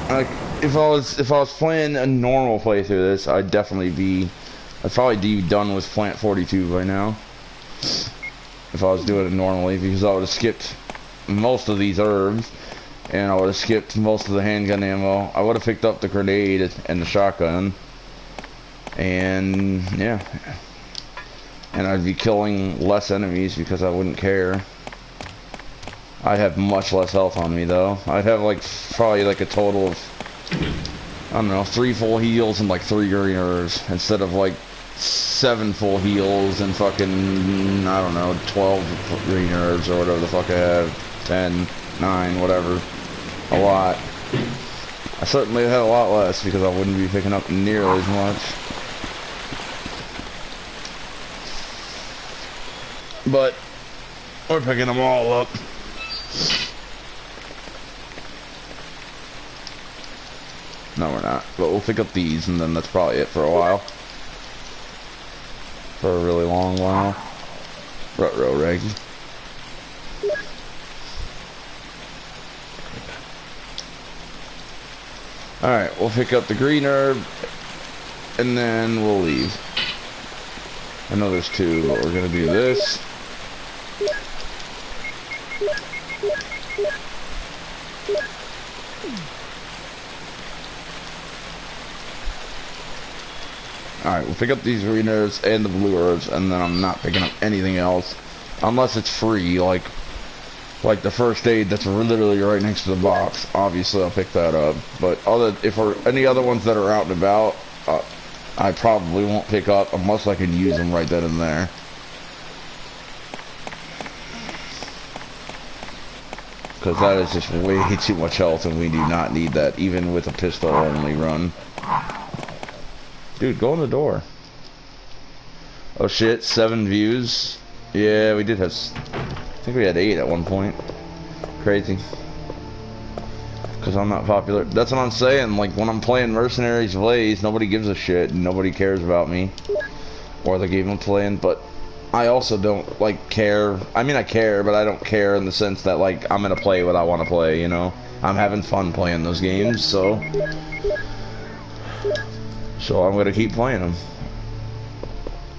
Like, if I was playing a normal playthrough of this, I'd probably be done with Plant 42 by now. If I was doing it normally, because I would have skipped most of these herbs, and I would have skipped most of the handgun ammo. I would have picked up the grenade and the shotgun, and yeah, and I'd be killing less enemies because I wouldn't care. I'd have much less health on me though. I'd have like probably like a total of, I don't know, 3 full heals and like 3 green herbs instead of like 7 full heals and fucking, I don't know, 12 green herbs or whatever the fuck I have. 10, 9, whatever. A lot. I certainly had a lot less because I wouldn't be picking up nearly as much. But we're picking them all up. No, we're not. But we'll pick up these, and then that's probably it for a while. For a really long while. Ruh-roh, Reggie. Alright, we'll pick up the green herb, and then we'll leave. I know there's 2, but we're gonna do this. Alright, we'll pick up these green herbs and the blue herbs, and then I'm not picking up anything else. Unless it's free, like the first aid that's literally right next to the box. Obviously, I'll pick that up. But if any other ones that are out and about, I probably won't pick up unless I can use them right then and there. Because that is just way too much health, and we do not need that, even with a pistol-only run. Dude, go in the door. Oh shit, 7 views. Yeah, we did have... I think we had 8 at one point. Crazy. Because I'm not popular. That's what I'm saying. Like, when I'm playing Mercenaries Blaze, nobody gives a shit, and nobody cares about me. Or the game I'm playing, but I also don't, like, care. I mean, I care, but I don't care in the sense that, like, I'm gonna play what I want to play, you know? I'm having fun playing those games, so I'm gonna keep playing them.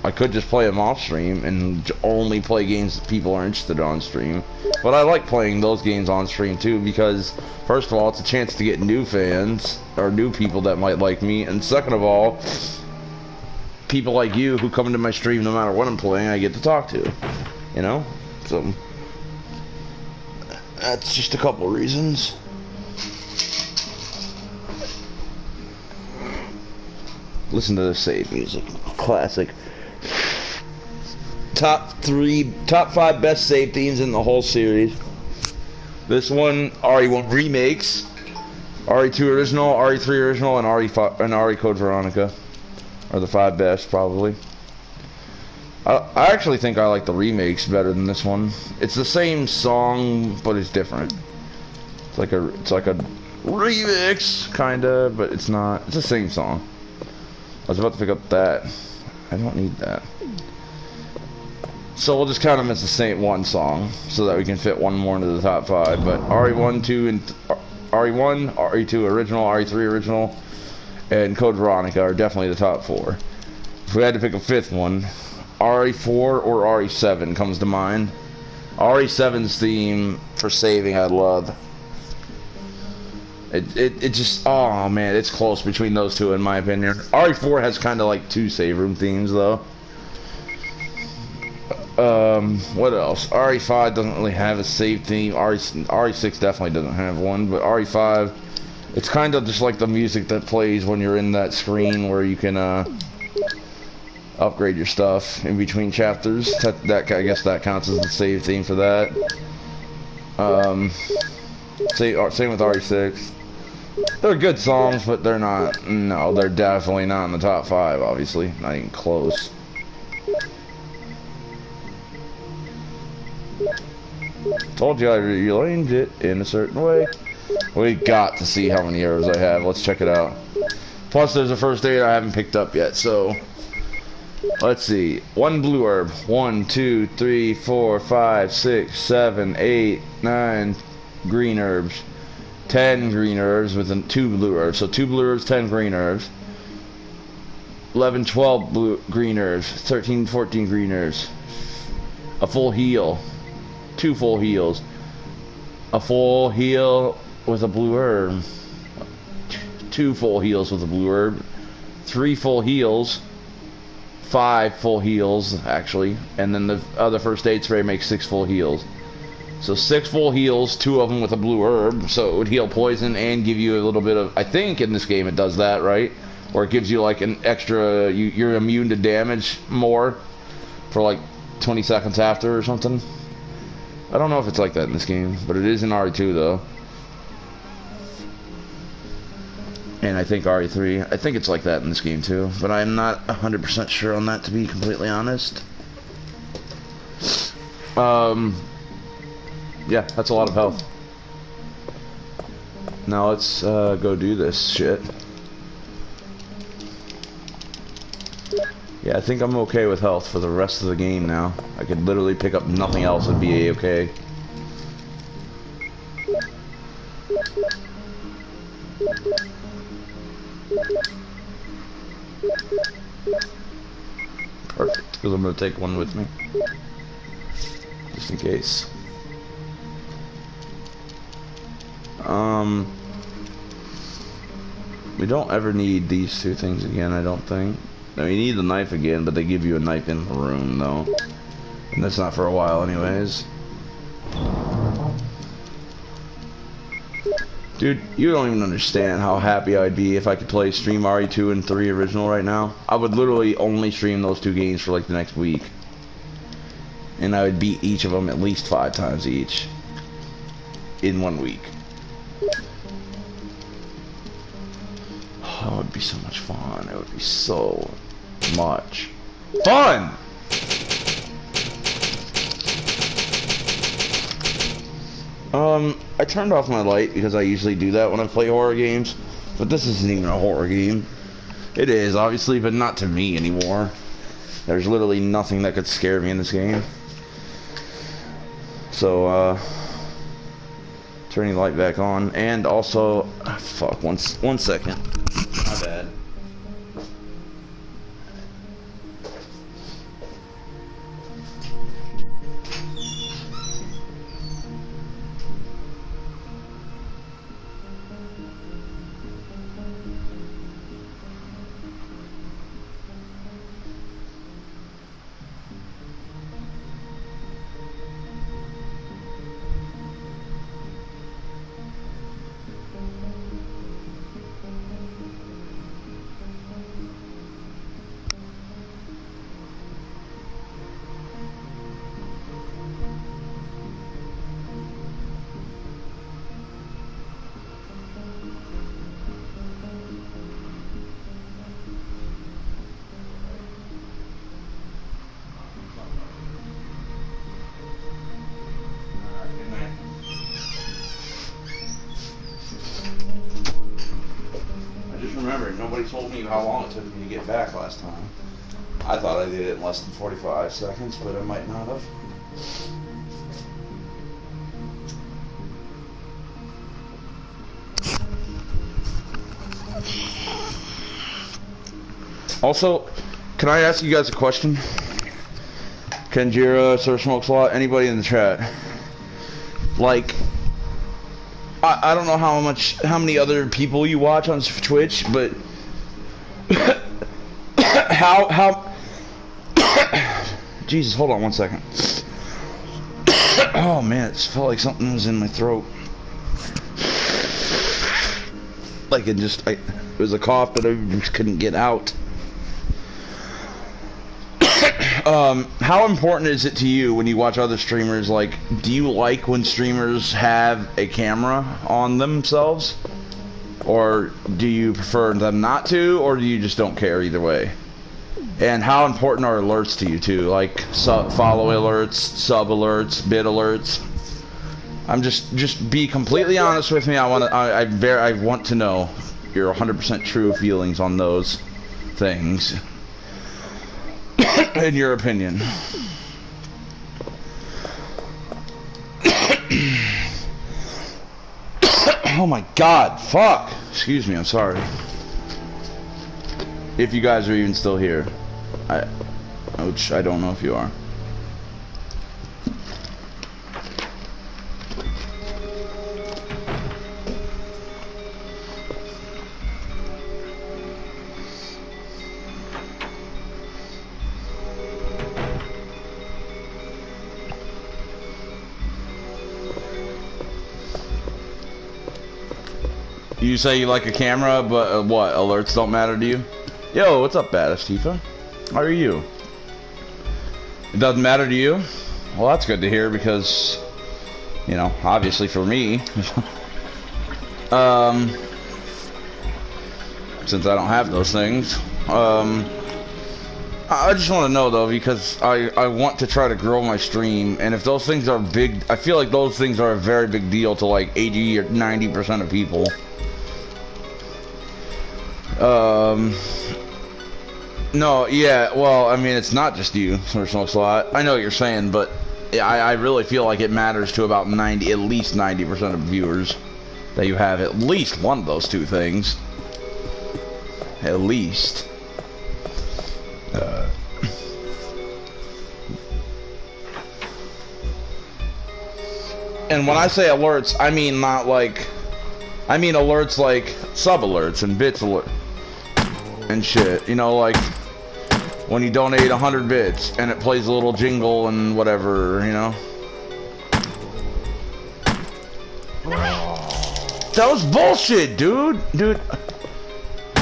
I could just play them off stream and only play games that people are interested in on stream. But I like playing those games on stream too, because first of all, it's a chance to get new fans or new people that might like me, and second of all, people like you who come into my stream no matter what I'm playing, I get to talk to, you know? So that's just a couple reasons. Listen to the save music, classic. Top 5 best save themes in the whole series. This one, RE1 remakes, RE2 original, RE3 original, and RE Code Veronica are the 5 best, probably. I actually think I like the remakes better than this one. It's the same song, but it's different. It's like a remix, kinda, but it's not. It's the same song. I was about to pick up that. I don't need that. So we'll just count them as the same one song, so that we can fit one more into the top 5. But RE1, 2, and RE1, RE2 original, RE3 original, and Code Veronica are definitely the top 4. If we had to pick a 5th one, RE4 or RE7 comes to mind. RE7's theme for saving I love. It just, oh man, it's close between those two in my opinion. RE4 has kind of like 2 save room themes though. What else? RE5 doesn't really have a save theme. RE6 definitely doesn't have one, but RE5, it's kind of just like the music that plays when you're in that screen where you can upgrade your stuff in between chapters. That I guess that counts as the save theme for that. Same with RE6. They're good songs, but they're not. No, they're definitely not in the top 5. Obviously, not even close. Told you I rearranged it in a certain way. We got to see how many arrows I have. Let's check it out. Plus, there's a first aid I haven't picked up yet, so let's see. 1 blue herb. 1, 2, 3, 4, 5, 6, 7, 8, 9 green herbs. 10 green herbs with 2 blue herbs. So 2 blue herbs, 10 green herbs. 11, 12 green herbs. 13, 14 green herbs. A full heal. 2 full heals. A full heal with a blue herb. 2 full heals with a blue herb. 3 full heals. 5 full heals, actually. And then the other first aid spray makes 6 full heals. So 6 full heals, 2 of them with a blue herb. So it would heal poison and give you a little bit of... I think in this game it does that, right? Or it gives you like an extra... You're immune to damage more for like 20 seconds after or something. I don't know if it's like that in this game, but it is in RE2 though. And I think RE3. I think it's like that in this game too, but I'm not 100% sure on that, to be completely honest. Yeah, that's a lot of health. Now let's go do this shit. Yeah, I think I'm okay with health for the rest of the game now. I could literally pick up nothing else and be a-okay. Perfect, because I'm going to take one with me. Just in case. We don't ever need these 2 things again, I don't think. Now, you need the knife again, but they give you a knife in the room, though. And that's not for a while, anyways. Dude, you don't even understand how happy I'd be if I could play stream RE2 and 3 original right now. I would literally only stream those 2 games for like the next week. And I would beat each of them at least 5 times each. In 1 week. Oh, it would be so much fun. It would be so much fun! I turned off my light because I usually do that when I play horror games. But this isn't even a horror game. It is, obviously, but not to me anymore. There's literally nothing that could scare me in this game. So, turning the light back on. And also, fuck, one second. My bad. Remember, nobody told me how long it took me to get back last time. I thought I did it in less than 45 seconds, but I might not have. Also, can I ask you guys a question? Kenjira, Sir Smokes a Lot, anybody in the chat? Like, I don't know how many other people you watch on Twitch, but how Jesus, hold on one second. Oh man, it felt like something was in my throat. Like it was a cough that I just couldn't get out. How important is it to you when you watch other streamers? Like, do you like when streamers have a camera on themselves? Or do you prefer them not to? Or do you just don't care either way? And how important are alerts to you too? Like, follow alerts, sub alerts, bid alerts? I'm just be completely honest with me. I want to know your 100% true feelings on those things. In your opinion. Oh my god, fuck! Excuse me, I'm sorry. If you guys are even still here. Which I don't know if you are. You say you like a camera, but what? Alerts don't matter to you? Yo, what's up, Badass Tifa? How are you? It doesn't matter to you? Well, that's good to hear because, you know, obviously for me, since I don't have those things, I just want to know though, because I want to try to grow my stream, and if those things are big, I feel like those things are a very big deal to like 80 or 90% of people. No, yeah, well, I mean, it's not just you, Sir Smokes a Lot. I know what you're saying, but I really feel like it matters to about at least 90% of viewers that you have at least one of those two things. At least. And when I say alerts, I mean not like... I mean alerts like sub-alerts and bits alert and shit. You know, like when you donate 100 bits and it plays a little jingle and whatever, you know? That was bullshit, dude!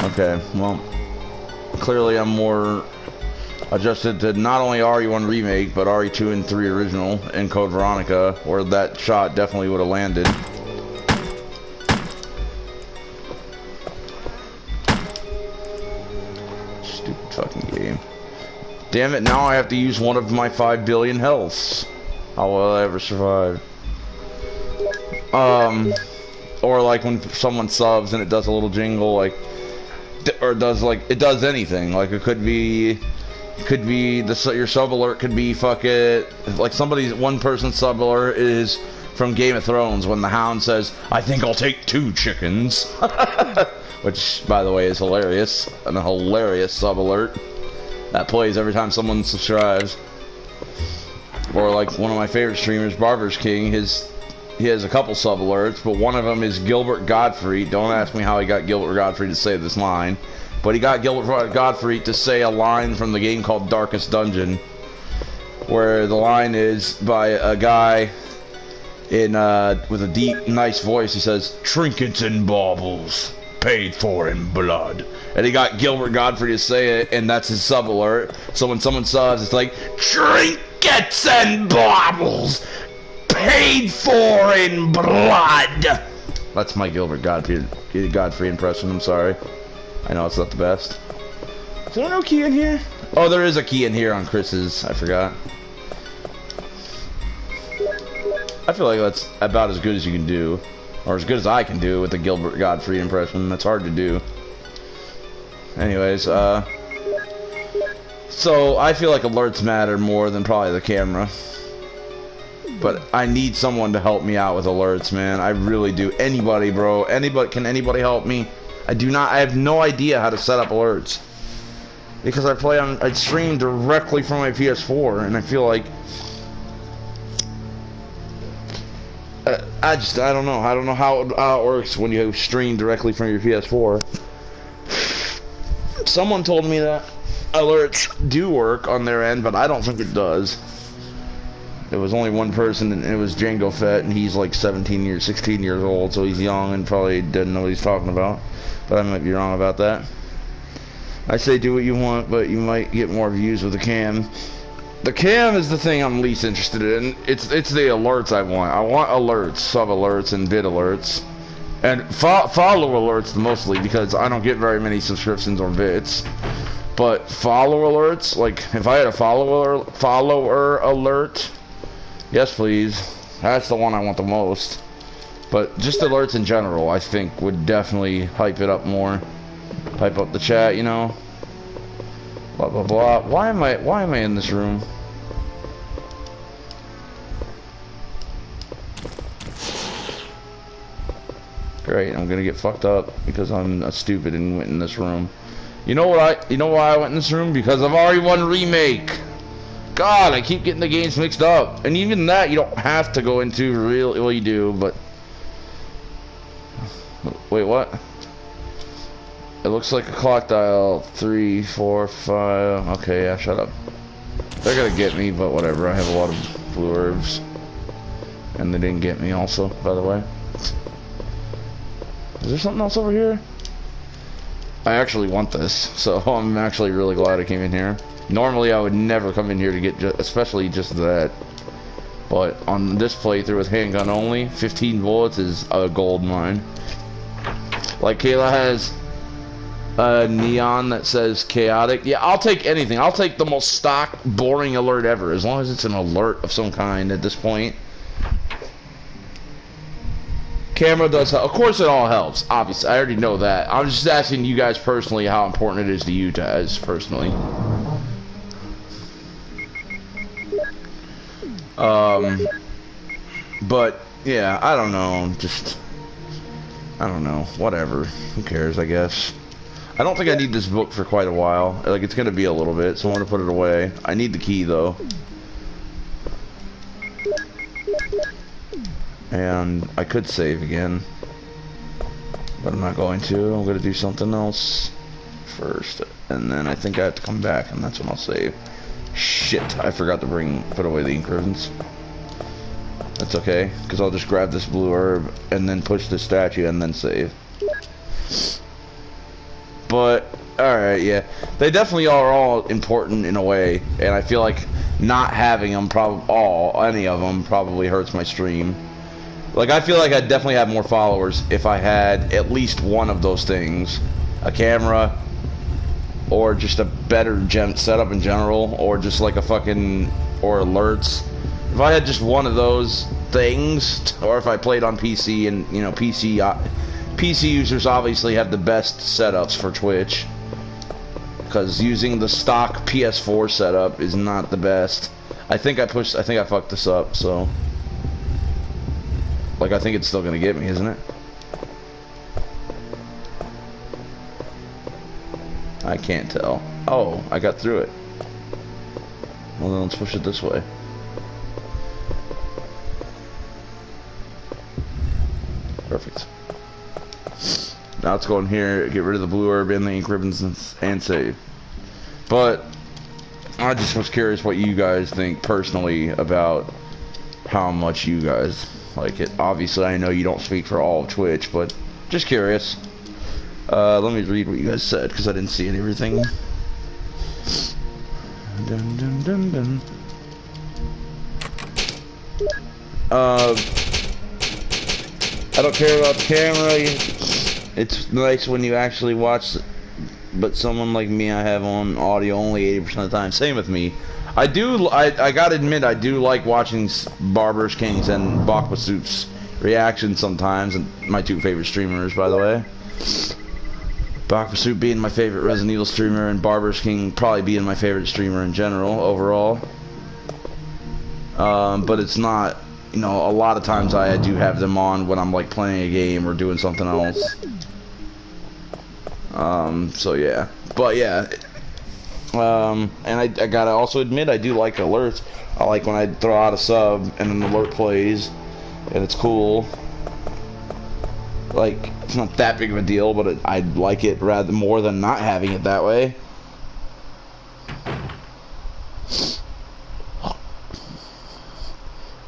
Okay, well, clearly I'm more adjusted to not only RE1 Remake, but RE2 and 3 Original and Code Veronica, where that shot definitely would have landed. Stupid fucking game. Damn it, now I have to use one of my 5 billion healths. How will I ever survive? Or like when someone subs and it does a little jingle, like, or does like it does anything. Like it could be your sub alert could be like one person's sub alert is from Game of Thrones when the Hound says, "I think I'll take 2 chickens," which by the way is hilarious, and a hilarious sub alert that plays every time someone subscribes. Or like one of my favorite streamers, Barber's King, he has a couple sub alerts, but one of them is Gilbert Godfrey. Don't ask me how he got Gilbert Godfrey to say this line, but he got Gilbert Godfrey to say a line from the game called Darkest Dungeon, where the line is by a guy with a deep, nice voice. He says, "Trinkets and baubles, paid for in blood." And he got Gilbert Godfrey to say it, and that's his sub alert. So when someone subs, it's like, "Trinkets and baubles, paid for in blood." That's my Gilbert Godfrey impression. I'm sorry. I know it's not the best. Is there no key in here? Oh, there is a key in here on Chris's. I forgot. I feel like that's about as good as you can do. Or as good as I can do with the Gilbert Godfrey impression. That's hard to do. Anyways, so I feel like alerts matter more than probably the camera. But I need someone to help me out with alerts, man. I really do. Anybody, bro. Can anybody help me? I have no idea how to set up alerts. Because I stream directly from my PS4, and I feel like I don't know. I don't know how it works when you stream directly from your PS4. Someone told me that alerts do work on their end, but I don't think it does. There was only one person, and it was Django Fett, and he's like 16 years old, so he's young and probably doesn't know what he's talking about. But I might be wrong about that. I say do what you want, but you might get more views with the cam. The cam is the thing I'm least interested in. It's the alerts I want. I want alerts, sub alerts, and vid alerts. And follow alerts mostly, because I don't get very many subscriptions or vids. But follow alerts, like if I had a follower alert, yes please, that's the one I want the most. But just alerts in general, I think, would definitely hype it up more. Hype up the chat, you know. Blah blah blah. Why am I in this room? Great, I'm gonna get fucked up because I'm stupid and went in this room. You know why I went in this room? Because of RE1 Remake. God, I keep getting the games mixed up. And even that you don't have to go into real, well you do, but wait, what? It looks like a clock dial. 3, 4, 5. Okay, yeah, shut up. They're gonna get me, but whatever. I have a lot of blue herbs. And they didn't get me also, by the way. Is there something else over here? I actually want this, so I'm actually really glad I came in here. Normally I would never come in here to get especially just that. But on this playthrough with handgun only, 15 bullets is a gold mine. Like Kayla has a neon that says chaotic. Yeah, I'll take anything. I'll take the most stock, boring alert ever, as long as it's an alert of some kind at this point. Camera does help. Of course it all helps, obviously. I already know that. I'm just asking you guys personally how important it is to you guys personally. But yeah, I don't know. I don't know. Whatever. Who cares, I guess. I don't think I need this book for quite a while. Like, it's gonna be a little bit, so I'm gonna put it away. I need the key though. And I could save again, but I'm not going to. I'm going to do something else first, and then I think I have to come back, and that's when I'll save. Shit, I forgot to put away the ink ribbons. That's okay, because I'll just grab this blue herb, and then push the statue, and then save. But, alright, yeah. They definitely are all important in a way, and I feel like not having them, any of them, probably hurts my stream. Like, I feel like I'd definitely have more followers if I had at least one of those things. A camera, or just a better setup in general, or just like or alerts, If I had just one of those things, or if I played on PC, and you know, PC users obviously have the best setups for Twitch, because using the stock PS4 setup is not the best. I think I fucked this up, so like I think it's still gonna get me, isn't it? I can't tell. Oh, I got through it. Well, then let's push it this way. Perfect. Now let's go in here, get rid of the blue herb and the ink ribbons, and save. But I just was curious what you guys think personally about how much you guys like it. Obviously, I know you don't speak for all of Twitch, but just curious. Let me read what you guys said, because I didn't see everything. Dun, dun, dun, dun. I don't care about the camera. It's nice when you actually watch, but someone like me, I have on audio only 80% of the time. Same with me. I gotta admit, I do like watching Barbers Kings and Bakwa Soup's reactions sometimes, and my two favorite streamers, by the way. Bakwa Soup being my favorite Resident Evil streamer, and Barbers King probably being my favorite streamer in general, overall. But it's not, you know, a lot of times I do have them on when I'm like playing a game or doing something else. So yeah, but yeah, and I gotta also admit, I do like alerts. I like when I throw out a sub and an alert plays, and it's cool. Like, it's not that big of a deal, but I like it rather more than not having it that way.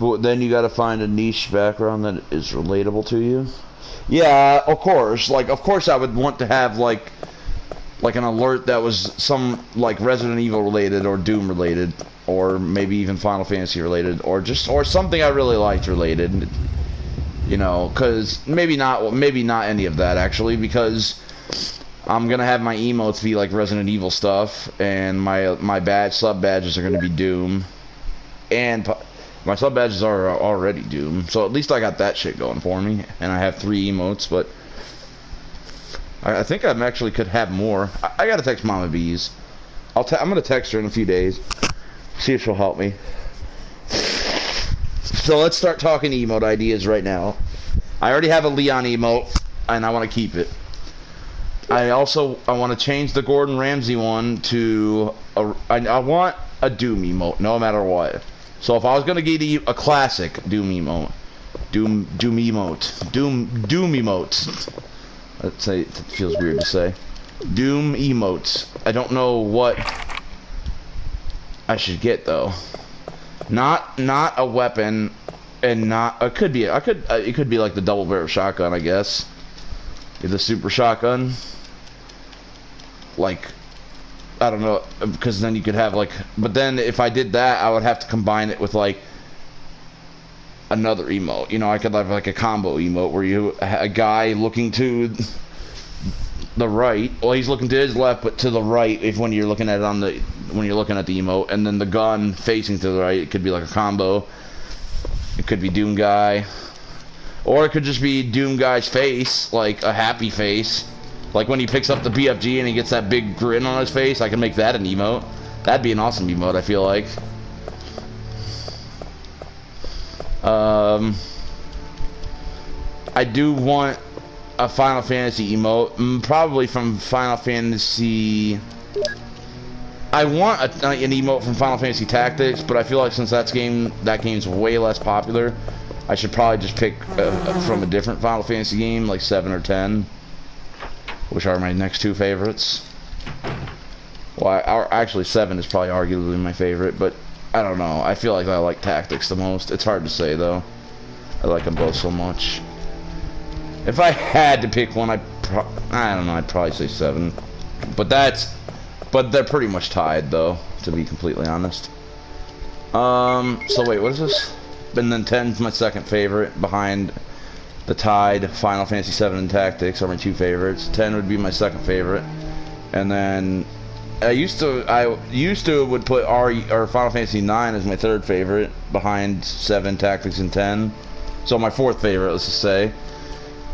But then you gotta find a niche background that is relatable to you. Yeah, of course. Like, of course I would want to have, like an alert that was some, like, Resident Evil related, or Doom related, or maybe even Final Fantasy related, or something I really liked related. You know, because maybe not any of that, actually, because I'm gonna have my emotes be like Resident Evil stuff, and my sub badges are gonna be Doom, and my sub badges are already Doom, so at least I got that shit going for me, and I have 3 emotes, but I think I actually could have more. I gotta text Mama Bees. I'm gonna text her in a few days, see if she'll help me. So let's start talking emote ideas right now. I already have a Leon emote, and I want to keep it. I want to change the Gordon Ramsay one to I want a Doom emote, no matter what. So if I was gonna get a classic Doom emote, Doom emotes. Let's say, it feels weird to say. Doom emotes. I don't know what I should get though. Not a weapon, and not it could be like the double barrel shotgun, I guess. The super shotgun. Like, I don't know, because then you could have like, but then if I did that, I would have to combine it with like another emote. You know, I could have like a combo emote where a guy looking to the right, well, he's looking to his left, but to the right when you're looking at it when you're looking at the emote, and then the gun facing to the right. It could be like a combo. It could be Doom Guy, or it could just be Doom Guy's face, like a happy face, like when he picks up the BFG and he gets that big grin on his face. I can make that an emote. That'd be an awesome emote, I feel like. I do want a Final Fantasy emote, probably from Final Fantasy. I want an emote from Final Fantasy Tactics, but I feel like since that game's way less popular, I should probably just pick from a different Final Fantasy game, like 7 or 10, which are my next 2 favorites. Well, actually 7 is probably arguably my favorite, but I don't know. I feel like I like Tactics the most. It's hard to say though. I like them both so much. If I had to pick one, I don't know. I'd probably say 7, but they're pretty much tied though, to be completely honest. So wait, what is this? And then 10's my second favorite, behind the tied Final Fantasy 7 and Tactics are my 2 favorites. 10 would be my second favorite, and then I used to would put or Final Fantasy 9 as my third favorite, behind 7, Tactics, and 10. So my fourth favorite, let's just say.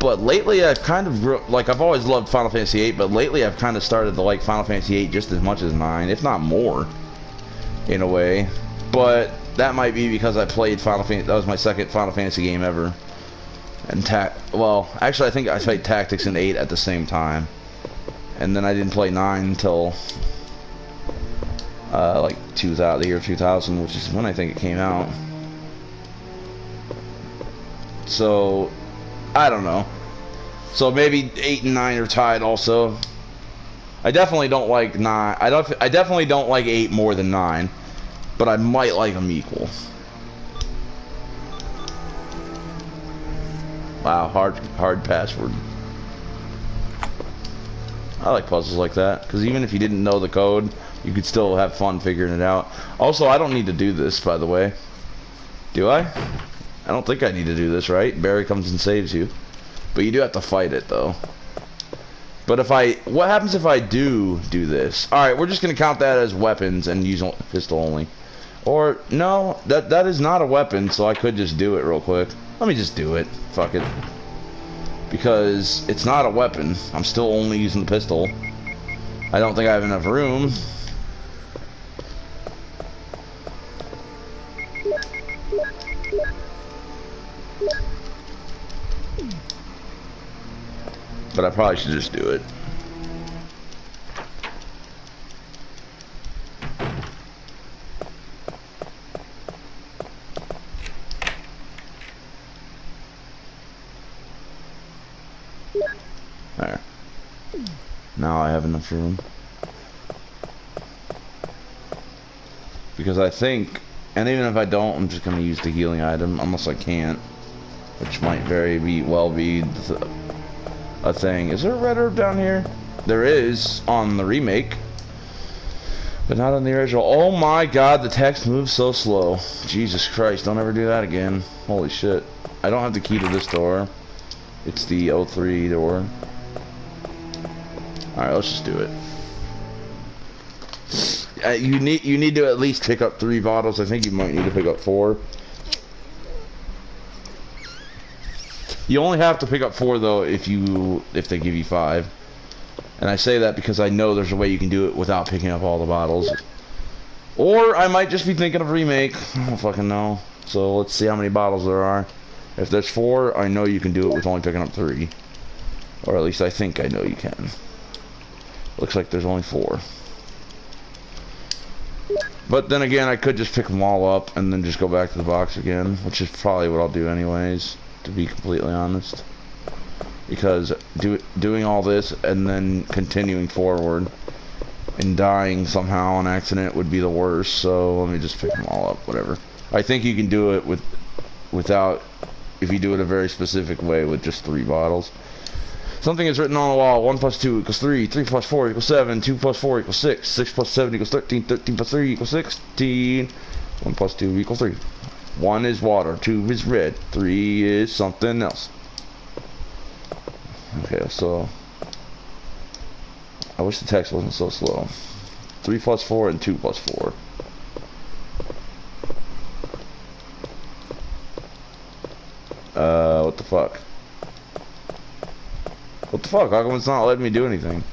But lately, I've kind of like I've always loved Final Fantasy 8, but lately I've kind of started to like Final Fantasy 8 just as much as 9, if not more, in a way. But that might be because I played Final Fantasy. That was my second Final Fantasy game ever. And well, actually, I think I played Tactics and 8 at the same time. And then I didn't play 9 until like the year 2000, which is when I think it came out. So I don't know. So maybe 8 and 9 are tied also. I definitely don't like 9. I definitely don't like 8 more than 9, but I might like them equal. Wow, hard password. I like puzzles like that, because even if you didn't know the code, you could still have fun figuring it out. Also, I don't need to do this, by the way. Do I? I don't think I need to do this, right? Barry comes and saves you. But you do have to fight it, though. But what happens if I do this? Alright, we're just going to count that as weapons and use pistol only. Or, no, that is not a weapon, so I could just do it real quick. Let me just do it. Fuck it. Because it's not a weapon. I'm still only using the pistol. I don't think I have enough room. But I probably should just do it. There. Now I have enough room. Because I think, and even if I don't, I'm just going to use the healing item, unless I can't. Which might well be a thing. Is there a red herb down here? There is on the remake, but not on the original. Oh my god, the text moves so slow. Jesus Christ, don't ever do that again. Holy shit. I don't have the key to this door. It's the 03 door. Alright, let's just do it. You need to at least pick up 3 bottles. I think you might need to pick up 4. You only have to pick up 4 though if they give you 5. And I say that because I know there's a way you can do it without picking up all the bottles. Or I might just be thinking of remake. I don't fucking know. So let's see how many bottles there are. If there's 4, I know you can do it with only picking up 3. Or at least I think I know you can. Looks like there's only 4. But then again, I could just pick them all up and then just go back to the box again, which is probably what I'll do anyways, to be completely honest. Because doing all this and then continuing forward and dying somehow on accident would be the worst, so let me just pick them all up, whatever. I think you can do it without, if you do it a very specific way, with just 3 bottles. Something is written on the wall. 1 plus 2 equals 3. 3 plus 4 equals 7. 2 plus 4 equals 6. 6 plus 7 equals 13. 13 plus 3 equals 16. 1 plus 2 equals 3. 1 is water. 2 is red. 3 is something else. Okay, so I wish the text wasn't so slow. 3 plus 4 and 2 plus 4. What the fuck? What the fuck? How come it's not letting me do anything?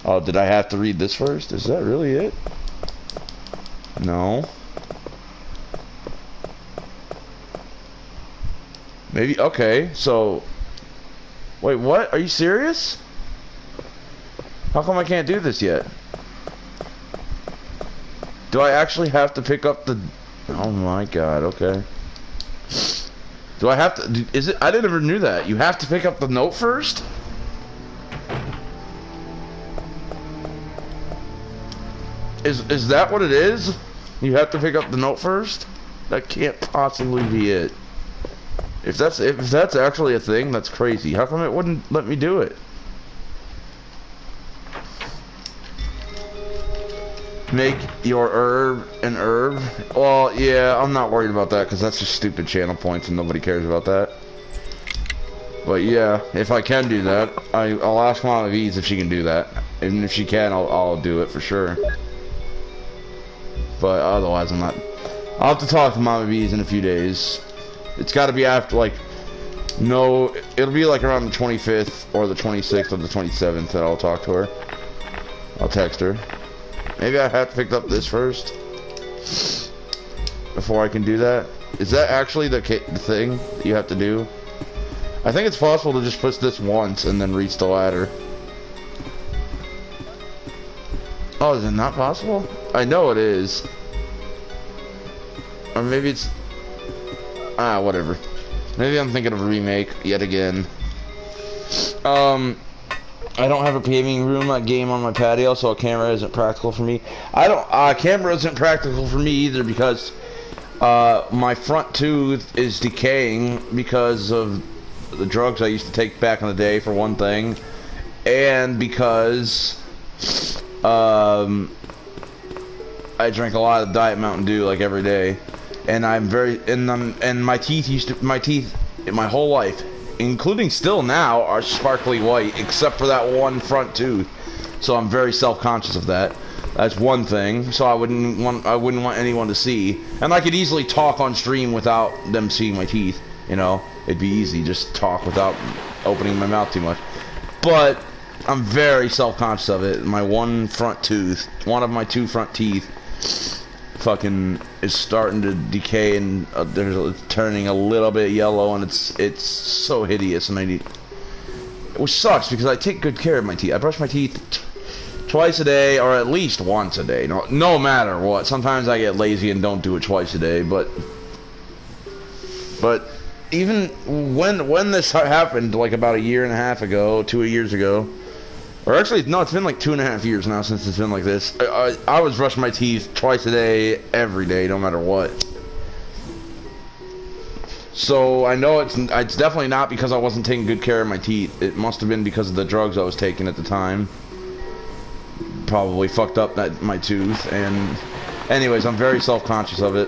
Oh, did I have to read this first? Is that really it? No. Maybe, okay, so... Wait, what? Are you serious? How come I can't do this yet? Do I actually have to pick up the... Oh my god, okay. Do I have to... Is it... I never knew that. You have to pick up the note first? Is that what it is? You have to pick up the note first? That can't possibly be it. If that's actually a thing, that's crazy. How come it wouldn't let me do it? Make your herb an herb? Well, yeah, I'm not worried about that because that's just stupid channel points and nobody cares about that. But yeah, if I can do that, I'll ask Mama V's if she can do that. And if she can, I'll do it for sure. But otherwise, I'm not. I'll have to talk to Mama V's in a few days. It's got to be after, like, no, it'll be like around the 25th or the 26th or the 27th that I'll talk to her. I'll text her. Maybe I have to pick up this first before I can do that. Is that actually the thing that you have to do? I think it's possible to just push this once and then reach the ladder. Oh, is it not possible? I know it is. Or maybe it's... Ah, whatever. Maybe I'm thinking of a remake yet again. I don't have a gaming room, a game on my patio, so a camera isn't practical for me. Camera isn't practical for me either because my front tooth is decaying because of the drugs I used to take back in the day, for one thing, and because I drink a lot of Diet Mountain Dew like every day, and my teeth my whole life, including still now, are sparkly white except for that one front tooth. So I'm very self-conscious of that. That's one thing. So I wouldn't want anyone to see, and I could easily talk on stream without them seeing my teeth. You know, it'd be easy, just talk without opening my mouth too much. But I'm very self-conscious of it. My one front tooth, one of my two front teeth, fucking is starting to decay, and it's turning a little bit yellow, and it's so hideous, and which sucks because I take good care of my teeth. I brush my teeth twice a day, or at least once a day. No matter what. Sometimes I get lazy and don't do it twice a day, but even when this happened, like about a year and a half ago, 2 years ago, or actually, no, it's been like 2.5 years now since it's been like this. I was brushing my teeth twice a day, every day, no matter what. So I know it's definitely not because I wasn't taking good care of my teeth. It must have been because of the drugs I was taking at the time. Probably fucked up my tooth, and anyways, I'm very self-conscious of it.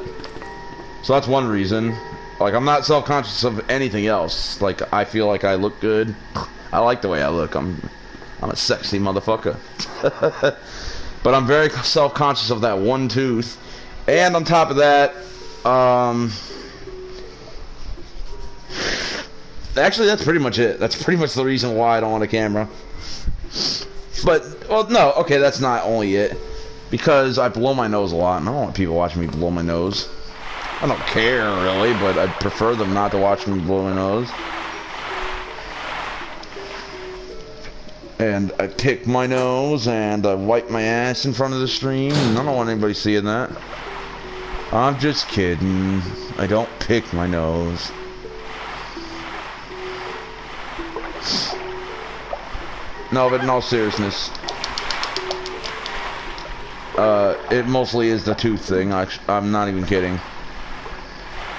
So that's one reason. Like, I'm not self-conscious of anything else. Like, I feel like I look good. I like the way I look. I'm a sexy motherfucker. But I'm very self-conscious of that one tooth. And on top of that, actually, that's pretty much it. That's pretty much the reason why I don't want a camera. But, well, no, okay, that's not only it. Because I blow my nose a lot, and I don't want people watching me blow my nose. I don't care, really, but I prefer them not to watch me blow my nose. And I pick my nose, and I wipe my ass in front of the stream, and I don't want anybody seeing that. I'm just kidding. I don't pick my nose. No, but in all seriousness, it mostly is the tooth thing. I'm not even kidding.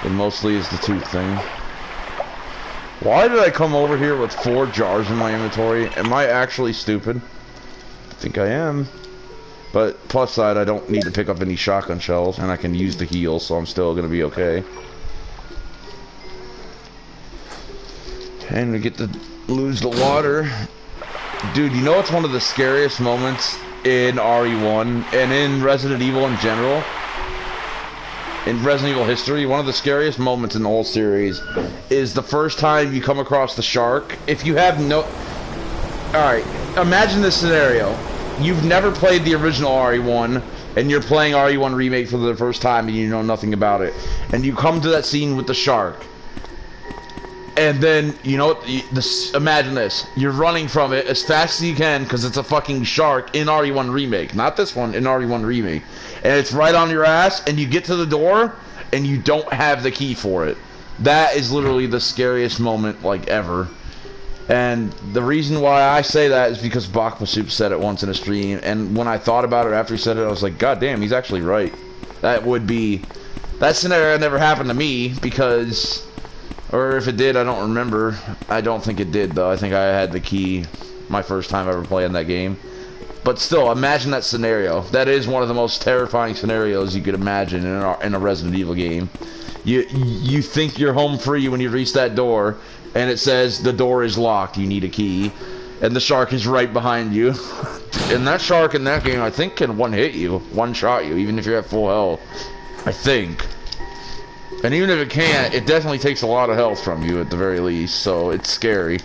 It mostly is the tooth thing. Why did I come over here with 4 jars in my inventory? Am I actually stupid? I think I am. But plus side, I don't need to pick up any shotgun shells, and I can use the heal, so I'm still gonna be okay. And we get to lose the water. Dude, you know what's one of the scariest moments in RE1 and in Resident Evil in general? In Resident Evil history, one of the scariest moments in the whole series is the first time you come across the shark. If you have no... Alright, imagine this scenario. You've never played the original RE1, and you're playing RE1 Remake for the first time, and you know nothing about it. And you come to that scene with the shark. And then, you know, imagine this. You're running from it as fast as you can, because it's a fucking shark in RE1 Remake. Not this one, in RE1 Remake. And it's right on your ass, and you get to the door, and you don't have the key for it. That is literally the scariest moment, like, ever. And the reason why I say that is because Bakma Soup said it once in a stream, and when I thought about it after he said it, I was like, God damn, he's actually right. That scenario never happened to me, because... Or if it did, I don't remember. I don't think it did, though. I think I had the key my first time ever playing that game. But still, imagine that scenario. That is one of the most terrifying scenarios you could imagine in a Resident Evil game. You think you're home free when you reach that door, and it says the door is locked, you need a key, and the shark is right behind you. And that shark in that game, I think, can one-hit you, one-shot you, even if you're at full health. I think. And even if it can't, it definitely takes a lot of health from you at the very least, so it's scary.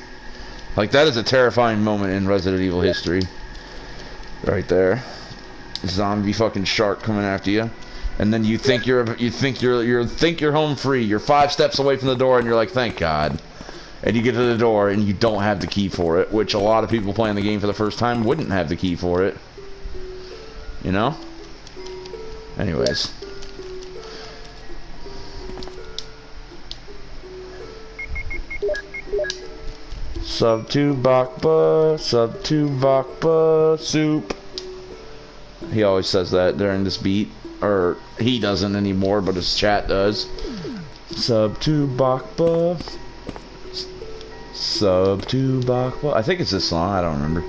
Like, that is a terrifying moment in Resident Evil history. Right there. Zombie fucking shark coming after you. And then you think you're home free. You're 5 steps away from the door, and you're like, thank God. And you get to the door, and you don't have the key for it, which a lot of people playing the game for the first time wouldn't have the key for it. You know? Anyways. Sub to Bakba, sub to Bakba, soup. He always says that during this beat. Or, he doesn't anymore, but his chat does. Sub to Bakba. Sub to Bakba. I think it's this song, I don't remember.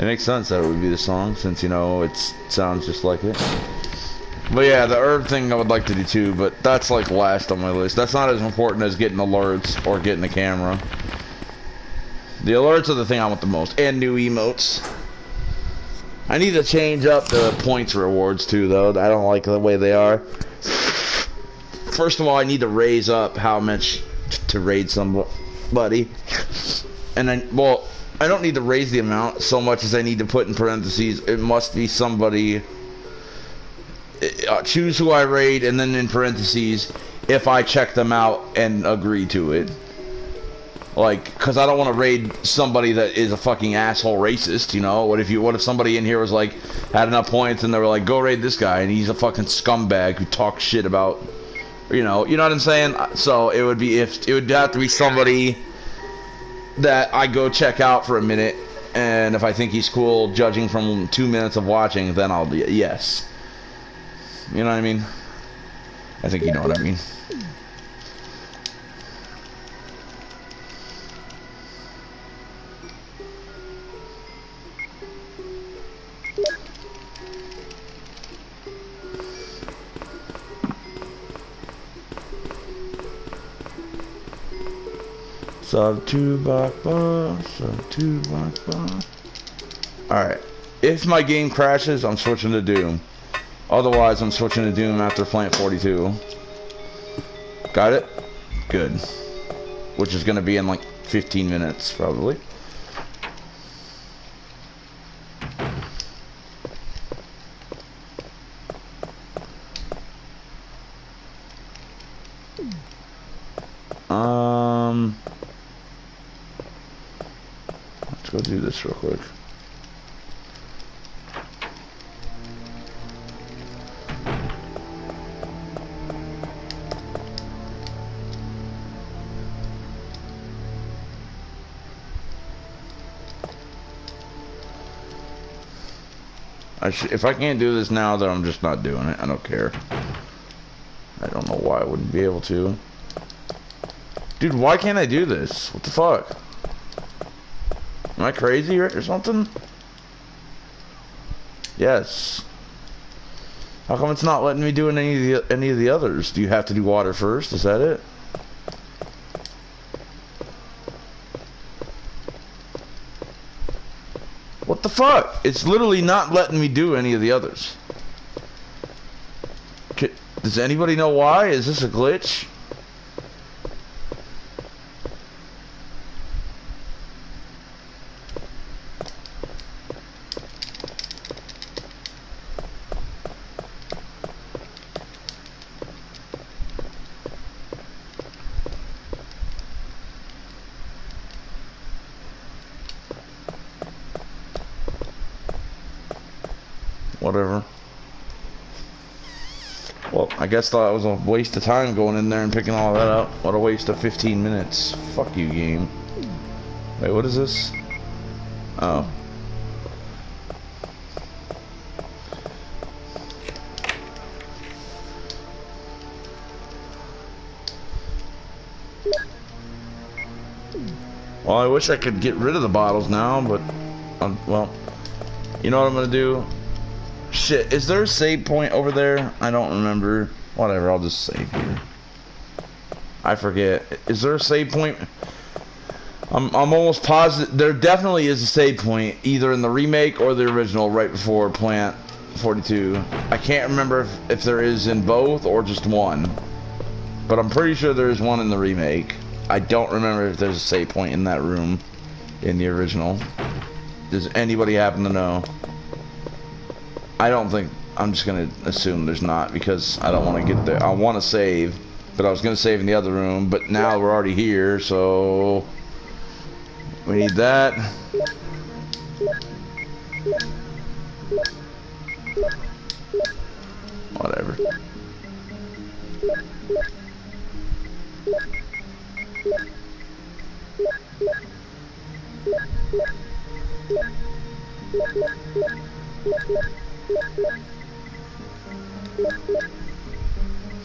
It makes sense that it would be the song, since, you know, it sounds just like it. But yeah, the herb thing I would like to do too, but that's like last on my list. That's not as important as getting alerts or getting the camera. The alerts are the thing I want the most, and new emotes. I need to change up the points rewards too, though. I don't like the way they are. First of all, I need to raise up how much to raid somebody. And then, well, I don't need to raise the amount so much as I need to put in parentheses, it must be somebody, choose who I raid, and then in parentheses, if I check them out and agree to it. Like, because I don't want to raid somebody that is a fucking asshole racist, you know? What if somebody in here was like, had enough points and they were like, go raid this guy, and he's a fucking scumbag who talks shit about, you know what I'm saying? So it would have to be somebody that I go check out for a minute, and if I think he's cool, judging from 2 minutes of watching, then I'll be, yes. You know what I mean? I think you know what I mean. Sub to Bakba, sub to Bakba. Alright. If my game crashes, I'm switching to Doom. Otherwise, I'm switching to Doom after Plant 42. Got it? Good. Which is going to be in like 15 minutes, probably. Let's go do this real quick. If I can't do this now, then I'm just not doing it. I don't care. I don't know why I wouldn't be able to. Dude, why can't I do this? What the fuck? Am I crazy or something? Yes. How come it's not letting me do any of the others? Do you have to do water first? Is that it? What the fuck? It's literally not letting me do any of the others. Does anybody know why? Is this a glitch? Whatever. Well, I guess that was a waste of time going in there and picking all that up. What a waste of 15 minutes. Fuck you, game. Wait, what is this? Oh. Well, I wish I could get rid of the bottles now, but, well, You know what I'm gonna do? Shit, is there a save point over there? I don't remember. Whatever, I'll just save here. I forget. Is there a save point? I'm almost positive. There definitely is a save point, either in the remake or the original, right before Plant 42. I can't remember if there is in both or just one. But I'm pretty sure there is one in the remake. I don't remember if there's a save point in that room in the original. Does anybody happen to know? I don't think. I'm just gonna assume there's not, because I don't want to get there. I want to save, but I was gonna save in the other room, but now we're already here, so we need that. Whatever.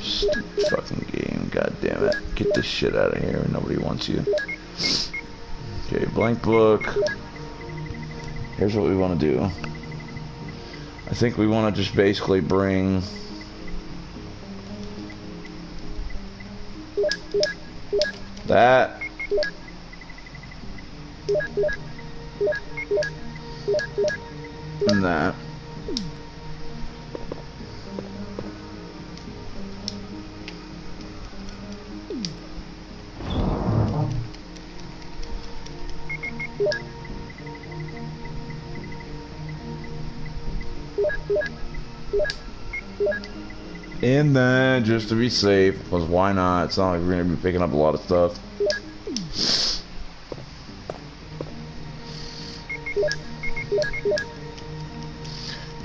Stupid fucking game, god damn it. Get this shit out of here, nobody wants you. Okay, blank book. Here's what we want to do. I think we want to just basically bring that. And that. And then, just to be safe, because why not? It's not like we're going to be picking up a lot of stuff.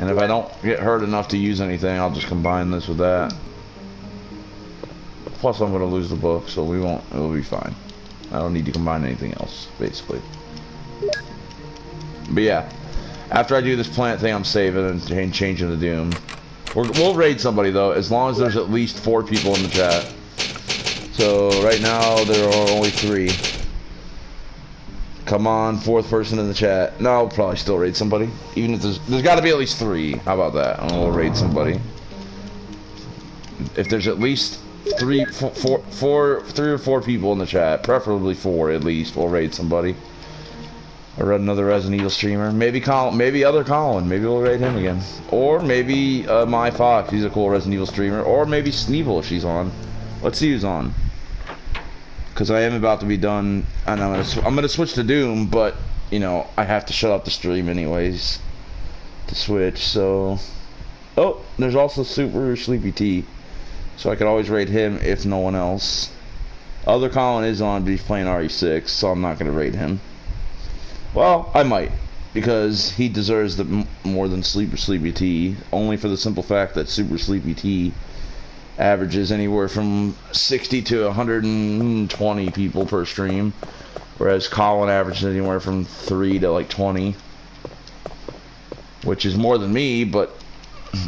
And if I don't get hurt enough to use anything, I'll just combine this with that. Plus, I'm going to lose the book, so we won't. It'll be fine. I don't need to combine anything else, basically. But yeah, after I do this plant thing, I'm saving and changing the Doom. We'll raid somebody though, as long as there's at least 4 people in the chat. So right now there are only 3. Come on, 4th person in the chat. No, I'll probably still raid somebody. Even if there's got to be at least 3. How about that? And we'll raid somebody. If there's at least 3 or 4 people in the chat, preferably 4 at least, we'll raid somebody. Or another Resident Evil streamer. Maybe Colin, maybe other Colin. Maybe we'll raid him again. Or maybe My Fox. He's a cool Resident Evil streamer. Or maybe Sneeble if she's on. Let's see who's on. Because I am about to be done. And I'm gonna switch to Doom, but you know I have to shut up the stream anyways to switch. So, oh, there's also Super Sleepy T. So I could always raid him if no one else. Other Colin is on, but he's playing RE6, so I'm not gonna raid him. Well, I might, because he deserves the more than Super Sleepy T, only for the simple fact that Super Sleepy T averages anywhere from 60 to 120 people per stream, whereas Colin averages anywhere from 3 to like 20, which is more than me, but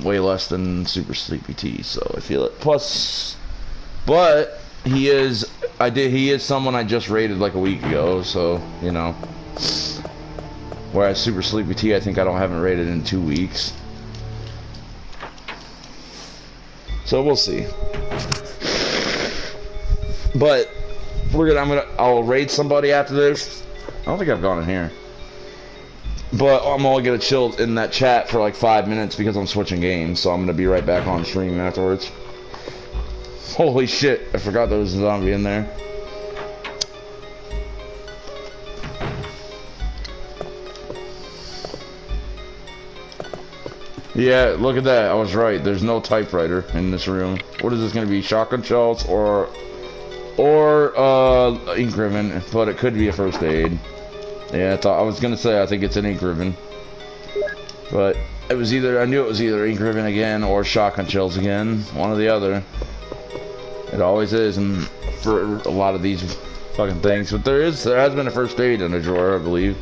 way less than Super Sleepy T, so I feel it. Plus, but he is someone I just rated like a week ago, so, you know. Whereas Super Sleepy T, I think I haven't rated in 2 weeks. So we'll see. But I'll raid somebody after this. I don't think I've gone in here. But I'm only gonna chill in that chat for like 5 minutes because I'm switching games, so I'm gonna be right back on stream afterwards. Holy shit, I forgot there was a zombie in there. Yeah, look at that. I was right. There's no typewriter in this room. What is this going to be? Shotgun shells or ink ribbon? But it could be a first aid. Yeah, I was going to say I think it's an ink ribbon. But it was either, I knew it was either ink ribbon again or shotgun shells again. One or the other. It always is, and for a lot of these fucking things. But there has been a first aid in a drawer, I believe.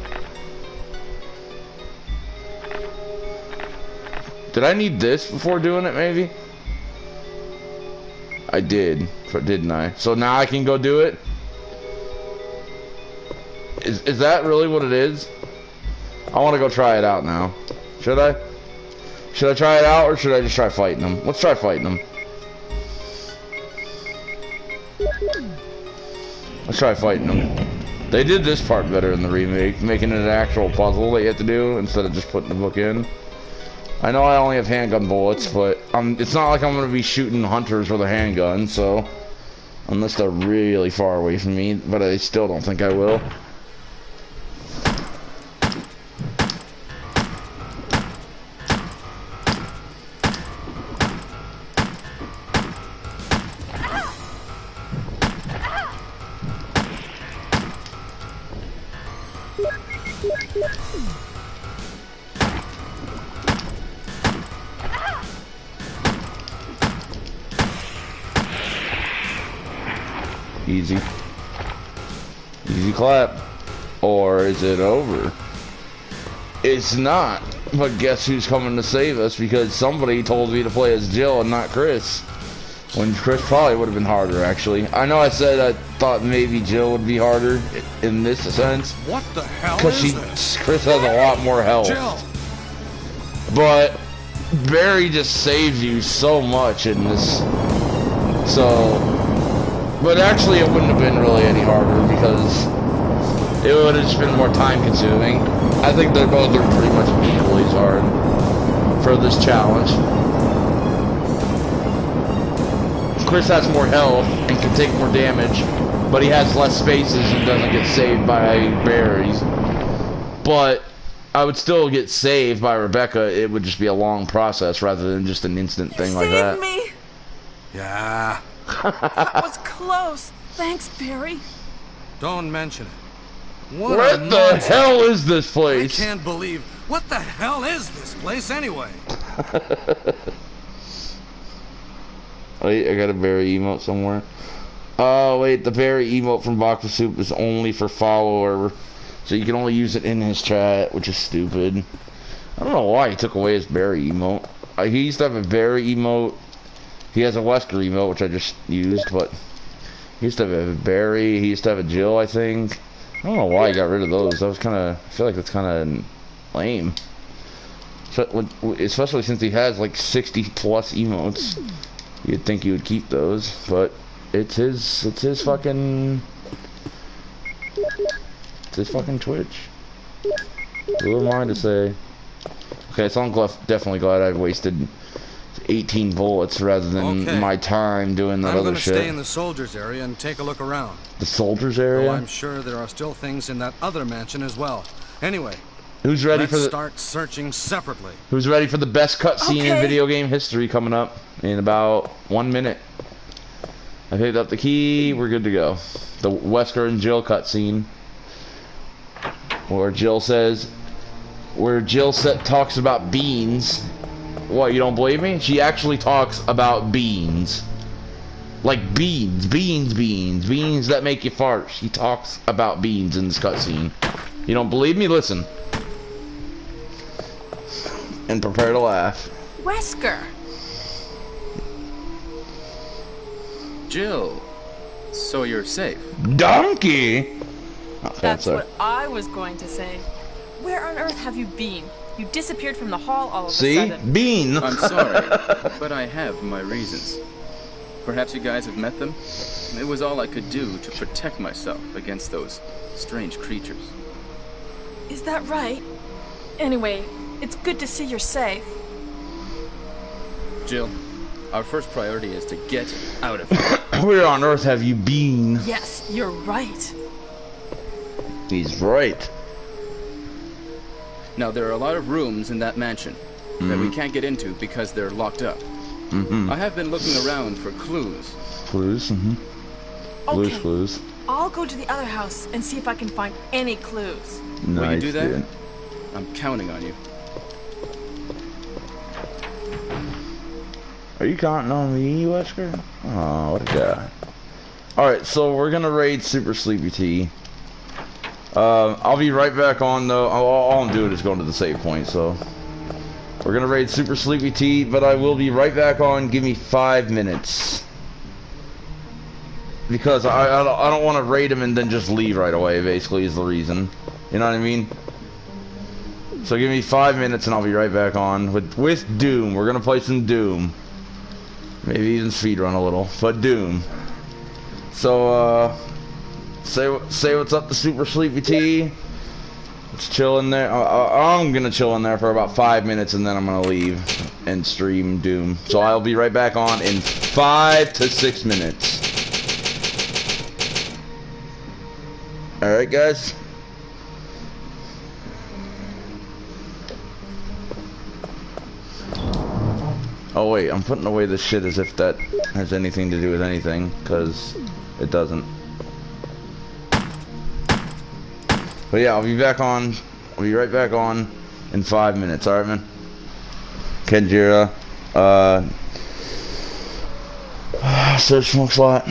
Did I need this before doing it, maybe? I did, didn't I? So now I can go do it? Is that really what it is? I want to go try it out now. Should I? Should I try it out, or should I just try fighting them? Let's try fighting them. Let's try fighting them. They did this part better in the remake, making it an actual puzzle that you have to do instead of just putting the book in. I know I only have handgun bullets, but it's not like I'm going to be shooting hunters with a handgun, so... Unless they're really far away from me, but I still don't think I will. Easy. Easy clap. Or is it over? It's not. But guess who's coming to save us? Because somebody told me to play as Jill and not Chris. When Chris probably would have been harder, actually. I know I said I thought maybe Jill would be harder in this sense. What the hell Because is this? Chris has a lot more health. Jill! But Barry just saves you so much in this. So... But actually, it wouldn't have been really any harder because it would have just been more time consuming. I think they're both pretty much equally as hard for this challenge. Chris has more health and can take more damage, but he has less spaces and doesn't get saved by Barry's. But I would still get saved by Rebecca. It would just be a long process rather than just an instant thing like that. Save me! Yeah. That was close. Thanks, Barry. Don't mention it. What the hell is this place? I can't believe... What the hell is this place anyway? Wait, I got a Barry emote somewhere. Oh, wait, the Barry emote from Box of Soup is only for follower. So you can only use it in his chat, which is stupid. I don't know why he took away his Barry emote. He used to have a Barry emote. He has a Wesker emote, which I just used, but he used to have a Barry, he used to have a Jill, I think. I don't know why he got rid of those. That was kind of, I feel like that's kind of lame. So, especially since he has like 60 plus emotes. You'd think he would keep those, but it's his fucking Twitch. Who am I to say? Okay, so I'm definitely glad I've wasted 18 bullets rather than my time doing that other shit. I'm gonna stay in the soldiers area and take a look around. The soldiers area? Though I'm sure there are still things in that other mansion as well. Anyway, who's ready let's for the start searching separately. Who's ready for the best cutscene in video game history coming up in about 1 minute? I picked up the key. We're good to go. The Wesker and Jill cutscene, where Jill talks about beans. What, you don't believe me? She actually talks about beans. Like beans that make you fart. She talks about beans in this cutscene. You don't believe me? Listen. And prepare to laugh. Wesker. Jill, so you're safe. Donkey! Oh, That's what I was going to say. Where on earth have you been? You disappeared from the hall all of a sudden. See? Bean! I'm sorry, but I have my reasons. Perhaps you guys have met them? It was all I could do to protect myself against those strange creatures. Is that right? Anyway, it's good to see you're safe. Jill, our first priority is to get out of here. Where on earth have you been? Yes, you're right. He's right. Now, there are a lot of rooms in that mansion that we can't get into because they're locked up. I have been looking around for clues. Clues? Okay. Clues. I'll go to the other house and see if I can find any clues. Nice, Will you do that? dude. I'm counting on you. Are you counting on me, Wesker? Oh, what a guy. Alright, so we're gonna raid Super Sleepy T. I'll be right back on though. All I'm doing is going to the save point, so we're gonna raid Super Sleepy T, but I will be right back on. Give me 5 minutes, because I don't want to raid him and then just leave right away. Basically, is the reason. You know what I mean? So give me 5 minutes and I'll be right back on with Doom. We're gonna play some Doom. Maybe even speedrun a little, but Doom. So say what's up to Super Sleepy T. Let's chill in there. I'm gonna chill in there for about 5 minutes and then I'm gonna leave and stream Doom. So I'll be right back on in 5 to 6 minutes. All right, guys. Oh wait, I'm putting away this shit as if that has anything to do with anything, because it doesn't. But yeah, I'll be back on. I'll be right back on in 5 minutes. All right, man. Kenjira, Search Smoke Slot.